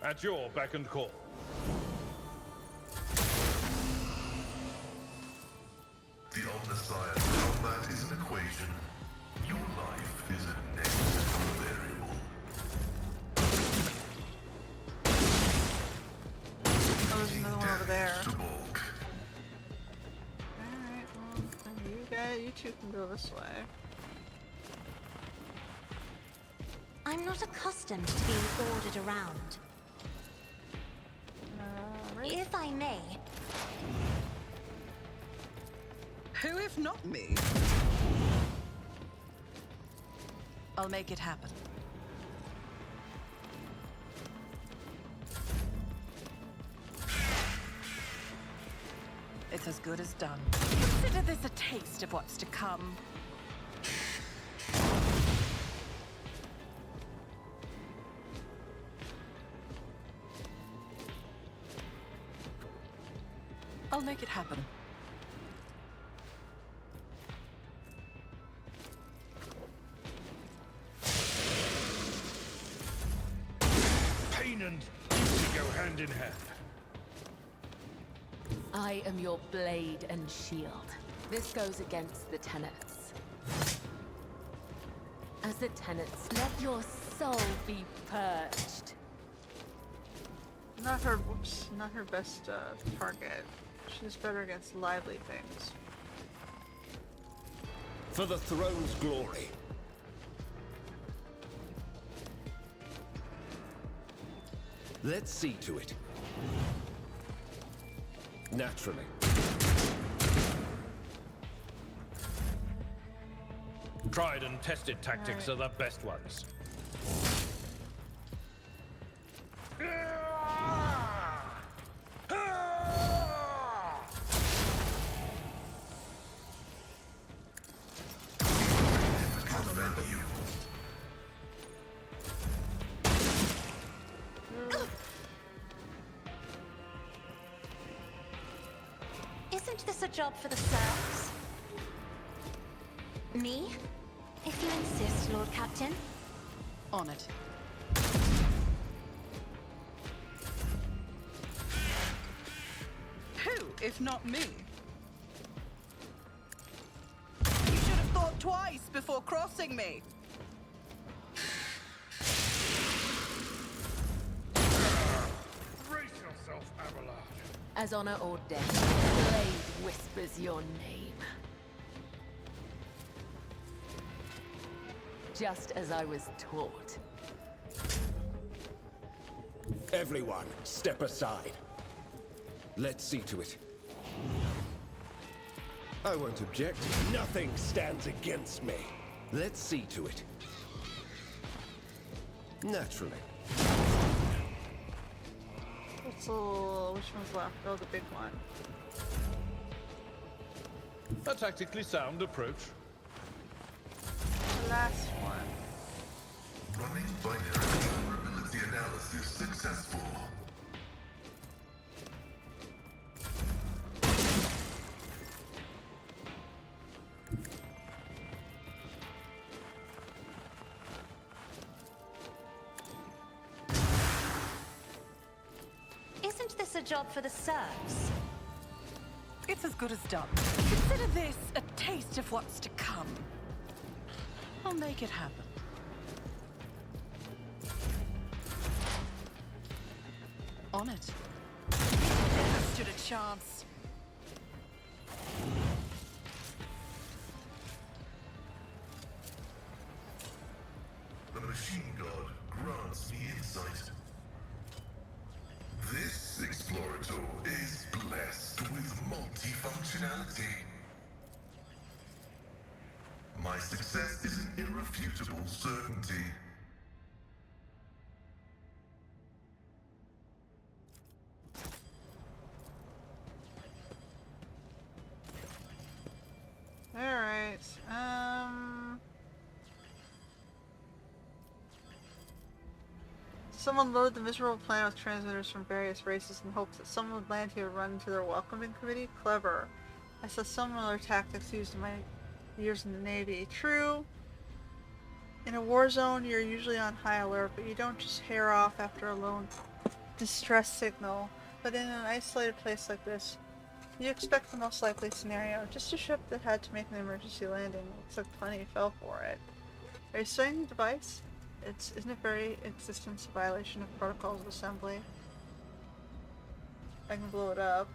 At your beck and call. The Omnissiah combat is an equation. Your life is a negative variable. Oh, there's another one over there. To bulk. Alright, well, then you two can go this way. I'm not accustomed to being ordered around. Right. If I may, Who if not me? I'll make it happen. It's as good as done. Consider this a taste of what's to come. I'll make it happen. Pain and beauty go hand in hand. I am your blade and shield. This goes against the tenets. As the tenets, let your soul be purged. Not her, whoops, not her best target. She's better against lively things. For the throne's glory. Let's see to it. Naturally. Tried and tested tactics are the best ones. isn't this a job for the serfs? Me? If you insist, Lord Captain. On it. Who, if not me? You should have thought twice before crossing me. Brace yourself, Abelard. As honor ordained, the blade whispers your name. Just as I was taught. Everyone, step aside. Let's see to it. I won't object. Nothing stands against me. Let's see to it. Naturally. Which one's left? Oh, the big one. A tactically sound approach. The last one. Running binary vulnerability analysis successful. Isn't this a job for the serfs? It's as good as done. Consider this a taste of what's to come. I'll make it happen. On it. Never stood a chance. The machine god grants me insight. This explorator is blessed with multifunctionality. My success is an irrefutable certainty. Alright, someone loaded the miserable planet with transmitters from various races in hopes that someone would land here and run into their welcoming committee. Clever. I saw similar tactics used in my years in the Navy. True. In a war zone, you're usually on high alert, but you don't just hair off after a lone distress signal. But in an isolated place like this, you expect the most likely scenario. Just a ship that had to make an emergency landing. Looks like plenty fell for it. Are you studying the device? Isn't it very existence a violation of protocols of assembly? I can blow it up.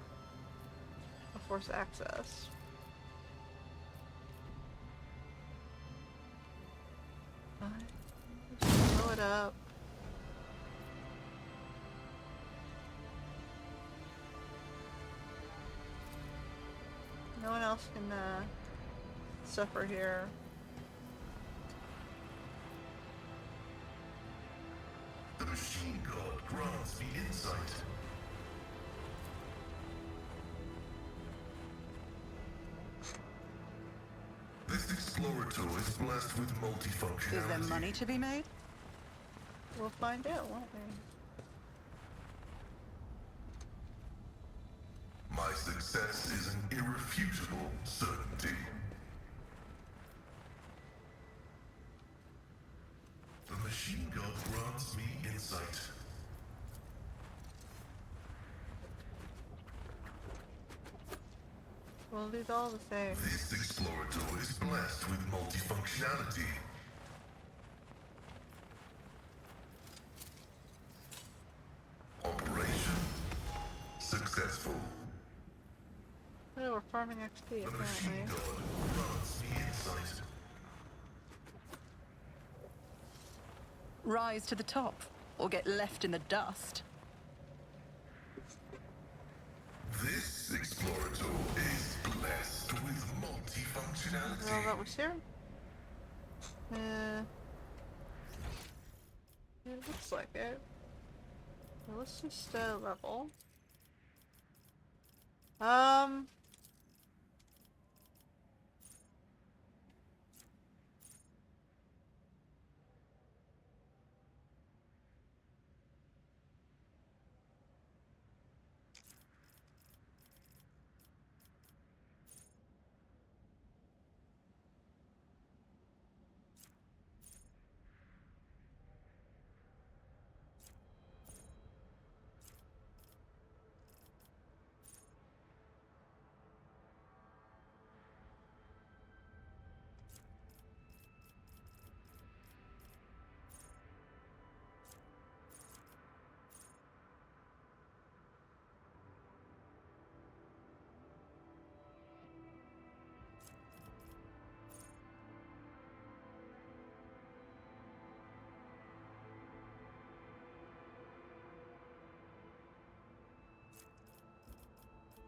Or force access. Just blow it up. No one else can suffer here. The machine god grants me insight. This explorator is blessed with multifunctionality. Is there money to be made? We'll find out, won't we? My success is an irrefutable certainty. The machine god grants me insight. We'll do all the same. This explorator is blessed with multifunctionality. Operation successful. Oh, we're farming XP The apparently. machine god grants me insight. Rise to the top, or get left in the dust. This explorator is blessed with Is that all multifunctionality. that was here? It looks like it. Well, let's just level.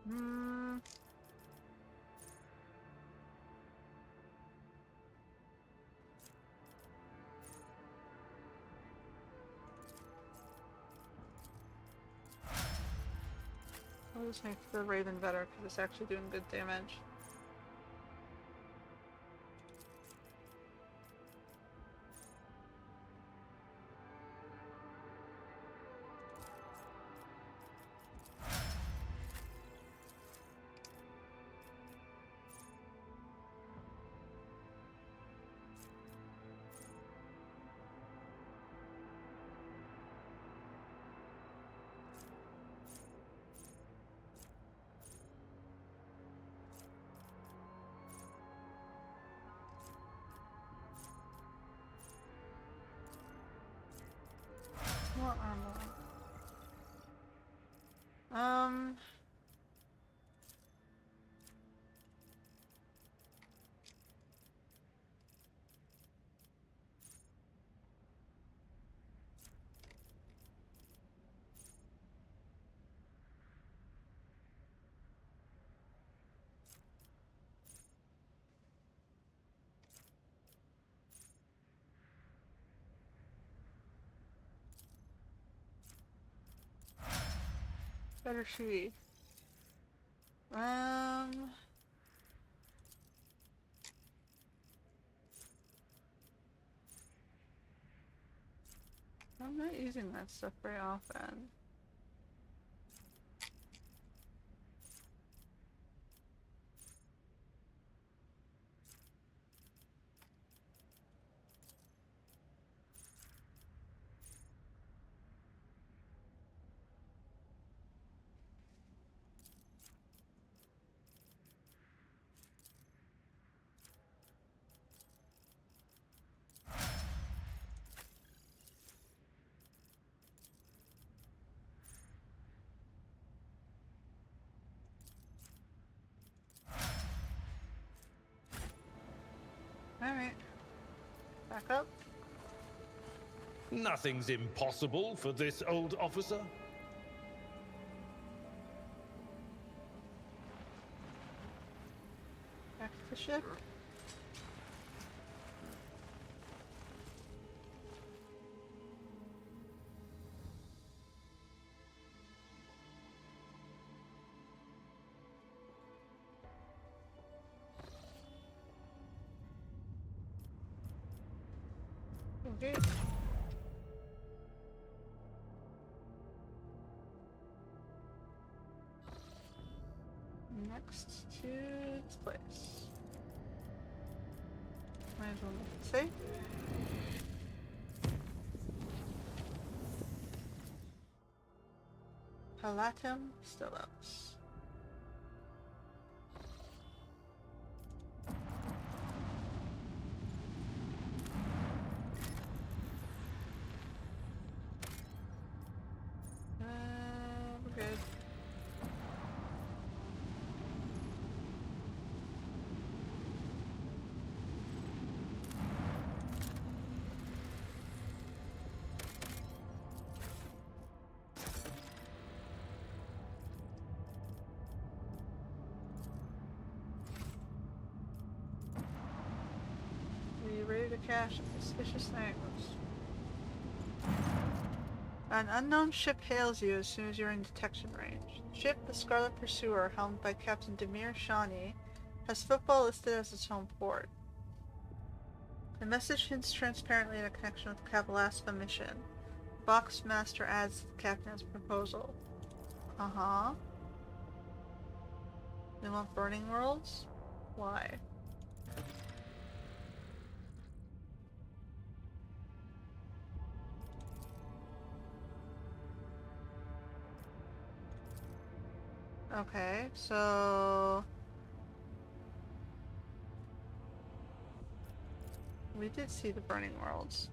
Hmm. I'll just make the Raven better because it's actually doing good damage. More armor. Better she. I'm not using that stuff very often. Alright. Back up. Nothing's impossible for this old officer. Back to the ship. Okay. Next to this place. Might as well make it safe. Palatum Stellos. We're good. Are you ready to cache suspicious things? An unknown ship hails you as soon as you're in detection range. Ship, the Scarlet Pursuer, helmed by Captain Demir Shani, has football listed as its home port. The message hints transparently at a connection with the Kabalaspa mission. Box Master adds to the captain's proposal. Uh-huh. They want burning worlds? Why? Okay, so... we did see the burning worlds.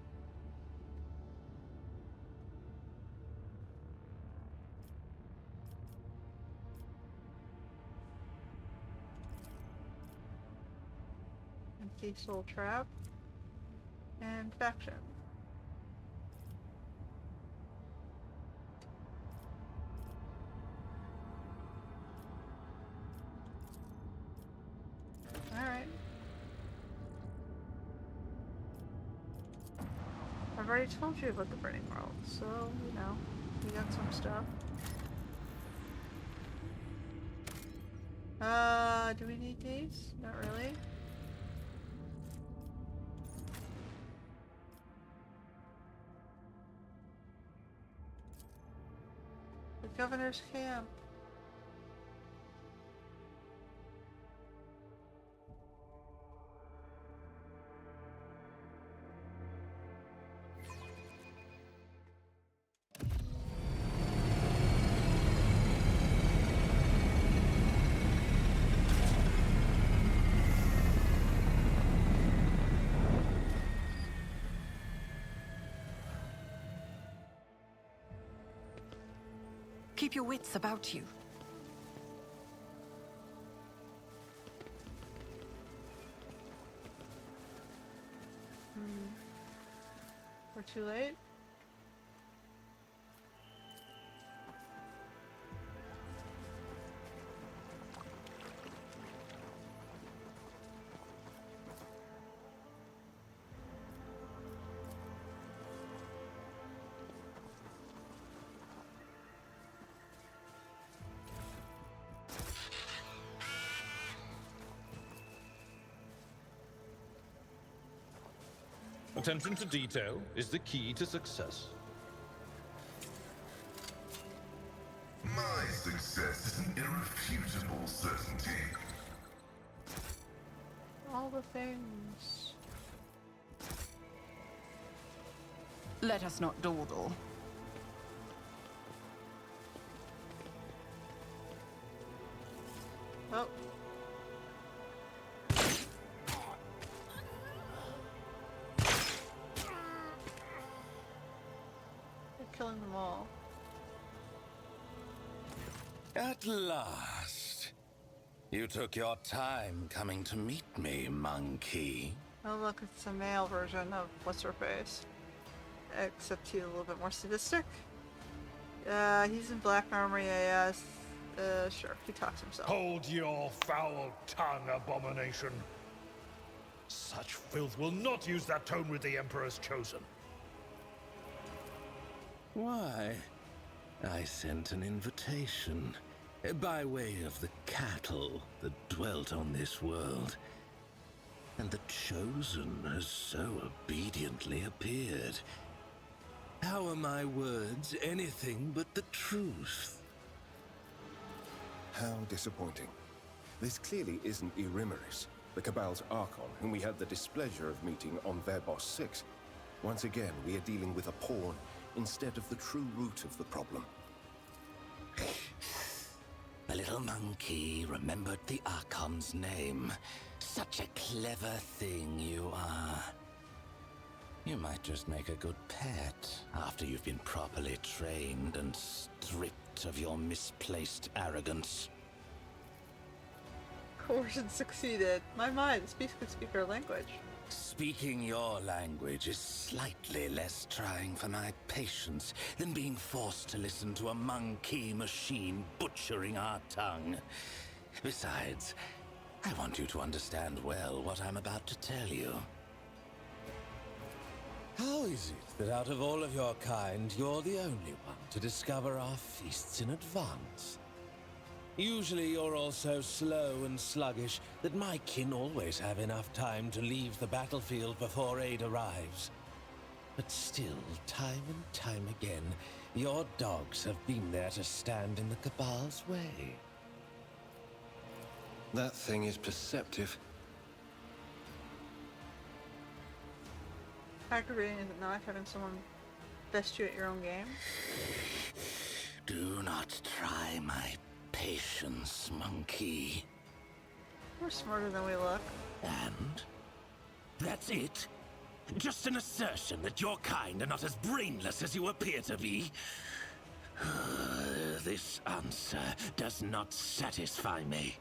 Empty Soul Trap. And Faction. I've already told you about the Burning World, so, you know, we got some stuff. Do we need these? Not really. The governor's camp. Keep your wits about you. We're too late? Attention to detail is the key to success. My success is an irrefutable certainty. All the things. Let us not dawdle. Oh. Killing them all. At last. You took your time coming to meet me, monkey. Oh look, it's a male version of what's-her-face. Except he's a little bit more sadistic. He's in black armor, yeah. Sure, he talks himself. Hold your foul tongue, abomination. Such filth will not use that tone with the Emperor's chosen. Why? I sent an invitation by way of the cattle that dwelt on this world. And the chosen has so obediently appeared. How are my words anything but the truth? How disappointing. This clearly isn't Irimaris, the Cabal's Archon, whom we had the displeasure of meeting on Verbos 6. Once again, we are dealing with a pawn instead of the true root of the problem. The little monkey remembered the Archon's name. Such a clever thing you are. You might just make a good pet after you've been properly trained and stripped of your misplaced arrogance. Coercion succeeded. My, this beast could speak our language. Speaking your language is slightly less trying for my patience than being forced to listen to a monkey machine butchering our tongue. Besides, I want you to understand well what I'm about to tell you. How is it that out of all of your kind, you're the only one to discover our feasts in advance? Usually you're all so slow and sluggish that my kin always have enough time to leave the battlefield before aid arrives. But still, time and time again, your dogs have been there to stand in the Cabal's way. That thing is perceptive. Aggravating, is it not, having someone best you at your own game? Do not try my patience, monkey. We're smarter than we look. And? That's it? Just an assertion that your kind are not as brainless as you appear to be? This answer does not satisfy me.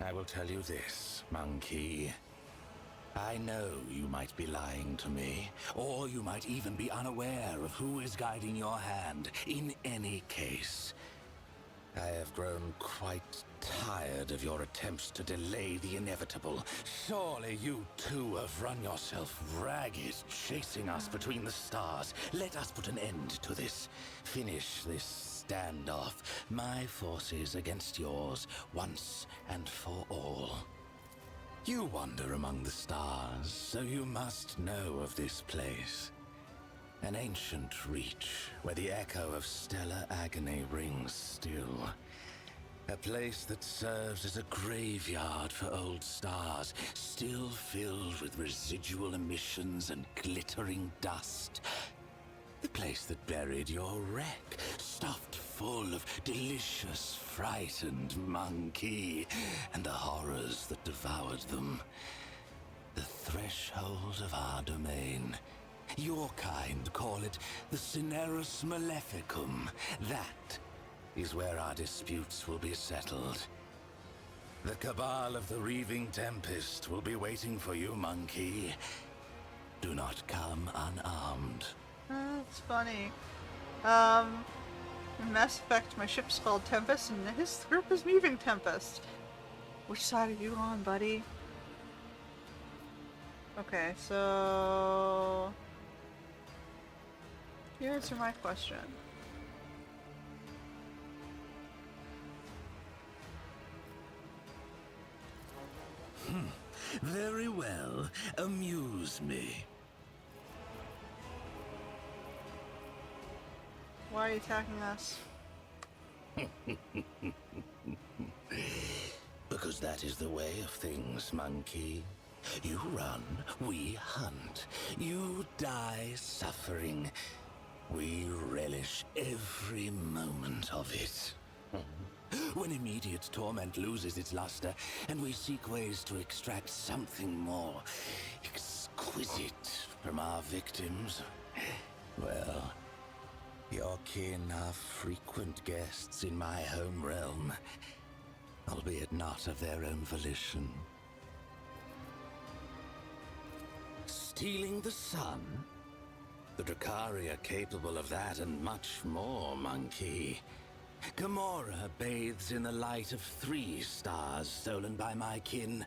I will tell you this, monkey. I know you might be lying to me, or you might even be unaware of who is guiding your hand. In any case, I have grown quite tired of your attempts to delay the inevitable. Surely you too have run yourself ragged, chasing us between the stars. Let us put an end to this. Finish this standoff. My forces against yours, once and for all. You wander among the stars, so you must know of this place. An ancient reach, where the echo of stellar agony rings still. A place that serves as a graveyard for old stars, still filled with residual emissions and glittering dust. The place that buried your wreck, stuffed full of delicious, frightened monkey, and the horrors that devoured them. The threshold of our domain. Your kind call it the Cinerus Maleficum. That is where our disputes will be settled. The cabal of the Reaving Tempest will be waiting for you, monkey. Do not come unarmed. That's funny. In Mass Effect, my ship's called Tempest, and his group is Reaving Tempest. Which side are you on, buddy? Okay, so... you answer my question. Very well. Amuse me. Why are you attacking us? Because that is the way of things, monkey. You run, we hunt. You die suffering. We relish every moment of it. When immediate torment loses its luster, and we seek ways to extract something more exquisite from our victims, well, your kin are frequent guests in my home realm, albeit not of their own volition. Stealing the sun? The Drukhari are capable of that and much more, monkey. Gamora bathes in the light of 3 stars stolen by my kin.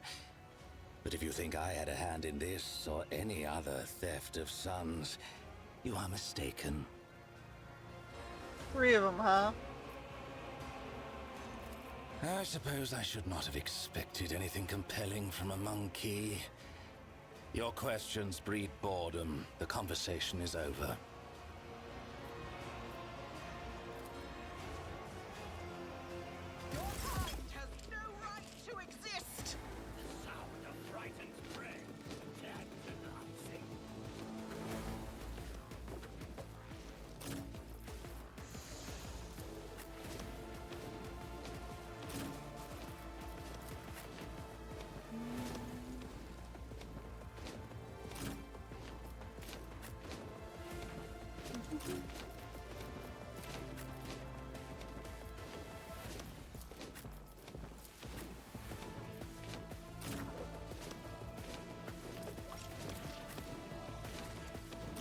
But if you think I had a hand in this or any other theft of suns, you are mistaken. 3 of them, huh? I suppose I should not have expected anything compelling from a monkey. Your questions breed boredom. The conversation is over. Your kind has no right to exist! Sound of frightened prey. Tantalizing.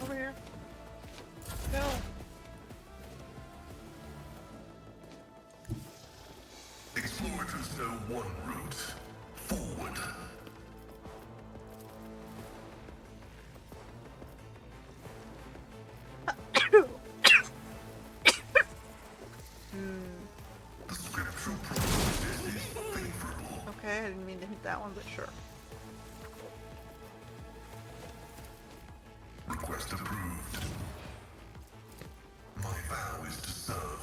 Over here. Go. Explorers know one route. Forward. The scriptural prognosis is favorable. Okay, I didn't mean to hit that one, but sure. Request approved. My vow is to serve.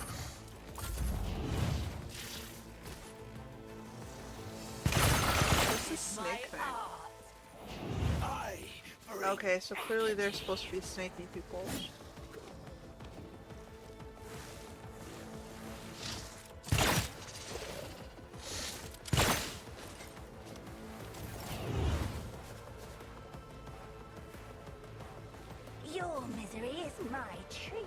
What's this snake thing? Okay, so clearly they're supposed to be snaky people. Your misery is my treat.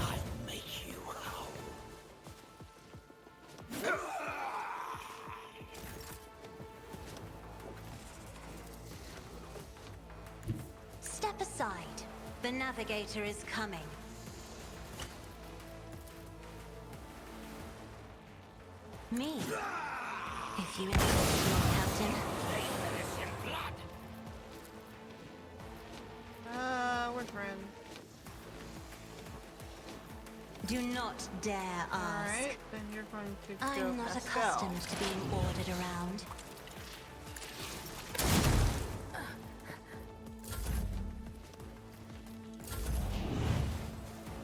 I'll make you howl. side. The navigator is coming. Me? If you insist, Lord Captain. Where's Ren? Do not dare ask. Alright, then you're going to go I'm not Pascal. accustomed to being ordered around.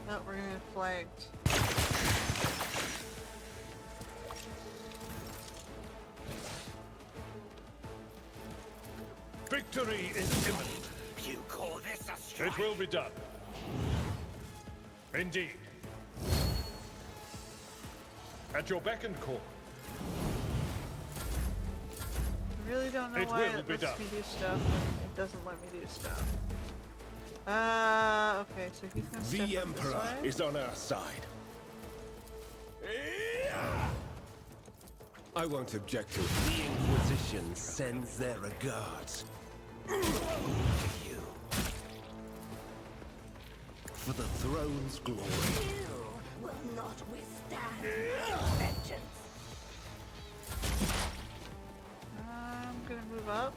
No, we're gonna get flagged. Victory is imminent. You call this a strike? It will be done. Indeed. At your beck and call. I really don't know It why will it be lets done. me do stuff, and it doesn't let me do stuff. Okay, so he's gonna step The up this Emperor way. is on our side. I won't object to it. The Inquisition sends their regards. To you. For the throne's glory. You will not withstand vengeance. I'm gonna move up.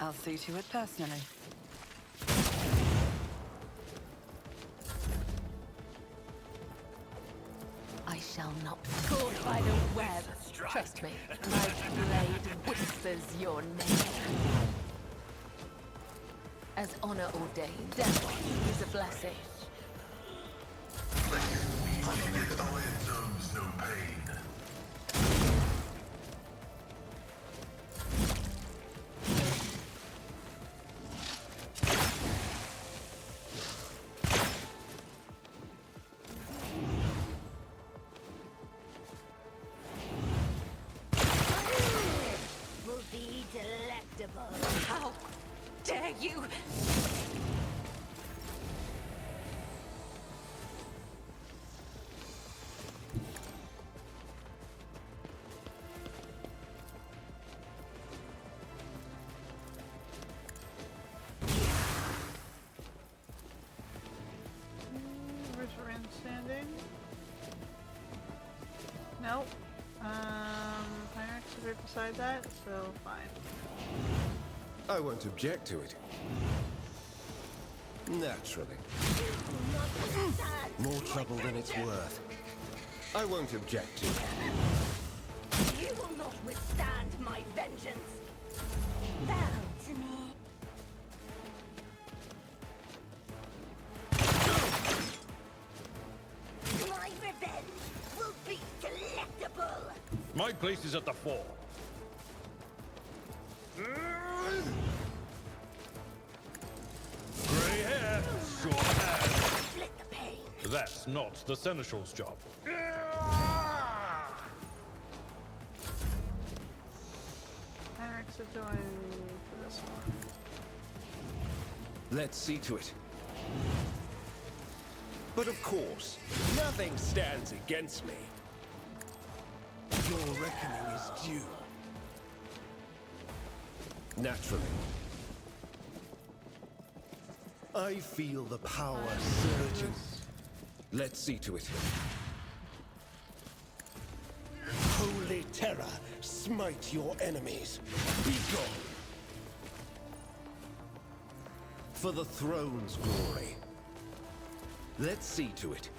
I'll see to it personally. I shall not be caught by the web. Trust me, my blade whispers your name. As honor ordained, death is a blessing. Yet iron knows no pain. Will be delectable. How dare you! Where's Ren standing? Nope. Pyrex is right beside that, so fine. I won't object to it. Naturally. More trouble than it's worth. I won't object to it. You will not withstand my vengeance. Bow to me. My revenge will be delectable. My place is at the fore. Grey hair, short hair. Split the pain. That's not the Seneschal's job. Pyrex is going for this one. Let's see to it. But of course, nothing stands against me. Your reckoning is due. Naturally. I feel the power surging. Let's see to it. Holy terror, smite your enemies. Be gone. For the throne's glory. Let's see to it.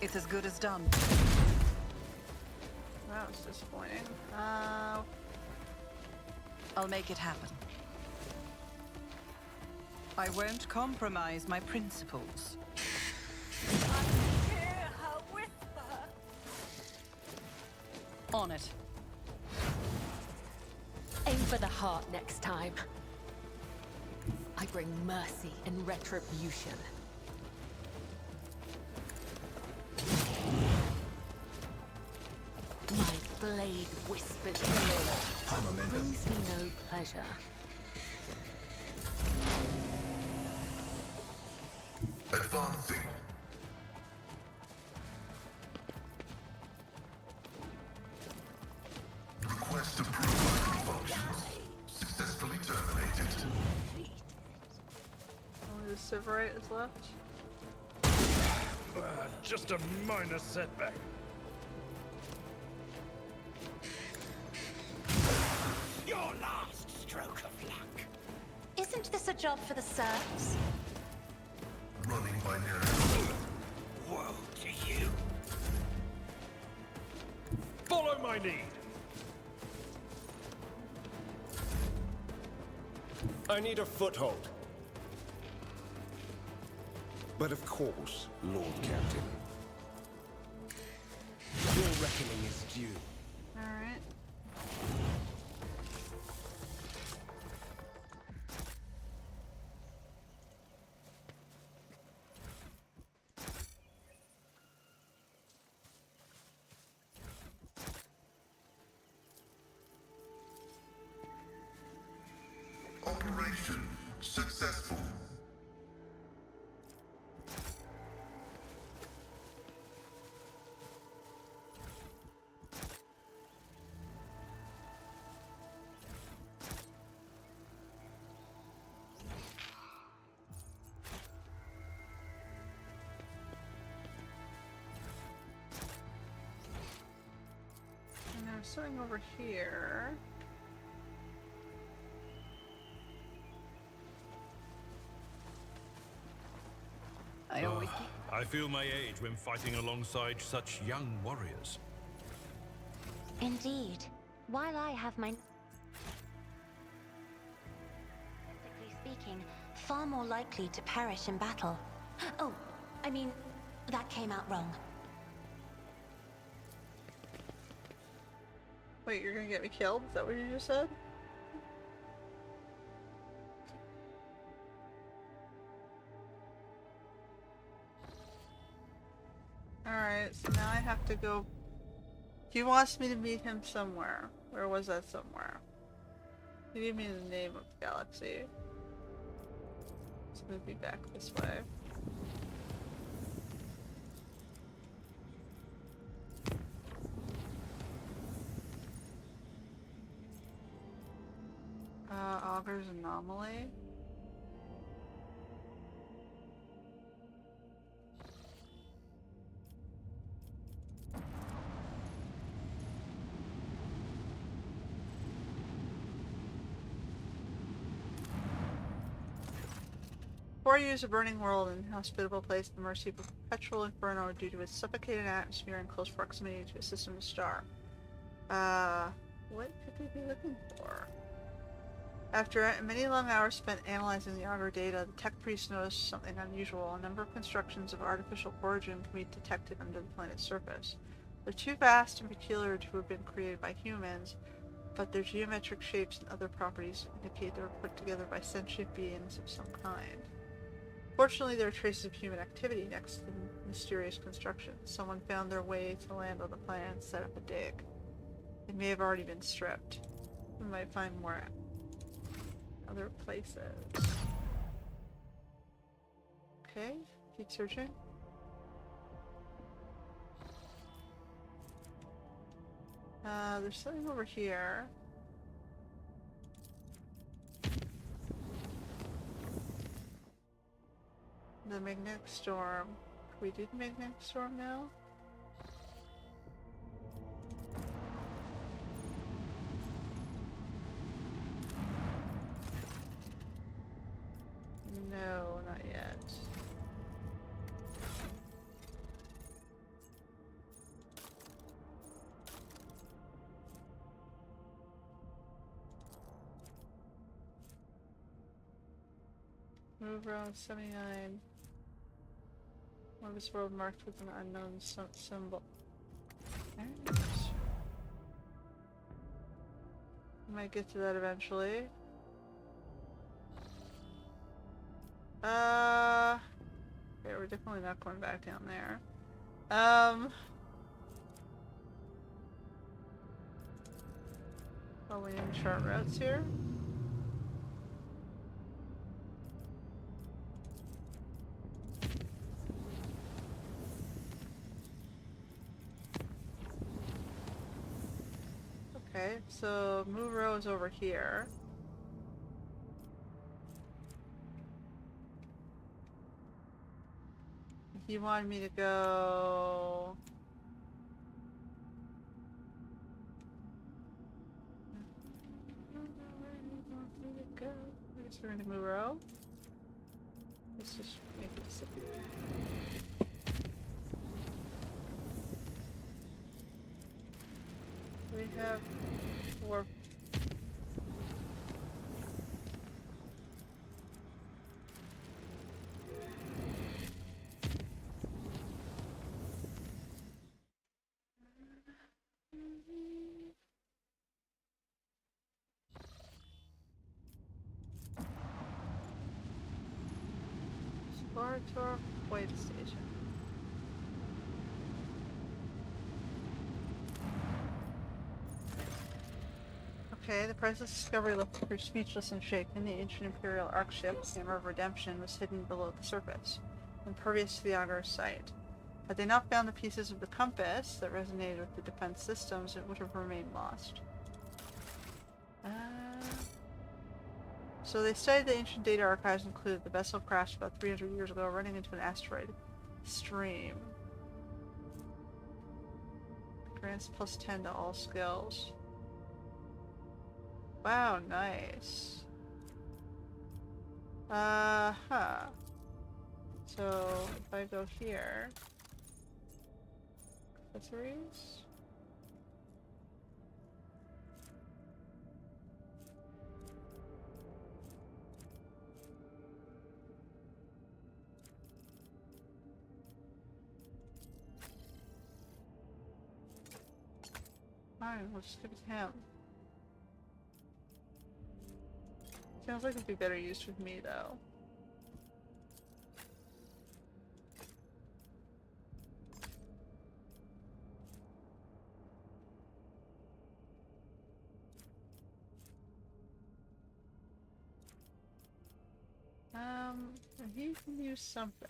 It's as good as done. That was disappointing. I'll make it happen. I won't compromise my principles. Hear her whisper. On it. Aim for the heart next time. I bring mercy and retribution. blade whispers through. Brings me no pleasure. Advancing. Request approved functions successfully terminated. Only the Siverite is left. Just a minor setback. Your last stroke of luck. Isn't this a job for the serfs? Running by narrative. Woe to you. Follow my lead. I need a foothold. But of course, Lord Captain. Your reckoning is due. Alright. Operation successful. And there's something over here. I always keep. I feel my age when fighting alongside such young warriors. Indeed. While I have my... Physically speaking, far more likely to perish in battle. Oh, I mean, that came out wrong. Wait, you're gonna get me killed? Is that what you just said? Alright, so now I have to go... He wants me to meet him somewhere. Where was that somewhere? He gave me the name of the galaxy. Let's move me back this way. Auger's Anomaly. Before you use a burning world and inhospitable place at the mercy of a perpetual inferno due to its suffocating atmosphere and close proximity to a system star. What could they be looking for? After many long hours spent analyzing the Augur data, the tech priest noticed something unusual. A number of constructions of artificial origin can be detected under the planet's surface. They're too vast and peculiar to have been created by humans, but their geometric shapes and other properties indicate they were put together by sentient beings of some kind. Fortunately, there are traces of human activity next to the mysterious constructions. Someone found their way to land on the planet and set up a dig. They may have already been stripped. We might find more other places. Okay, keep searching. There's something over here. The magnetic storm. Can we do the magnetic storm now? No, not yet. Move around 79. One of this world marked with an unknown symbol. Alright. Might get to that eventually. Okay, we're definitely not going back down there. Probably in chart routes here. Okay, so Muro is over here. He wanted me to go... I guess we're gonna Muro. Let's just make it disappear. We have 4. Explorator Wait Station. Okay, the priceless discovery left her speechless and shaken. The ancient Imperial Ark ship, Hammer of Redemption, was hidden below the surface, impervious to the Augure's sight. Had they not found the pieces of the compass that resonated with the defense systems, it would have remained lost. So they studied the ancient data archives, included the vessel crashed about 300 years ago, running into an asteroid stream. Grants +10 to all skills. Wow, nice. So if I go here, accessories. Fine, we'll just give it to him. Sounds like it'd be better used with me, though. He can use something.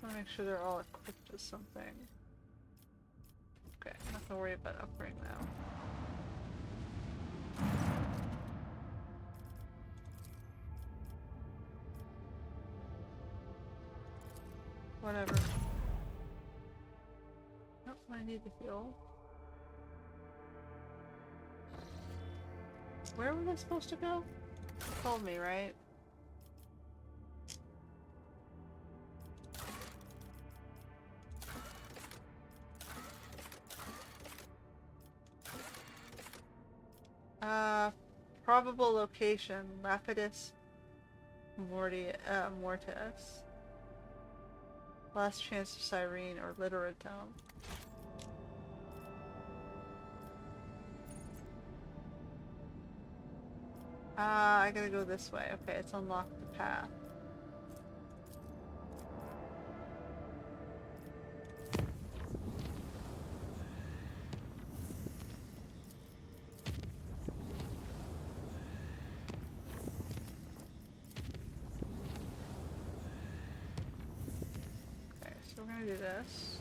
I want to make sure they're all equipped with something. Okay, I'm not gonna worry about upgrading now. Whatever. Nope, I need the fuel. Where was I supposed to go? You told me, right? Probable location, Lapidus Mortis. Last chance of Cyrene or Literatome. I gotta go this way. Okay, it's unlocked the path. Okay, so we're gonna do this.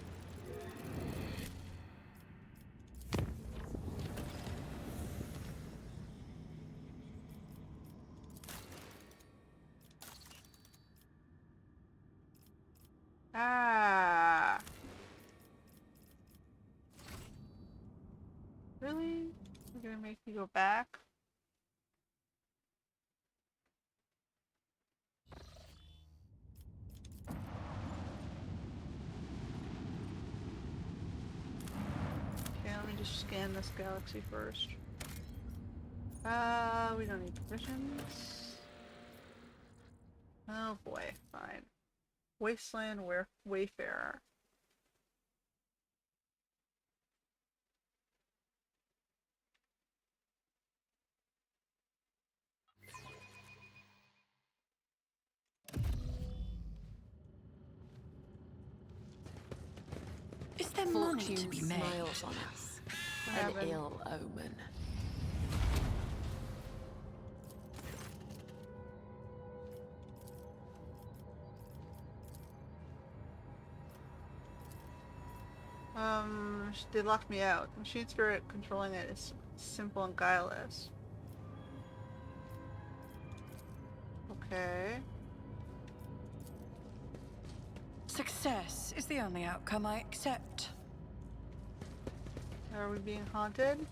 Really? You're gonna make me go back? Okay, let me just scan this galaxy first. We don't need provisions. Oh boy, fine. Wasteland Wayfarer. there money to Fortune be made? smiles on us. What An happened? ill omen. They locked me out. Machine spirit controlling it is simple and guileless. Okay. Success is the only outcome I accept. Are we being haunted?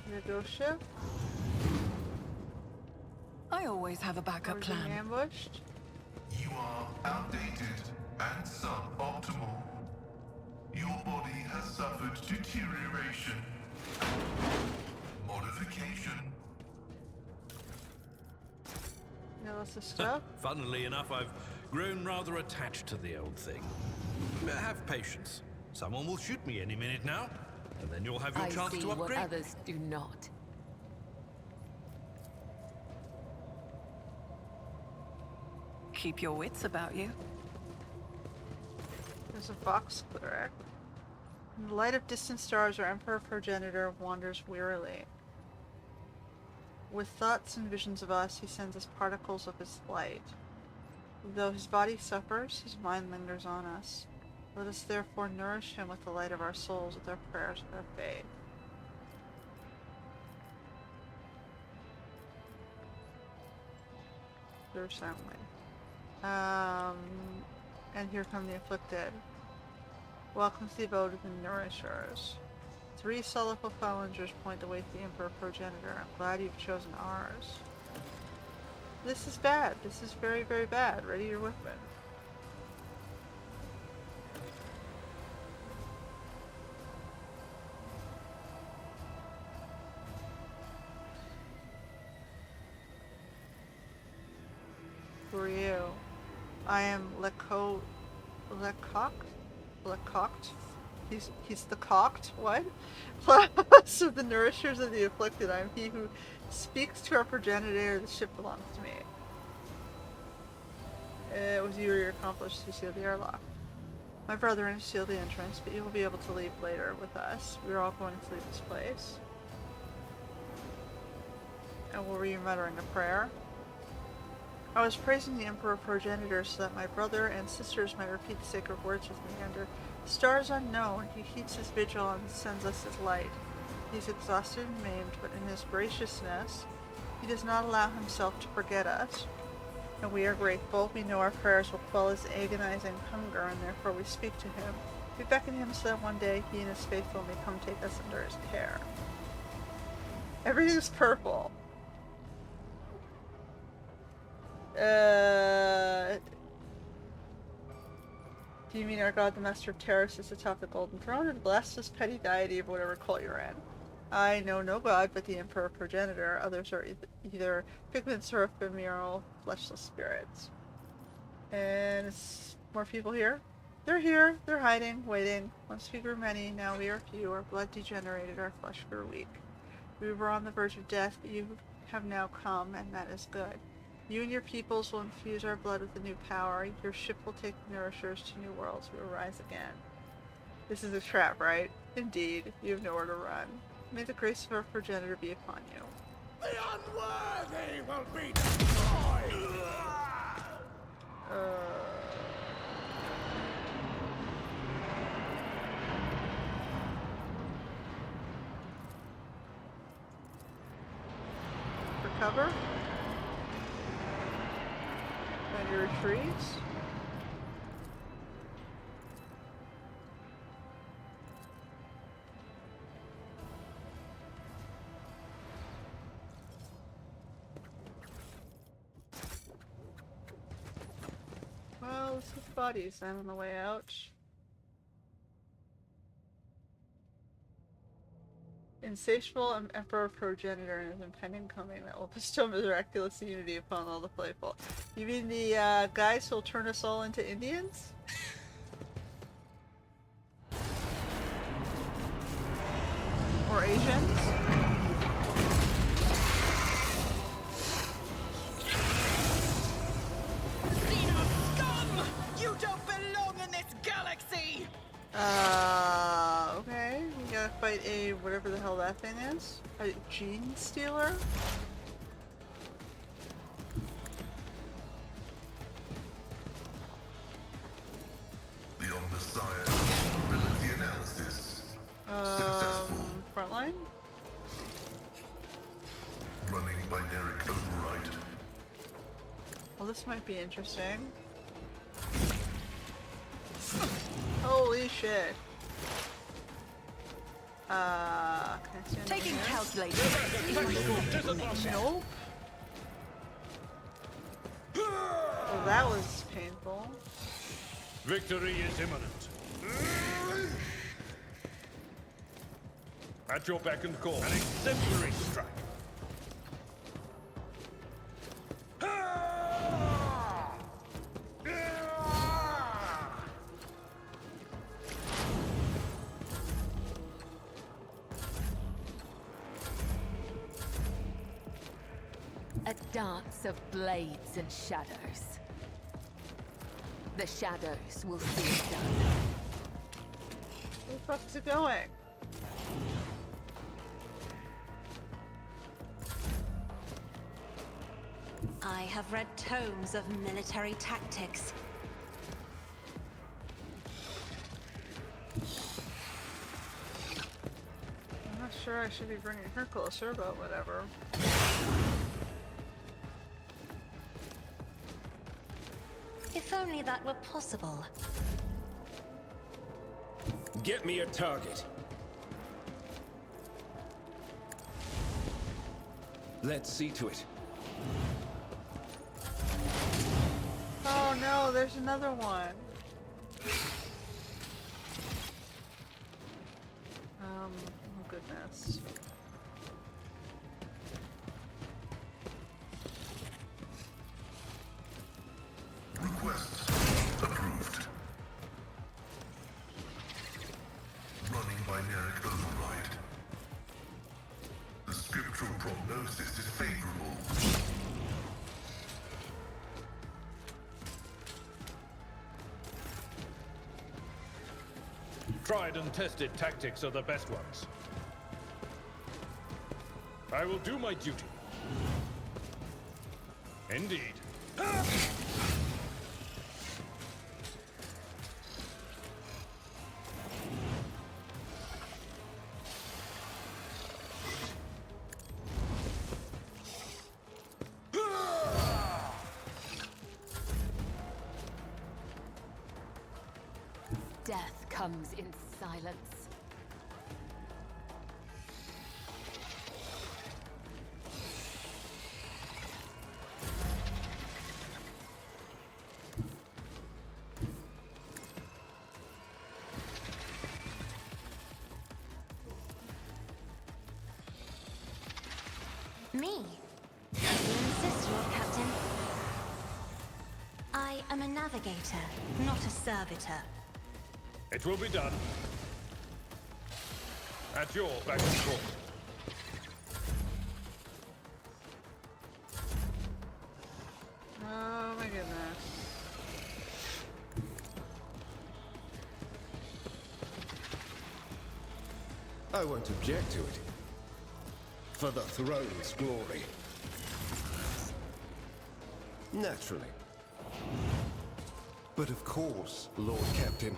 In a ghost ship? I always have a Are backup we being plan. ambushed? You are outdated and suboptimal. Your body has suffered deterioration. Modification. Yeah, lots of stuff. Funnily enough, I've grown rather attached to the old thing. Have patience. Someone will shoot me any minute now, and then you'll have your I chance see to what upgrade. others do not. Keep your wits about you. There's a fox cleric. In the light of distant stars, our Emperor Progenitor wanders wearily. With thoughts and visions of us, he sends us particles of his light. Though his body suffers, his mind lingers on us. Let us therefore nourish him with the light of our souls, with our prayers, with our faith. They're silently. And here come the afflicted. Welcome to the abode of the nourishers. 3 sorrowful challengers point the way to the Emperor Progenitor. I'm glad you've chosen ours. This is bad. This is very, very bad. Ready your weapon. Who are you? I am Lecoq. He's the cocked. What? Last of the nourishers of the afflicted. I am he who speaks to our progenitor. The ship belongs to me. It was you or your accomplice who sealed the airlock. My brethren sealed the entrance, but you will be able to leave later with us. We are all going to leave this place. And were you muttering a prayer? I was praising the Emperor Progenitor so that my brother and sisters might repeat the sacred words with me under stars unknown. He keeps his vigil and sends us his light. He is exhausted and maimed, but in his graciousness, he does not allow himself to forget us. And we are grateful. We know our prayers will quell his agonizing hunger, and therefore we speak to him. We beckon him so that one day he and his faithful may come take us under his care. Everything's purple. Do you mean our god, the master of terror, sits atop the golden throne, or the blessed petty deity of whatever cult you're in? I know no god but the Emperor Progenitor. Others are either figments or ephemeral, fleshless spirits. And is more people here? They're here. They're hiding, waiting. Once we grew many, now we are few. Our blood degenerated, our flesh grew weak. We were on the verge of death, but you have now come, and that is good. You and your peoples will infuse our blood with a new power. Your ship will take the nourishers to new worlds. We will rise again. This is a trap, right? Indeed. You have nowhere to run. May the grace of our progenitor be upon you. The unworthy will be destroyed! Recover? And your retreats? Well, let's get the bodies then on the way out. Insatiable Emperor Progenitor and his impending coming that will bestow miraculous unity upon all the playful. You mean the guys who'll turn us all into Indians? Or Asians? Xenos scum! You don't belong in this galaxy! Okay. We gotta fight a whatever the hell that thing is. A gene stealer? The Omniscient ability analysis. Successful. Frontline? Running binary override. Well, this might be interesting. Holy shit. Can I stand Taking over here? calculator. Nope. Well, that was painful. Victory is imminent. At your beck and call. An exemplary strike. A dance of blades and shadows. The shadows will see it done. Where the fuck's it going? I have read tomes of military tactics. I'm not sure I should be bringing her closer, but whatever. If only that were possible. Get me a target. Let's see to it. Oh no, there's another one. Oh goodness. Request approved. Running binary override. The scriptural prognosis is favorable. Tried and tested tactics are the best ones. I will do my duty. Indeed. Death comes in silence. Me? You insist, Lord Captain. I am a navigator, not a servitor. It will be done. At your beck and call. Oh my goodness. I won't object to it. For the throne's glory. Naturally. But of course, Lord Captain.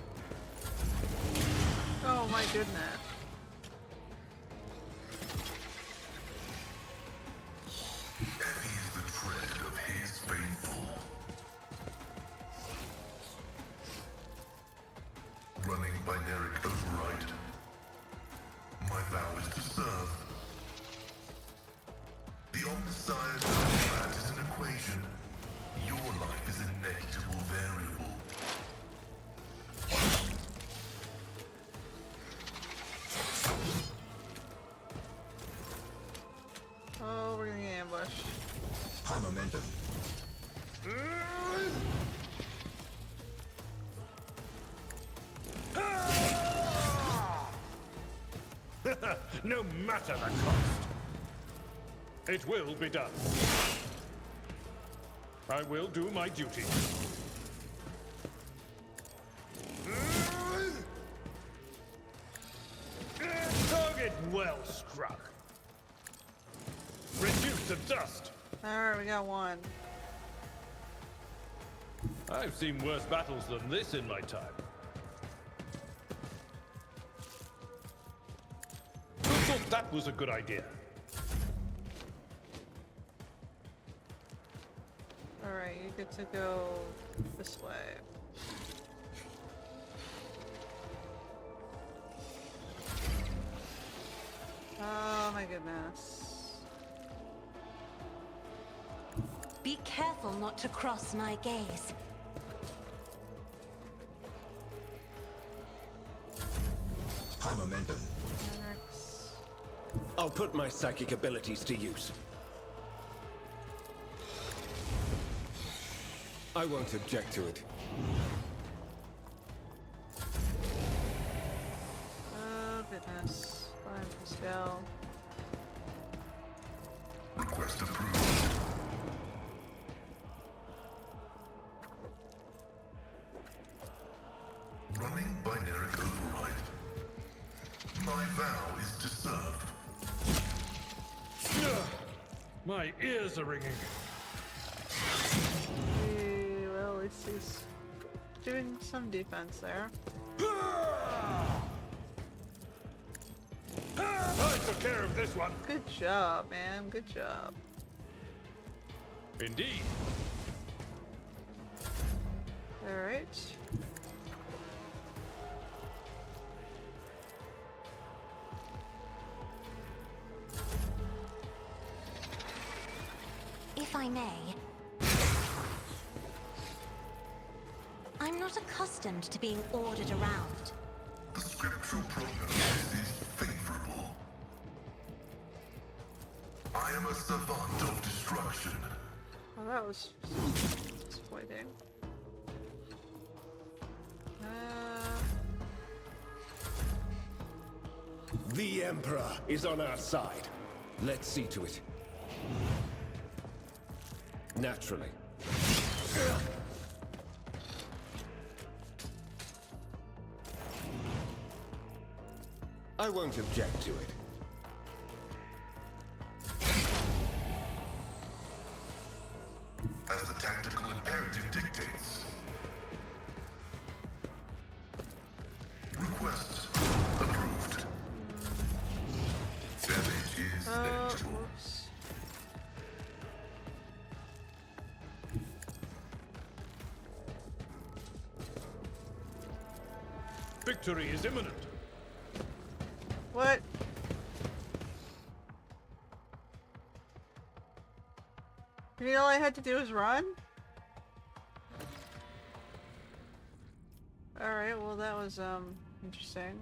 Oh my goodness. Heavy is the tread of his faithful. Running binary override. My vow is to serve. The Omniscient combat is an equation. Your life is a negligible variable. Oh, we're gonna get ambushed. High momentum. No matter the cost. It will be done. I will do my duty. well struck. Reduced to dust. Alright, we got one. I've seen worse battles than this in my time. Who thought that was a good idea? Alright, you get to go this way. Oh my goodness. Be careful not to cross my gaze. High momentum. I'll put my psychic abilities to use. I won't object to it. Oh goodness. Fine, let's go. Request approved. Running binary override. My vow is to serve. My ears are ringing. Well, at least he's doing some defense there. I took care of this one. Good job, man. Good job. Indeed. Alright. If I may, I'm not accustomed to being ordered around. The scriptural prognosis is favorable. I am a savant of destruction. Well, that was disappointing. The Emperor is on our side. Let's see to it. Naturally. I won't object to it. As the tactical imperative dictates. Request approved. Damage is negligible. Whoops. Victory is imminent. What? You mean all I had to do was run? Alright, well that was, interesting.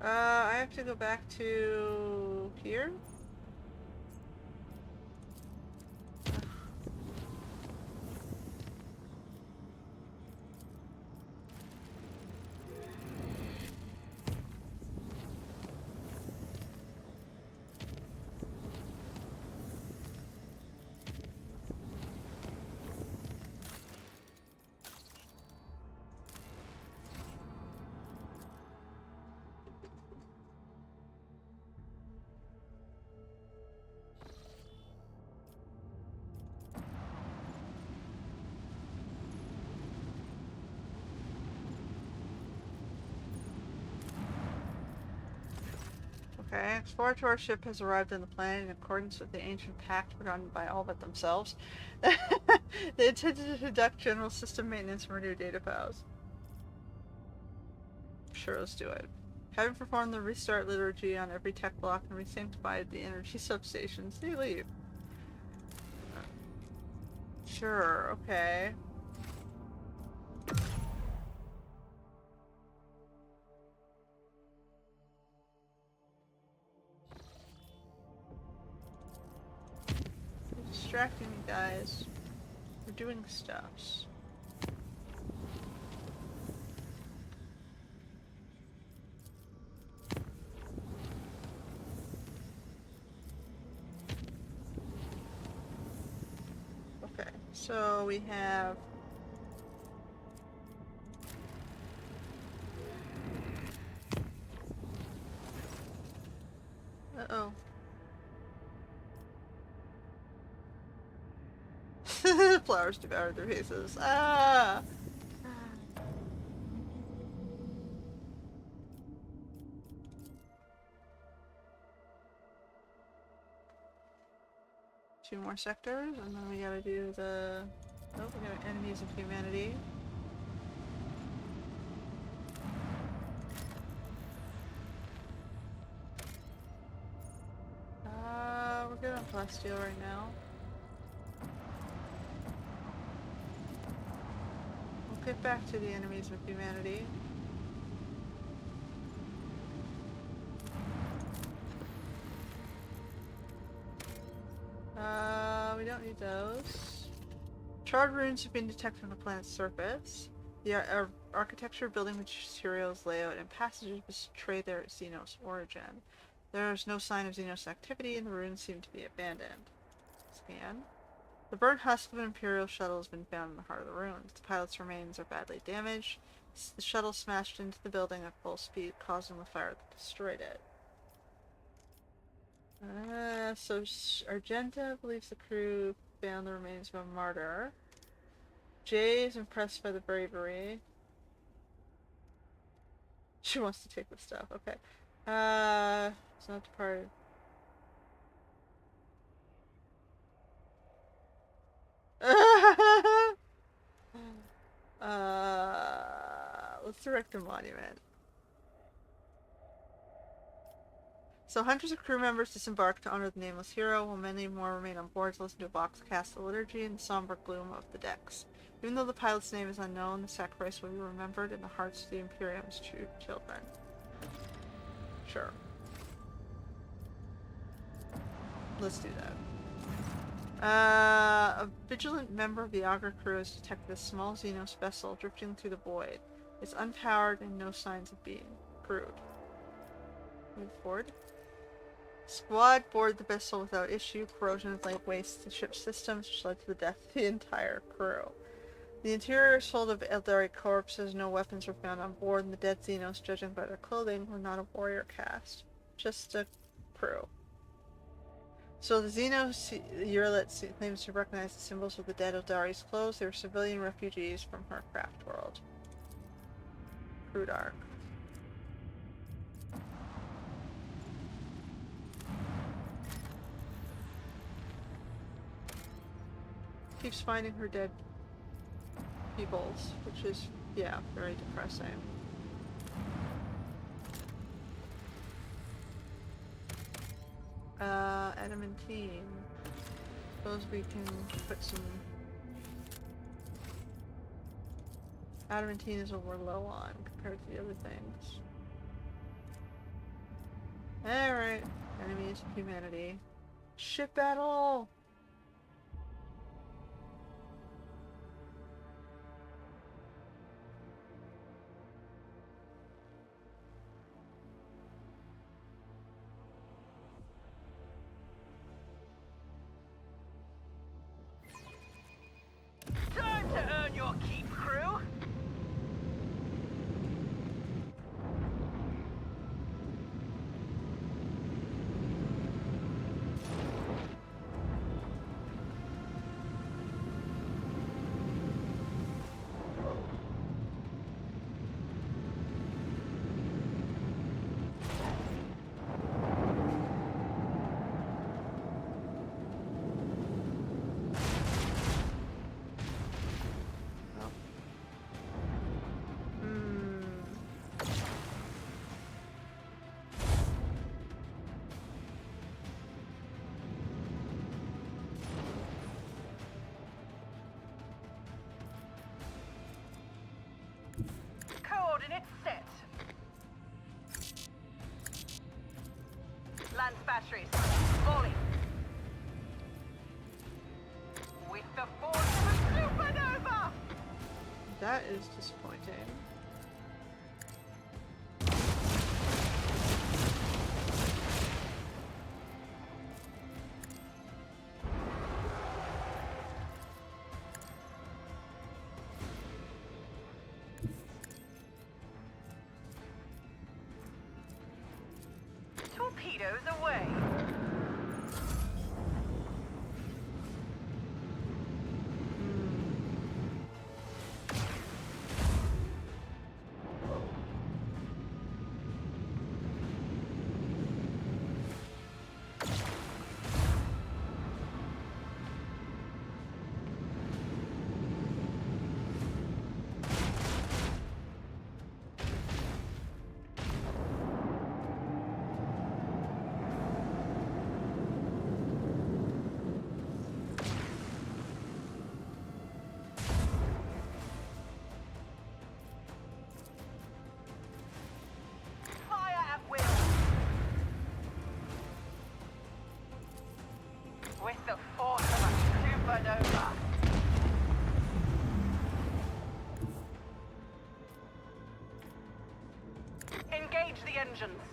I have to go back to here? Okay, exploratory ship has arrived on the planet in accordance with the ancient pact forgotten by all but themselves. They intended to conduct general system maintenance and renew data files. Sure, let's do it. Having performed the restart liturgy on every tech block and re-sanctified the energy substations, they leave. Sure, okay. Distracting me, guys. We're doing stuffs. Okay, so we have Flowers devoured their faces. Ah! Two more sectors, and then we gotta do the... Oh, we got enemies of humanity. We're good on plasteel right now. We'll get back to the enemies of humanity. We don't need those. Charred runes have been detected on the planet's surface. The architecture, building materials, layout, and passages betray their Xenos origin. There is no sign of Xenos activity, and the ruins seem to be abandoned. Scan. The burnt husk of an Imperial shuttle has been found in the heart of the ruins. The pilot's remains are badly damaged. The shuttle smashed into the building at full speed, causing the fire that destroyed it. So Argenta believes the crew found the remains of a martyr. Jay is impressed by the bravery. She wants to take the stuff. Okay. It's not departed. Let's direct the monument. So hundreds of crew members disembarked to honor the nameless hero, while many more remain on board to listen to a box cast the liturgy in the somber gloom of the decks. Even though the pilot's name is unknown, the sacrifice will be remembered in the hearts of the Imperium's true children. Sure. Let's do that. A vigilant member of the Augur crew has detected a small Xenos vessel drifting through the void. It's unpowered and no signs of being crewed. Move forward. Squad board the vessel without issue. Corrosion has laid waste to the ship's systems, which led to the death of the entire crew. The interior is full of Eldari corpses. No weapons were found on board, and the dead Xenos, judging by their clothing, were not a warrior caste. Just a crew. So the Xenos Urlet claims to recognize the symbols of the dead Eldari's clothes. They were civilian refugees from her craft world. Crude arc. Keeps finding her dead peoples, which is, yeah, very depressing. Adamantine. Suppose we can put some... Adamantine is what we're low on compared to the other things. Alright. Enemies of humanity. Ship battle! Time to earn your keep, crew. Coordinates set. Lance batteries. Falling. With the force of a supernova! That is disappointing. Torpedoes away. With the force of a supernova. Engage the engines.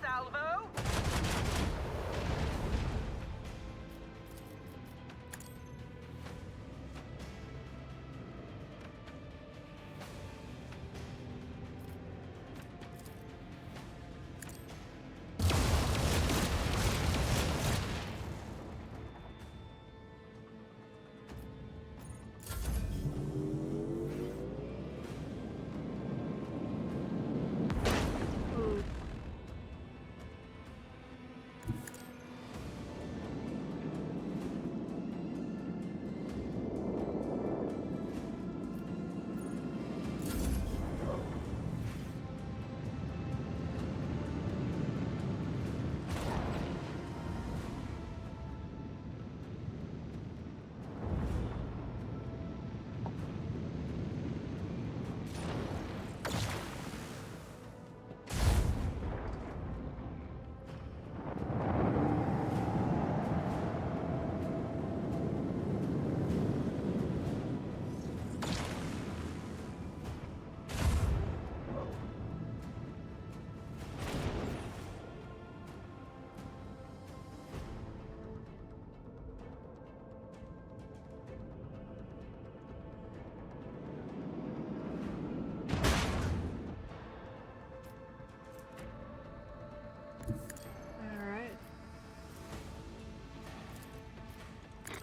Salvo.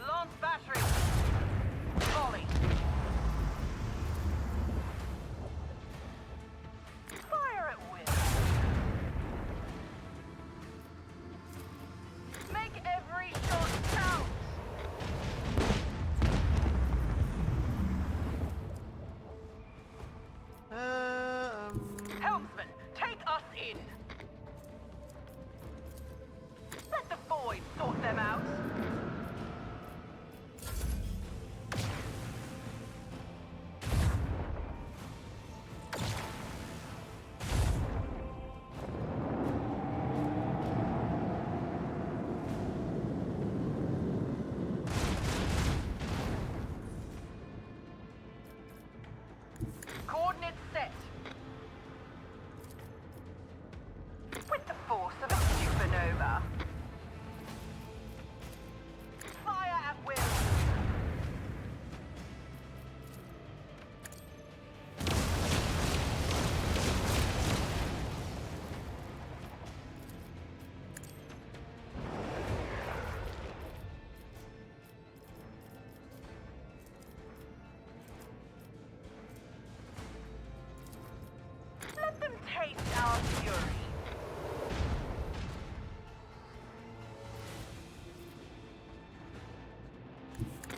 Launch battery. Volley. Fire at will. Make every shot count. Helmsman, take us in. Let the void sort them out. Coordinates set. With the force of a supernova. Fire at will. Let them taste our fury.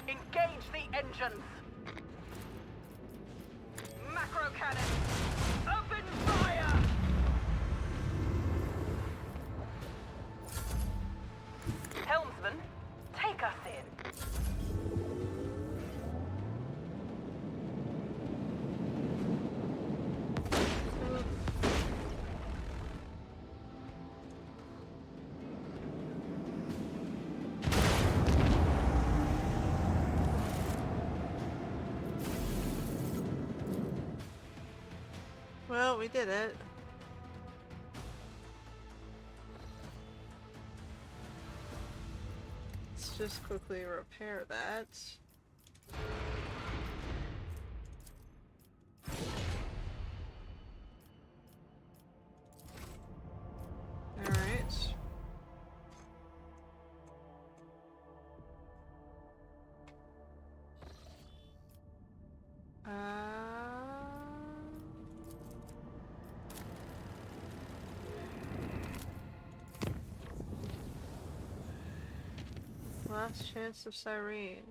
Engage the engines. Macro cannon. Open fire. Helmsman, take us in. Well, we did it. Let's just quickly repair that. Alright. Last chance of Cyrene.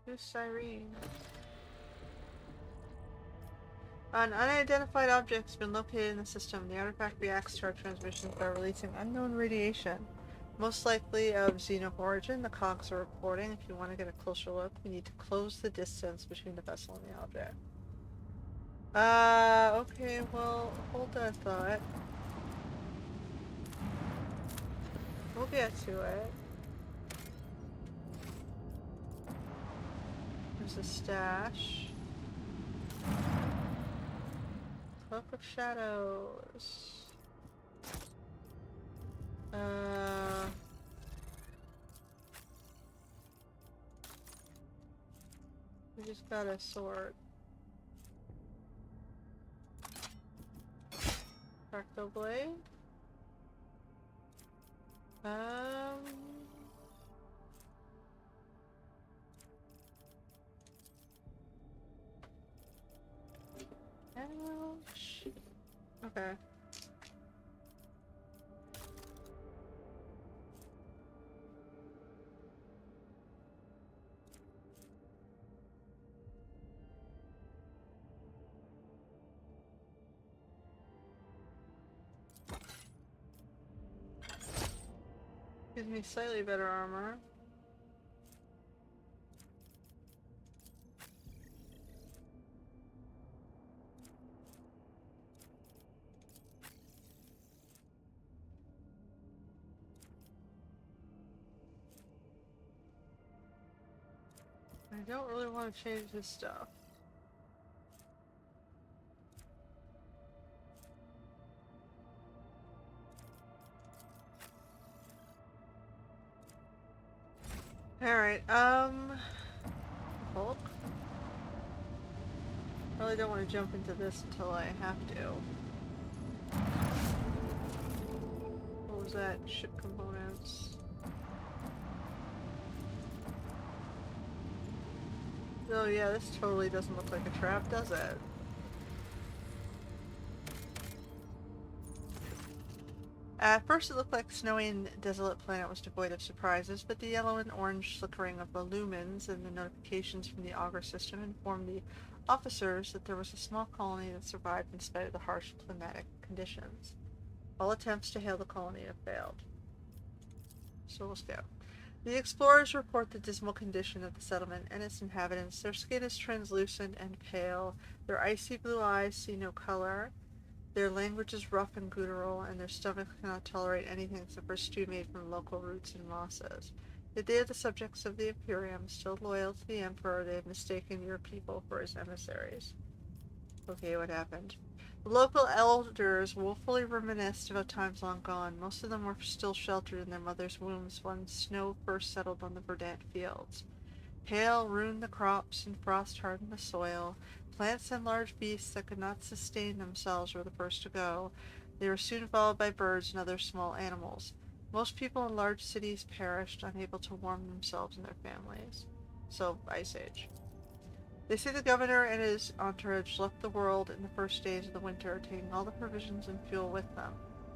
Who's Cyrene? An unidentified object has been located in the system. The artifact reacts to our transmissions by releasing unknown radiation. Most likely of Xeno origin, the cogs are reporting. If you want to get a closer look, we need to close the distance between the vessel and the object. Okay, well, hold that thought. We'll get to it. There's a stash. Cloak of Shadows. We just got a sword. Fractal blade. Ouch. Okay. Gives me slightly better armor. I don't really want to change this stuff. Alright, Hulk? Really don't want to jump into this until I have to. What was that? Ship components. Oh yeah, this totally doesn't look like a trap, does it? At first it looked like the snowy and desolate planet was devoid of surprises, but the yellow and orange flickering of the lumens and the notifications from the auger system informed the officers that there was a small colony that survived in spite of the harsh climatic conditions. All attempts to hail the colony have failed. So we'll scout. The explorers report the dismal condition of the settlement and its inhabitants. Their skin is translucent and pale, their icy blue eyes see no color, their language is rough and guttural, and their stomachs cannot tolerate anything except for stew made from local roots and mosses. Yet they are the subjects of the Imperium, still loyal to the Emperor. They have mistaken your people for his emissaries. Okay, what happened? The local elders woefully reminisced about times long gone. Most of them were still sheltered in their mothers' wombs when snow first settled on the verdant fields. Hail ruined the crops and frost hardened the soil. Plants and large beasts that could not sustain themselves were the first to go. They were soon followed by birds and other small animals. Most people in large cities perished, unable to warm themselves and their families. So, Ice Age. They say the governor and his entourage left the world in the first days of the winter, taking all the provisions and fuel with them.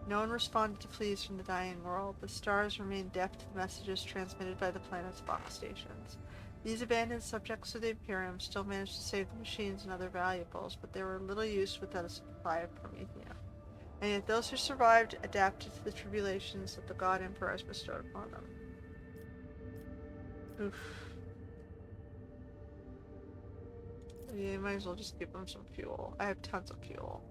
No one responded to pleas from the dying world. The stars remained deaf to the messages transmitted by the planet's box stations. These abandoned subjects of the Imperium still managed to save the machines and other valuables, but they were little use without a supply of Promethium. And yet those who survived adapted to the tribulations that the God Emperor has bestowed upon them. Oof. Yeah, might as well just give them some fuel. I have tons of fuel.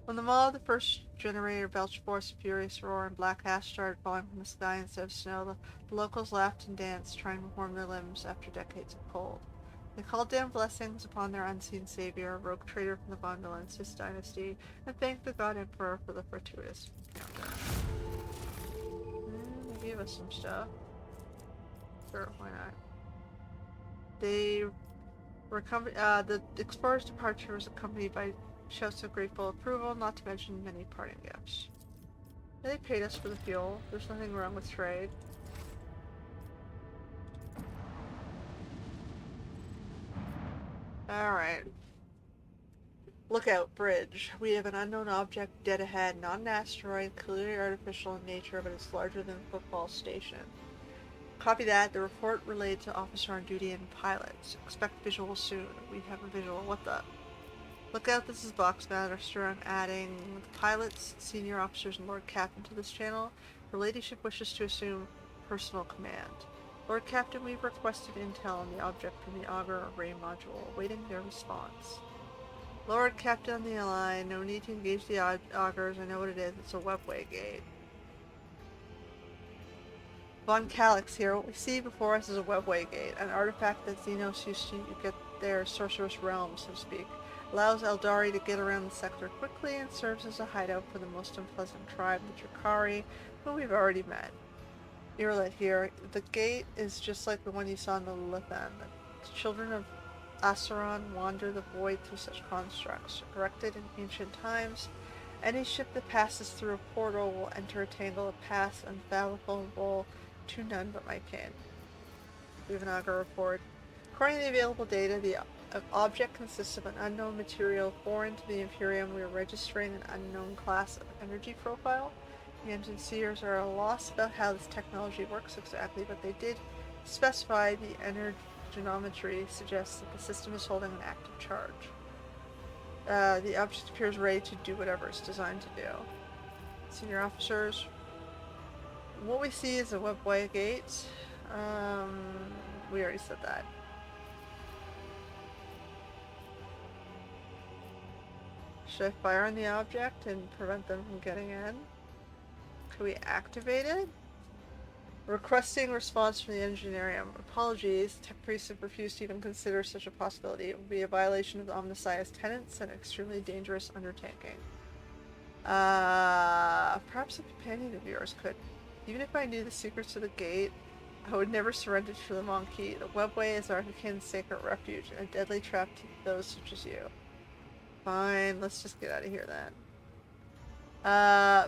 When the maw of the first generator belched forth a furious roar and black ash started falling from the sky instead of snow, the locals laughed and danced, trying to warm their limbs after decades of cold. They called down blessings upon their unseen savior, a rogue traitor from the Von Valensis dynasty, and thanked the God Emperor for the fortuitous encounter. They gave us some stuff. Sure, why not? They were the explorer's departure was accompanied by shouts of grateful approval, not to mention many parting gifts. They paid us for the fuel. There's nothing wrong with trade. Alright. Lookout bridge. We have an unknown object dead ahead, not an asteroid, clearly artificial in nature, but it's larger than a football station. Copy that. The report relayed to officer on duty and pilots. Expect visual soon. We have a visual. What the? Look out, this is Boxmaster. I'm adding the pilots, senior officers, and Lord Captain to this channel. Her ladyship wishes to assume personal command. Lord Captain, we've requested intel on the object from the Augur array module, awaiting their response. Lord Captain on the line. No need to engage the augurs. I know what it is. It's a webway gate. Von Calyx here. What we see before us is a webway gate, an artifact that Xenos used to get their sorcerous realm, so to speak. Allows Eldari to get around the sector quickly and serves as a hideout for the most unpleasant tribe, the Drukhari, who we've already met. Irlet here. The gate is just like the one you saw in the Lithan. The children of Asaron wander the void through such constructs. Erected in ancient times, any ship that passes through a portal will enter a tangle of paths unfathomable to none but my kin. We have an augur report. According to the available data, the object consists of an unknown material foreign to the Imperium. We are registering an unknown class of energy profile. The engine seers are at a loss about how this technology works exactly, but they did specify the energometry suggests that the system is holding an active charge. The object appears ready to do whatever it's designed to do. Senior officers, what we see is a webway gate. We already said that. Should I fire on the object and prevent them from getting in? Can we activate it? Requesting response from the engineering. Apologies, tech priests have refused to even consider such a possibility. It would be a violation of the Omnissiah's tenets and an extremely dangerous undertaking. Perhaps a companion of yours could. Even if I knew the secrets of the gate, I would never surrender to the Monkey. The webway is our kin's sacred refuge and a deadly trap to those such as you. Fine, let's just get out of here then.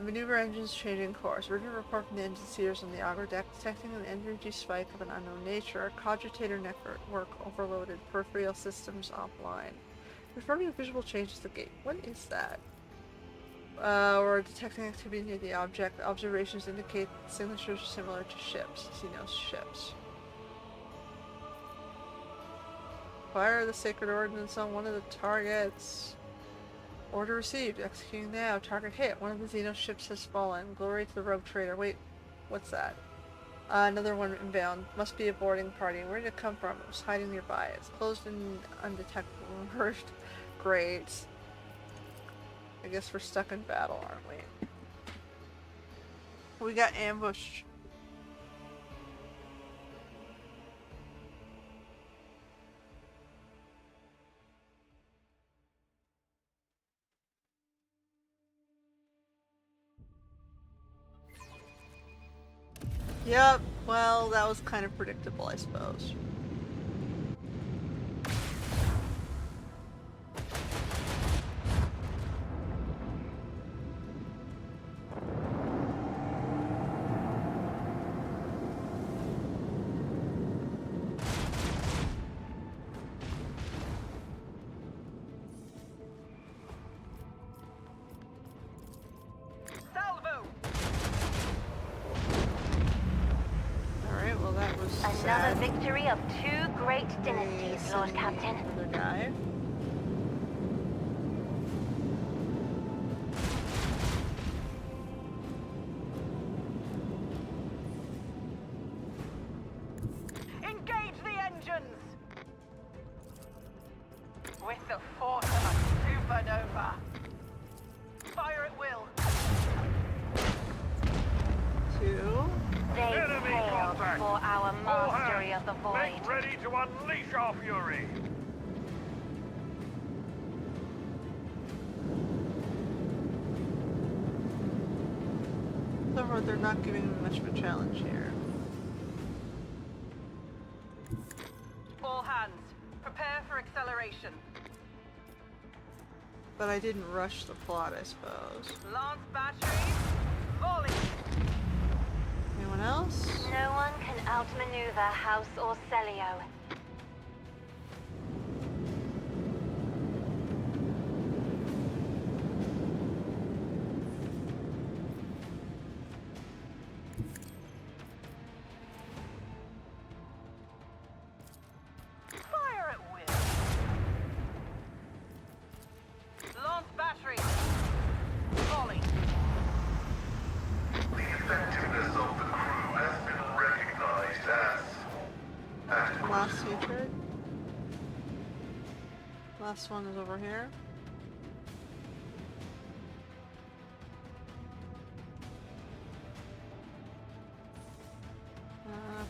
Maneuver engines changing course. Written report from the engine seers on the auger deck detecting an energy spike of an unknown nature. Cogitator network overloaded. Peripheral systems offline. Confirming visual changes to the gate. What is that? We're detecting activity near the object. Observations indicate that the signatures are similar to ships. Xenos ships. Fire the sacred ordnance on one of the targets. Order received. Executing now. Target hit. One of the Xenos ships has fallen. Glory to the rogue trader. Wait, what's that? Another one inbound. Must be a boarding party. Where did it come from? It was hiding nearby. It's closed and undetectable. Great. I guess we're stuck in battle, aren't we? We got ambushed. Yep, well, that was kind of predictable, I suppose. Another victory of two great dynasties, Lord Captain. Other guy. Engage the engines! With the force of a supernova. Fire at will. Two. They failed for our mastery of the void. Make ready to unleash our fury! So far, they're not giving me much of a challenge here. All hands, prepare for acceleration. But I didn't rush the plot, I suppose. Lance batteries, volley. Anyone else? No one can outmaneuver House Orcelio. Fire at will. Lance batteries, volley. The effectiveness of the crew has been recognized as adequate. Last hatred. Last one is over here.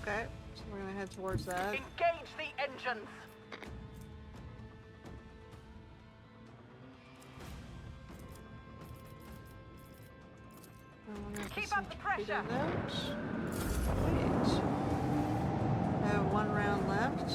Okay, so we're gonna head towards that. Engage the engines! And we're gonna Keep up the pressure! Wait. I have one round left.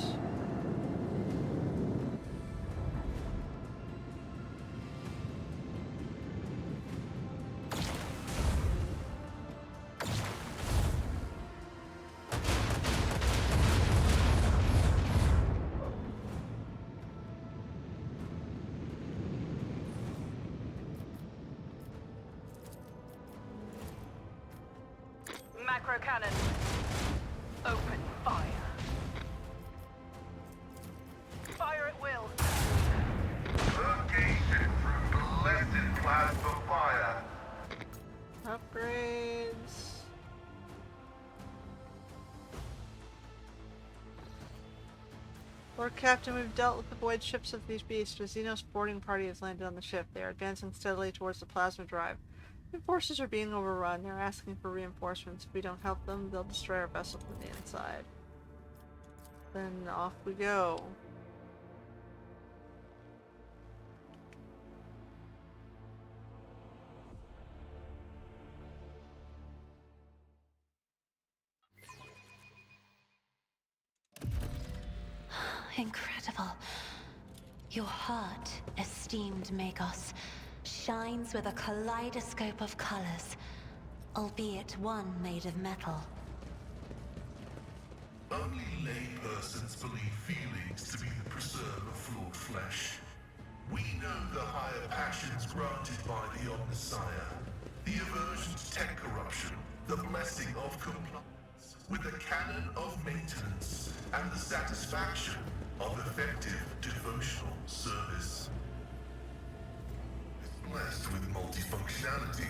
Macro cannon. Open fire. Fire at will. Purgation through blessed plasma fire. Upgrades. Lord Captain, we've dealt with the void ships of these beasts. A Xenos boarding party has landed on the ship. They are advancing steadily towards the plasma drive. The forces are being overrun. They're asking for reinforcements. If we don't help them, they'll destroy our vessel from the inside. Then off we go. Incredible. Your heart, esteemed Magos, shines with a kaleidoscope of colors, albeit one made of metal. Only laypersons believe feelings to be the preserve of flawed flesh. We know the higher passions granted by the Omnissiah, the aversion to tech corruption, the blessing of compliance, with the canon of maintenance, and the satisfaction of effective devotional service. It's blessed with multifunctionality.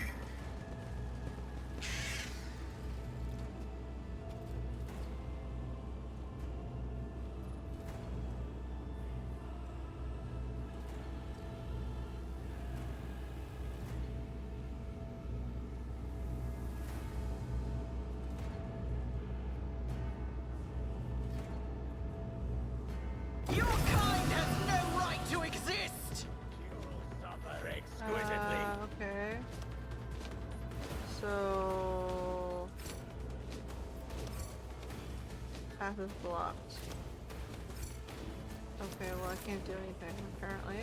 Your kind has no right to exist! Okay. So... path is blocked. Okay, well I can't do anything, apparently.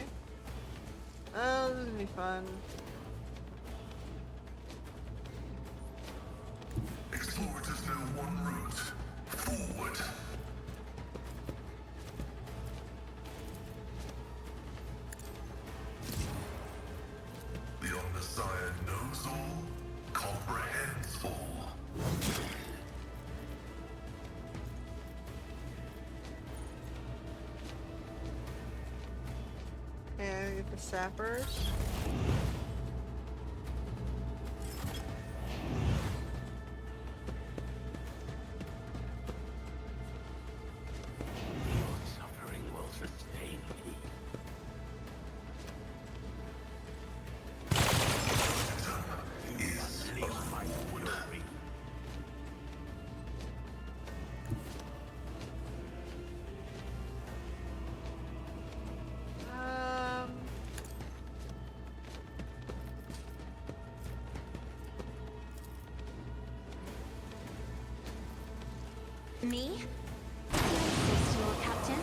Oh, this is gonna be fun. Explorers know one route. Forward. The Omnissiah knows all, comprehends all. Okay, I get the sappers. Suffering will sustain me. Me? Yes, Lord Captain.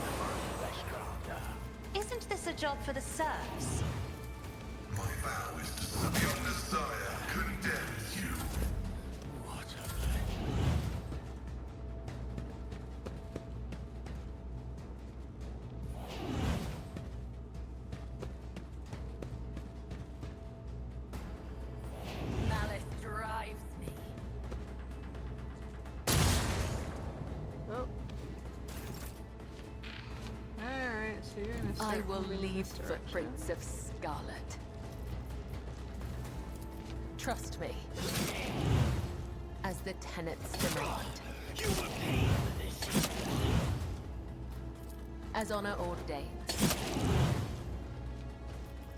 Isn't this a job for the serfs? My vow is to serve the Omnissiah condemns you. What a blessing. Malice drives me. Oh. Alright, so you're gonna I start will moving in leave this direction. footprints of scarlet. Trust me. As the tenets demand. You will pay for this. As honor ordains.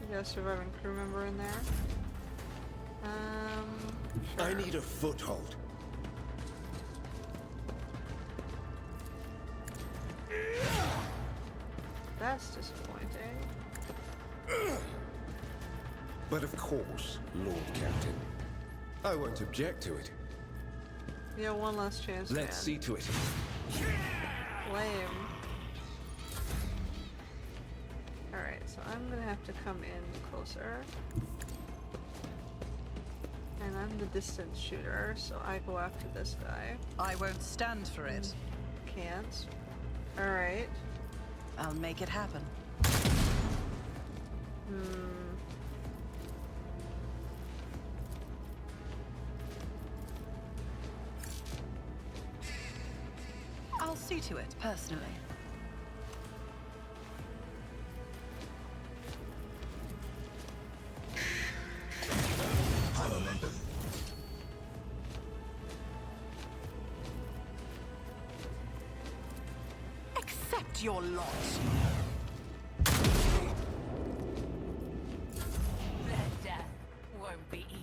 You got a surviving crew member in there. I need a foothold. That's disappointing. But of course, Lord Captain. I won't object to it. Yeah, one last chance. Let's see to it. Lame. Alright, so I'm gonna have to come in closer. And I'm the distance shooter, so I go after this guy. I won't stand for it. Can't. Alright. I'll make it happen. I'll see to it, personally. Accept your lot. Their death won't be easy.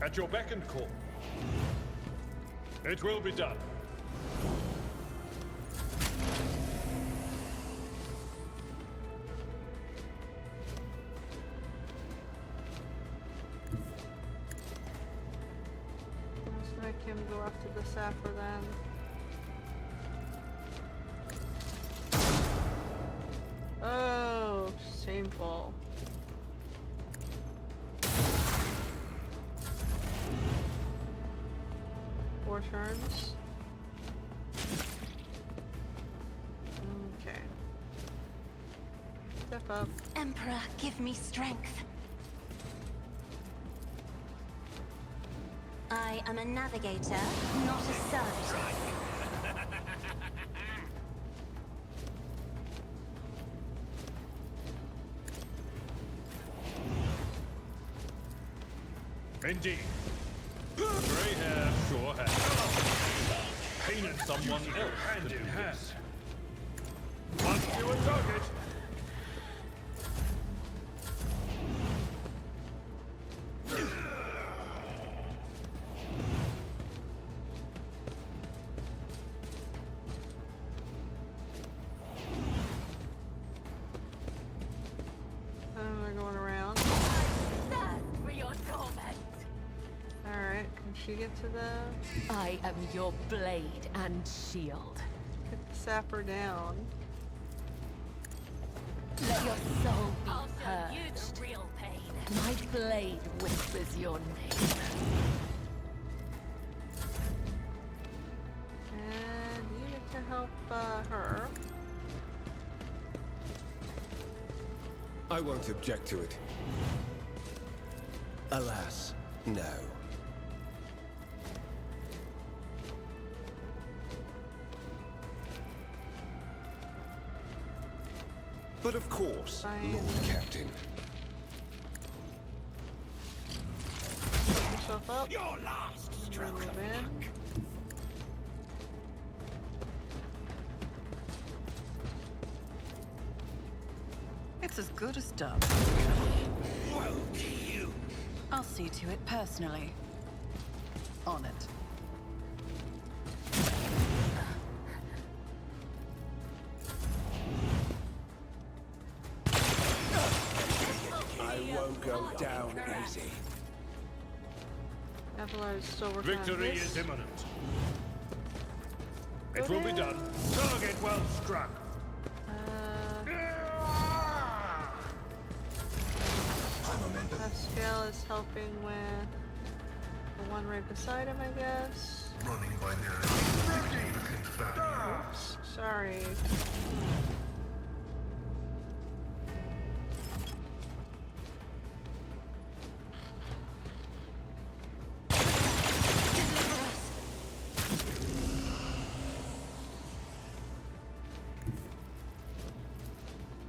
At your beck and call. It will be done. Let's make him go after the sapper then. Oh, shameful. 4 turns. Okay. Step up. Emperor, give me strength. I am a navigator, not a servitor. Indeed. Grey hair, sure hair. Painted someone else hand in hand. Once you a target. We're going around. For your torment. Alright, can she get to the... I am your blade and shield. Get the sapper down. Let your soul be I'll show you purged. the real pain. My blade whispers your name. And you get to help her. I won't object to it. Alas, no. But of course, Fine. Lord Captain. Pick yourself up. Your last stroke Move of in. luck. It's as good as done. Woe to you. I'll see to it personally. On it. I won't go down easy. Avalar is still working Victory on this. is imminent. It will be done. Target well struck. Pascal is helping with the one right beside him, I guess. Running by now. Oops, sorry.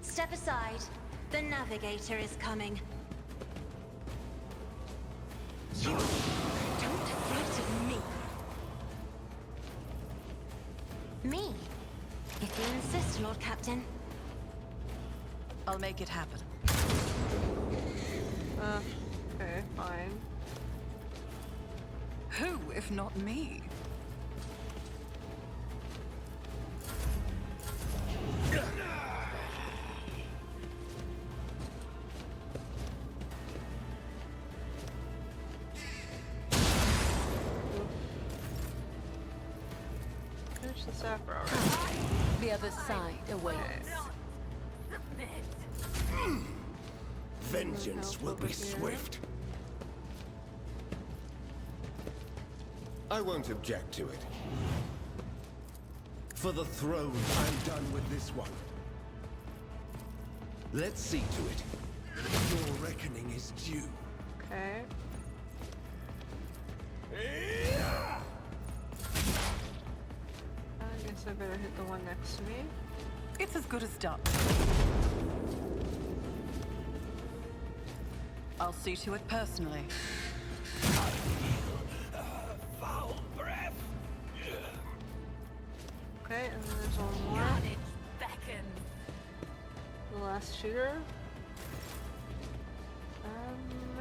Step aside. The navigator is coming. You don't frighten If you insist, Lord Captain. I'll make it happen. Okay, fine. Who, if not me? Finish this after already. The other side awaits. Vengeance will be swift. I won't object to it. For the throne, I'm done with this one. Let's see to it. Your reckoning is due. Okay. I guess I better hit the one next to me. It's as good as done. I'll see to it personally. Foul breath. Okay, and then there's one more. Carnage beckons. The last shooter. I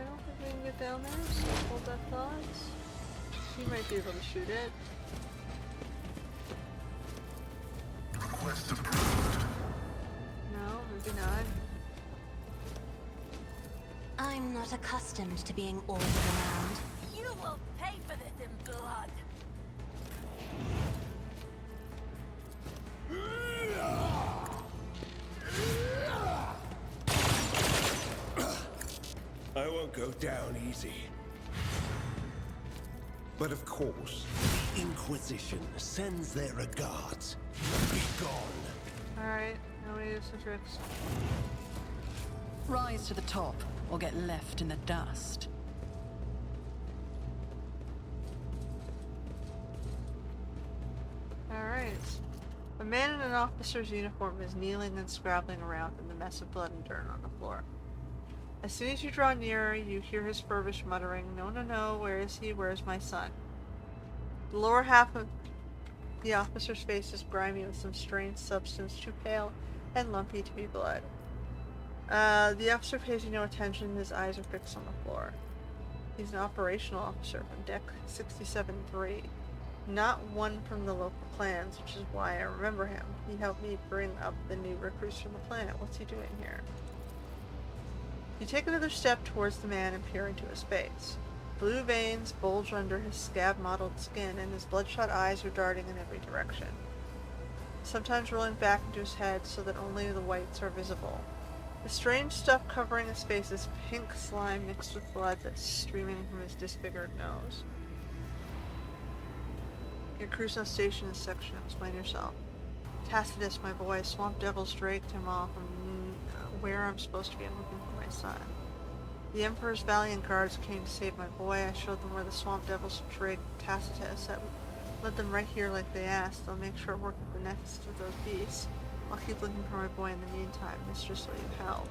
don't think we can get down there, so hold that thought. He might be able to shoot it. Request approved. No, maybe not. I'm not accustomed to being ordered around. You will pay for this in blood. I won't go down easy. But of course, the Inquisition sends their regards. Be gone. Alright, now we do some tricks. Rise to the top, or get left in the dust. Alright. A man in an officer's uniform is kneeling and scrabbling around in the mess of blood and dirt on the floor. As soon as you draw nearer, you hear his furbish muttering, "No, no, no, where is he? Where's my son?" The lower half of the officer's face is grimy with some strange substance too pale and lumpy to be blood. The officer pays you no attention, his eyes are fixed on the floor. He's an operational officer from Deck 67-3. Not one from the local clans, which is why I remember him. He helped me bring up the new recruits from the planet. What's he doing here? You take another step towards the man and peer into his face. Blue veins bulge under his scab-mottled skin, and his bloodshot eyes are darting in every direction, sometimes rolling back into his head so that only the whites are visible. The strange stuff covering his face is pink slime mixed with blood that's streaming from his disfigured nose. Your Crusoe station is section. Explain yourself. Tacitus, my boy. Swamp devils dragged him off from where I'm supposed to be. I'm looking for my son. The Emperor's valiant guards came to save my boy. I showed them where the swamp devils dragged Tacitus. That led them right here like they asked. I'll make sure work with the next of those beasts. I'll keep looking for my boy in the meantime. Mistress, will you help?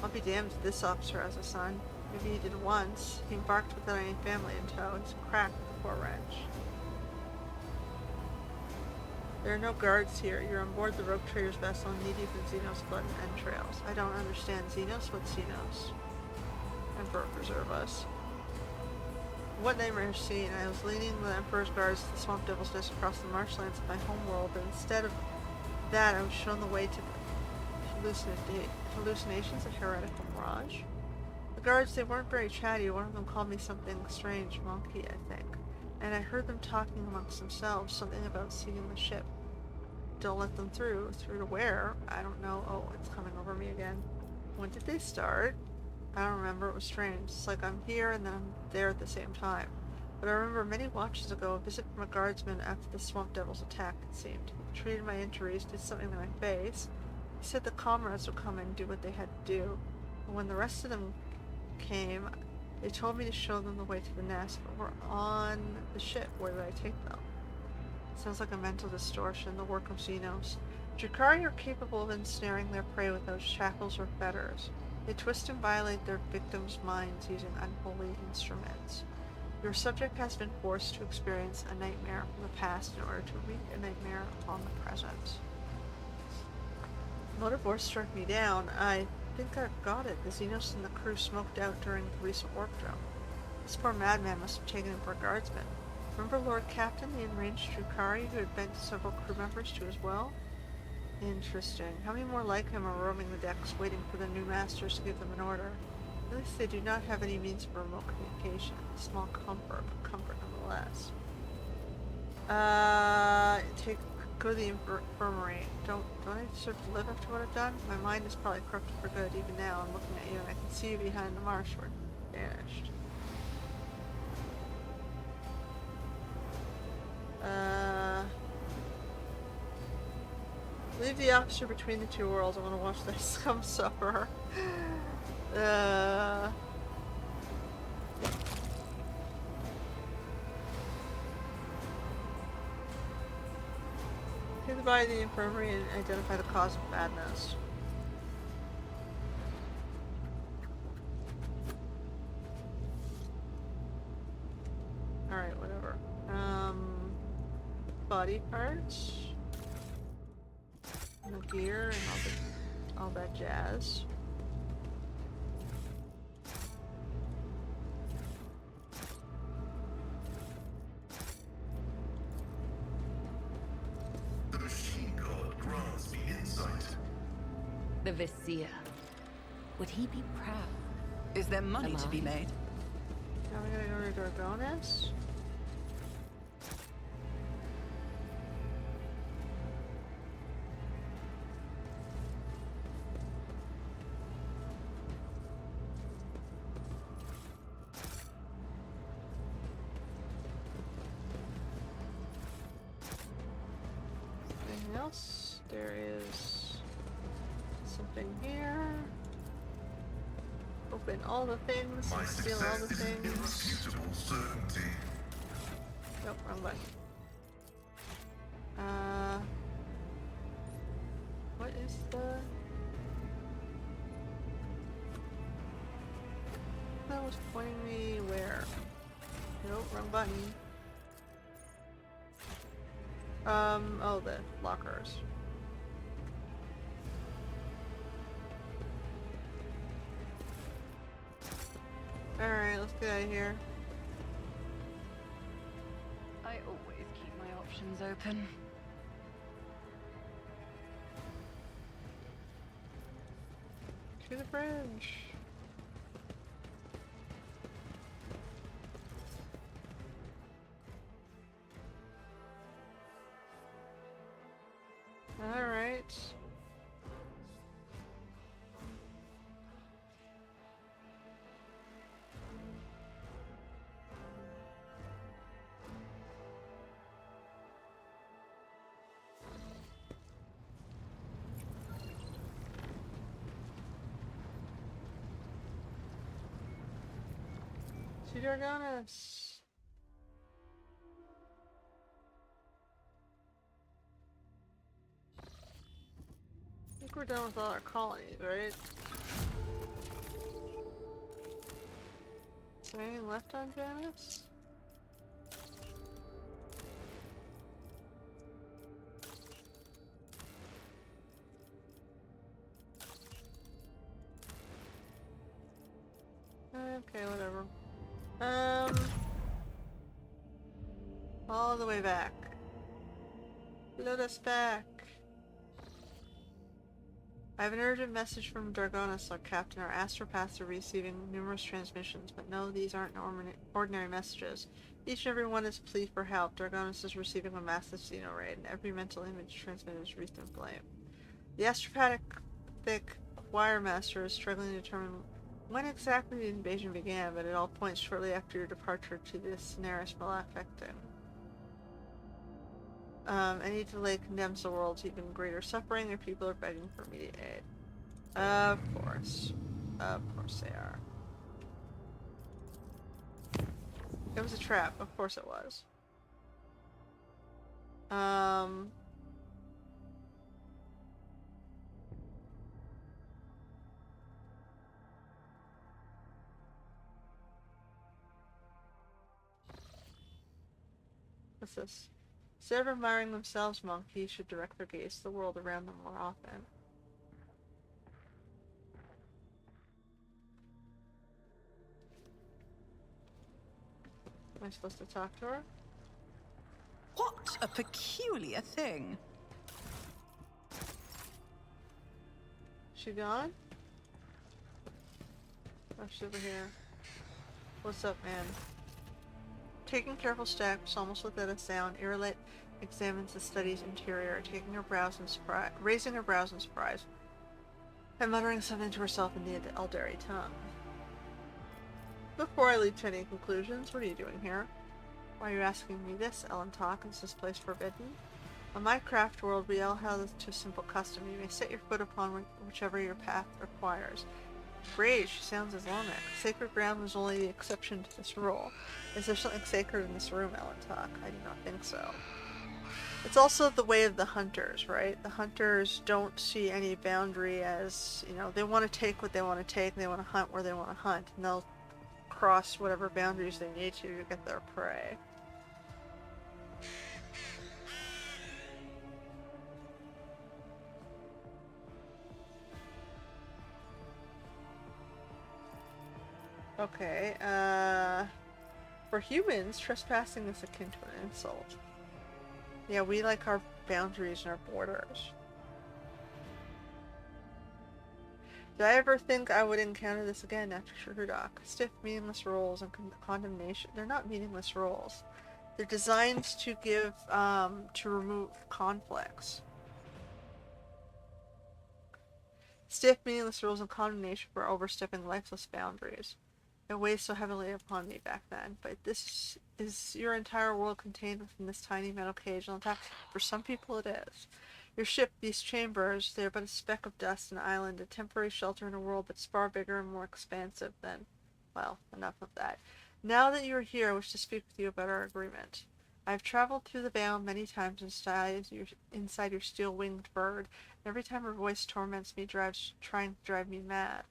I'll be damned if this officer has a son. Maybe he did once. He embarked without any family in tow. He's cracked with a poor wrench. There are no guards here. You're on board the rogue trader's vessel and knee-deep in Xenos blood and entrails. I don't understand. Xenos? What's Xenos? Emperor preserve us. What nightmare scene? I was leading the Emperor's guards to the swamp devil's nest across the marshlands of my homeworld, but instead of that, I was shown the way to the hallucinations of heretical mirage. The guards, they weren't very chatty. One of them called me something strange, monkey, I think. And I heard them talking amongst themselves, something about seeing the ship. Don't let them through. Through to where? I don't know. Oh, it's coming over me again. When did they start? I don't remember. It was strange. It's like I'm here and then I'm there at the same time. But I remember many watches ago, a visit from a guardsman after the swamp devil's attack, it seemed. He treated my injuries, did something to my face. He said the comrades would come and do what they had to do. And when the rest of them came, they told me to show them the way to the nest, but we're on the ship. Where did I take them? Sounds like a mental distortion, the work of Xenos. Drukhari are capable of ensnaring their prey with those shackles or fetters. They twist and violate their victims' minds using unholy instruments. Your subject has been forced to experience a nightmare from the past in order to wreak a nightmare upon the Motive force struck me down. I think I've got it. The Xenos and the crew smoked out during the recent warp jump. This poor madman must have taken him for a guardsman. Remember Lord Captain, the enraged Drukhari, who had bent several crew members to his will? Interesting. How many more like him are roaming the decks, waiting for the new masters to give them an order? At least they do not have any means of remote communication. A small comfort, but comfort nonetheless. Go to the infirmary. Don't I deserve to live after what I've done? My mind is probably corrupted for good. Even now, I'm looking at you, and I can see you behind the marsh. We're vanished. Leave the officer between the two worlds. I want to watch their scum suffer. Take the body to the infirmary and identify the cause of madness. Alright, whatever. Body parts. No gear and all that jazz. The machine god grants me insight. The Vizier. Would he be proud? Is there money to be made? Now we're gonna go to Dragonis. Anything else? There is something here. Open all the things, My steal all the success is an things. irrefutable certainty. Nope, wrong button. What is the... That was pointing me where? Nope, wrong button. Oh, the lockers. Alright, let's get out of here. I always keep my options open. To the bridge. Alright. To Dragonis. I think we're done with all our colonies, right? Is there anything left on Janus? Okay, whatever. All the way back. Let us back. I have an urgent message from Dragonis, our captain. Our astropaths are receiving numerous transmissions, but no, these aren't ordinary messages. Each and every one is a plea for help. Dragonis is receiving a massive Xeno raid, and every mental image transmitted is wreathed in flame. The astropathic wire master is struggling to determine when exactly the invasion began, but it all points shortly after your departure to the Cineris Malefactum. Any delay condemns the world to even greater suffering. Their people are begging for immediate aid. Of course. Of course they are. It was a trap. Of course it was. What's this? Instead of admiring themselves, monkeys should direct their gaze to the world around them more often. Am I supposed to talk to her? What a peculiar thing. She gone? Oh, she's over here. What's up, man? Taking careful steps, almost without a sound, Irilette examines the study's interior, taking her brows in surprise, raising her brows in surprise, and muttering something to herself in the Aldari tongue. Before I leap to any conclusions, what are you doing here? Why are you asking me this, Ellen Talk? Is this place forbidden? On my craft world, we all held to a simple custom. You may set your foot upon whichever your path requires. Great, she sounds Islamic. Sacred ground was only the exception to this rule. Is there something sacred in this room, Ellen Talk? I do not think so. It's also the way of the hunters, right? The hunters don't see any boundary as, you know, they want to take what they want to take, and they want to hunt where they want to hunt, and they'll cross whatever boundaries they need to get their prey. Okay, for humans, trespassing is akin to an insult. Yeah, we like our boundaries and our borders. Did I ever think I would encounter this again after Shahudok? Stiff, meaningless roles and condemnation. They're not meaningless roles. They're designed to give, to remove conflicts. Stiff, meaningless rules and condemnation for overstepping lifeless boundaries. It weighs so heavily upon me back then, but this is your entire world contained within this tiny metal cage. On top, for some people it is. Your ship, these chambers, they're but a speck of dust, an island, a temporary shelter in a world that's far bigger and more expansive than... Well, enough of that. Now that you are here, I wish to speak with you about our agreement. I have traveled through the Vale many times inside your steel-winged bird, and every time her voice torments me, trying to drive me mad.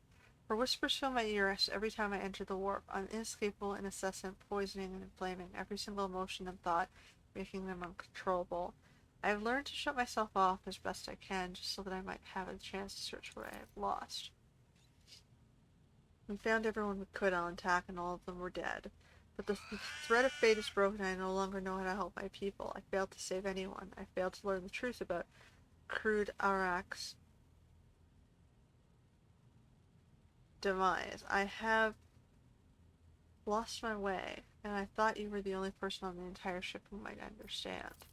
Her whispers fill my ears every time I enter the warp, inescapable and incessant, poisoning and inflaming every single emotion and thought, making them uncontrollable. I have learned to shut myself off as best I can, just so that I might have a chance to search what I have lost. We found everyone we could on attack, and all of them were dead. But the thread of fate is broken, and I no longer know how to help my people. I failed to save anyone. I failed to learn the truth about crude Arak's demise. I have lost my way, and I thought you were the only person on the entire ship who might understand.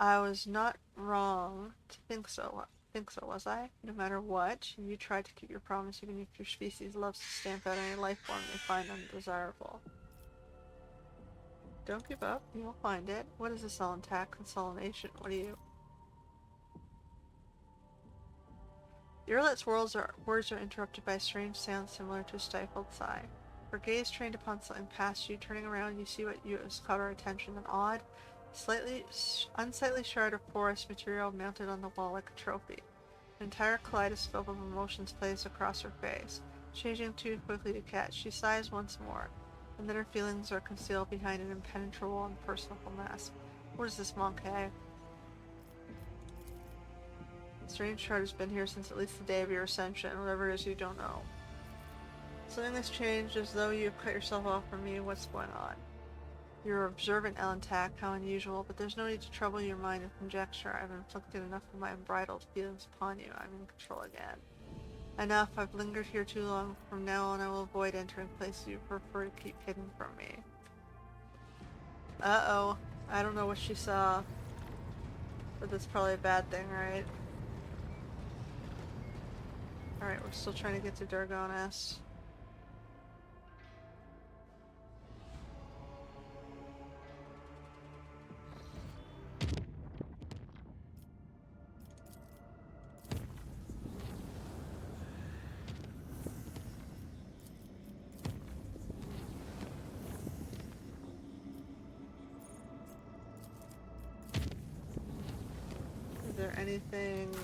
I was not wrong to think so, was I? No matter what, you tried to keep your promise even if your species loves to stamp out any life form they find undesirable. Don't give up, you will find it. What is this all intact consolidation? What are you? Irilette's words are interrupted by a strange sound similar to a stifled sigh. Her gaze trained upon something past you. Turning around, you see what has caught her attention. An odd, slightly unsightly shard of porous material mounted on the wall like a trophy. An entire kaleidoscope of emotions plays across her face, changing too quickly to catch. She sighs once more, and then her feelings are concealed behind an impenetrable and personal mask. What is this, Monkey? The strange shard has been here since at least the day of your ascension. Whatever it is, you don't know. Something has changed, as though you have cut yourself off from me. What's going on? You're observant, Elentak, how unusual, but there's no need to trouble your mind with conjecture. I've inflicted enough of my unbridled feelings upon you. I'm in control again. Enough, I've lingered here too long. From now on, I will avoid entering places you prefer to keep hidden from me. Uh-oh. I don't know what she saw, but that's probably a bad thing, right? Alright, we're still trying to get to Dargonis. Is there anything...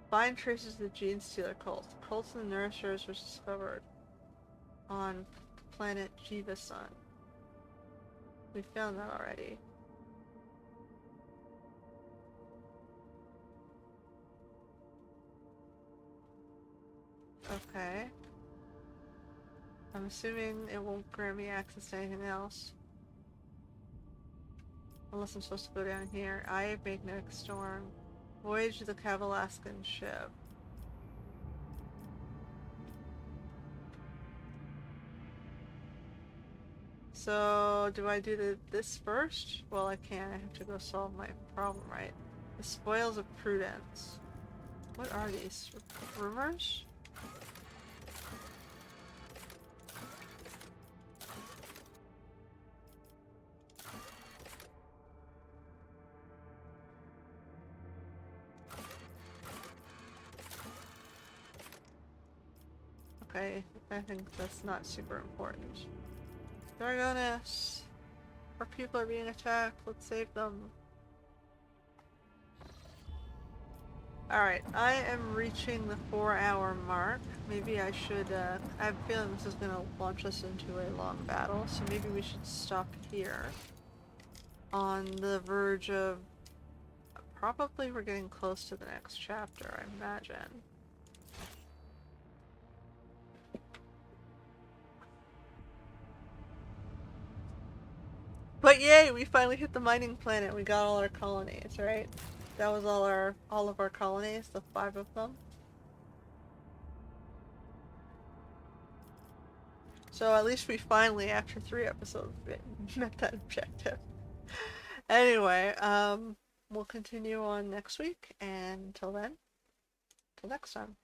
Find traces of the Gene Stealer cult. The cults and the Nourishers was discovered on the planet Jiva Sun. We found that already. Okay. I'm assuming it won't grant me access to anything else. Unless I'm supposed to go down here. Eye of Magnetic Storm. Voyage to the Kavalaskan ship. So, do I do this first? Well, I can't. I have to go solve my problem, right? The Spoils of Prudence. What are these? Rumors? Okay, I think that's not super important. Dragoness! Our people are being attacked, let's save them. Alright, I am reaching the 4-hour mark. Maybe I should, I have a feeling this is gonna launch us into a long battle, so maybe we should stop here. On the verge of... Probably we're getting close to the next chapter, I imagine. But yay, we finally hit the mining planet. We got all our colonies, right? That was all of our colonies, the 5 of them. So at least we finally, after 3 episodes, met that objective. Anyway, we'll continue on next week, and until then, till next time.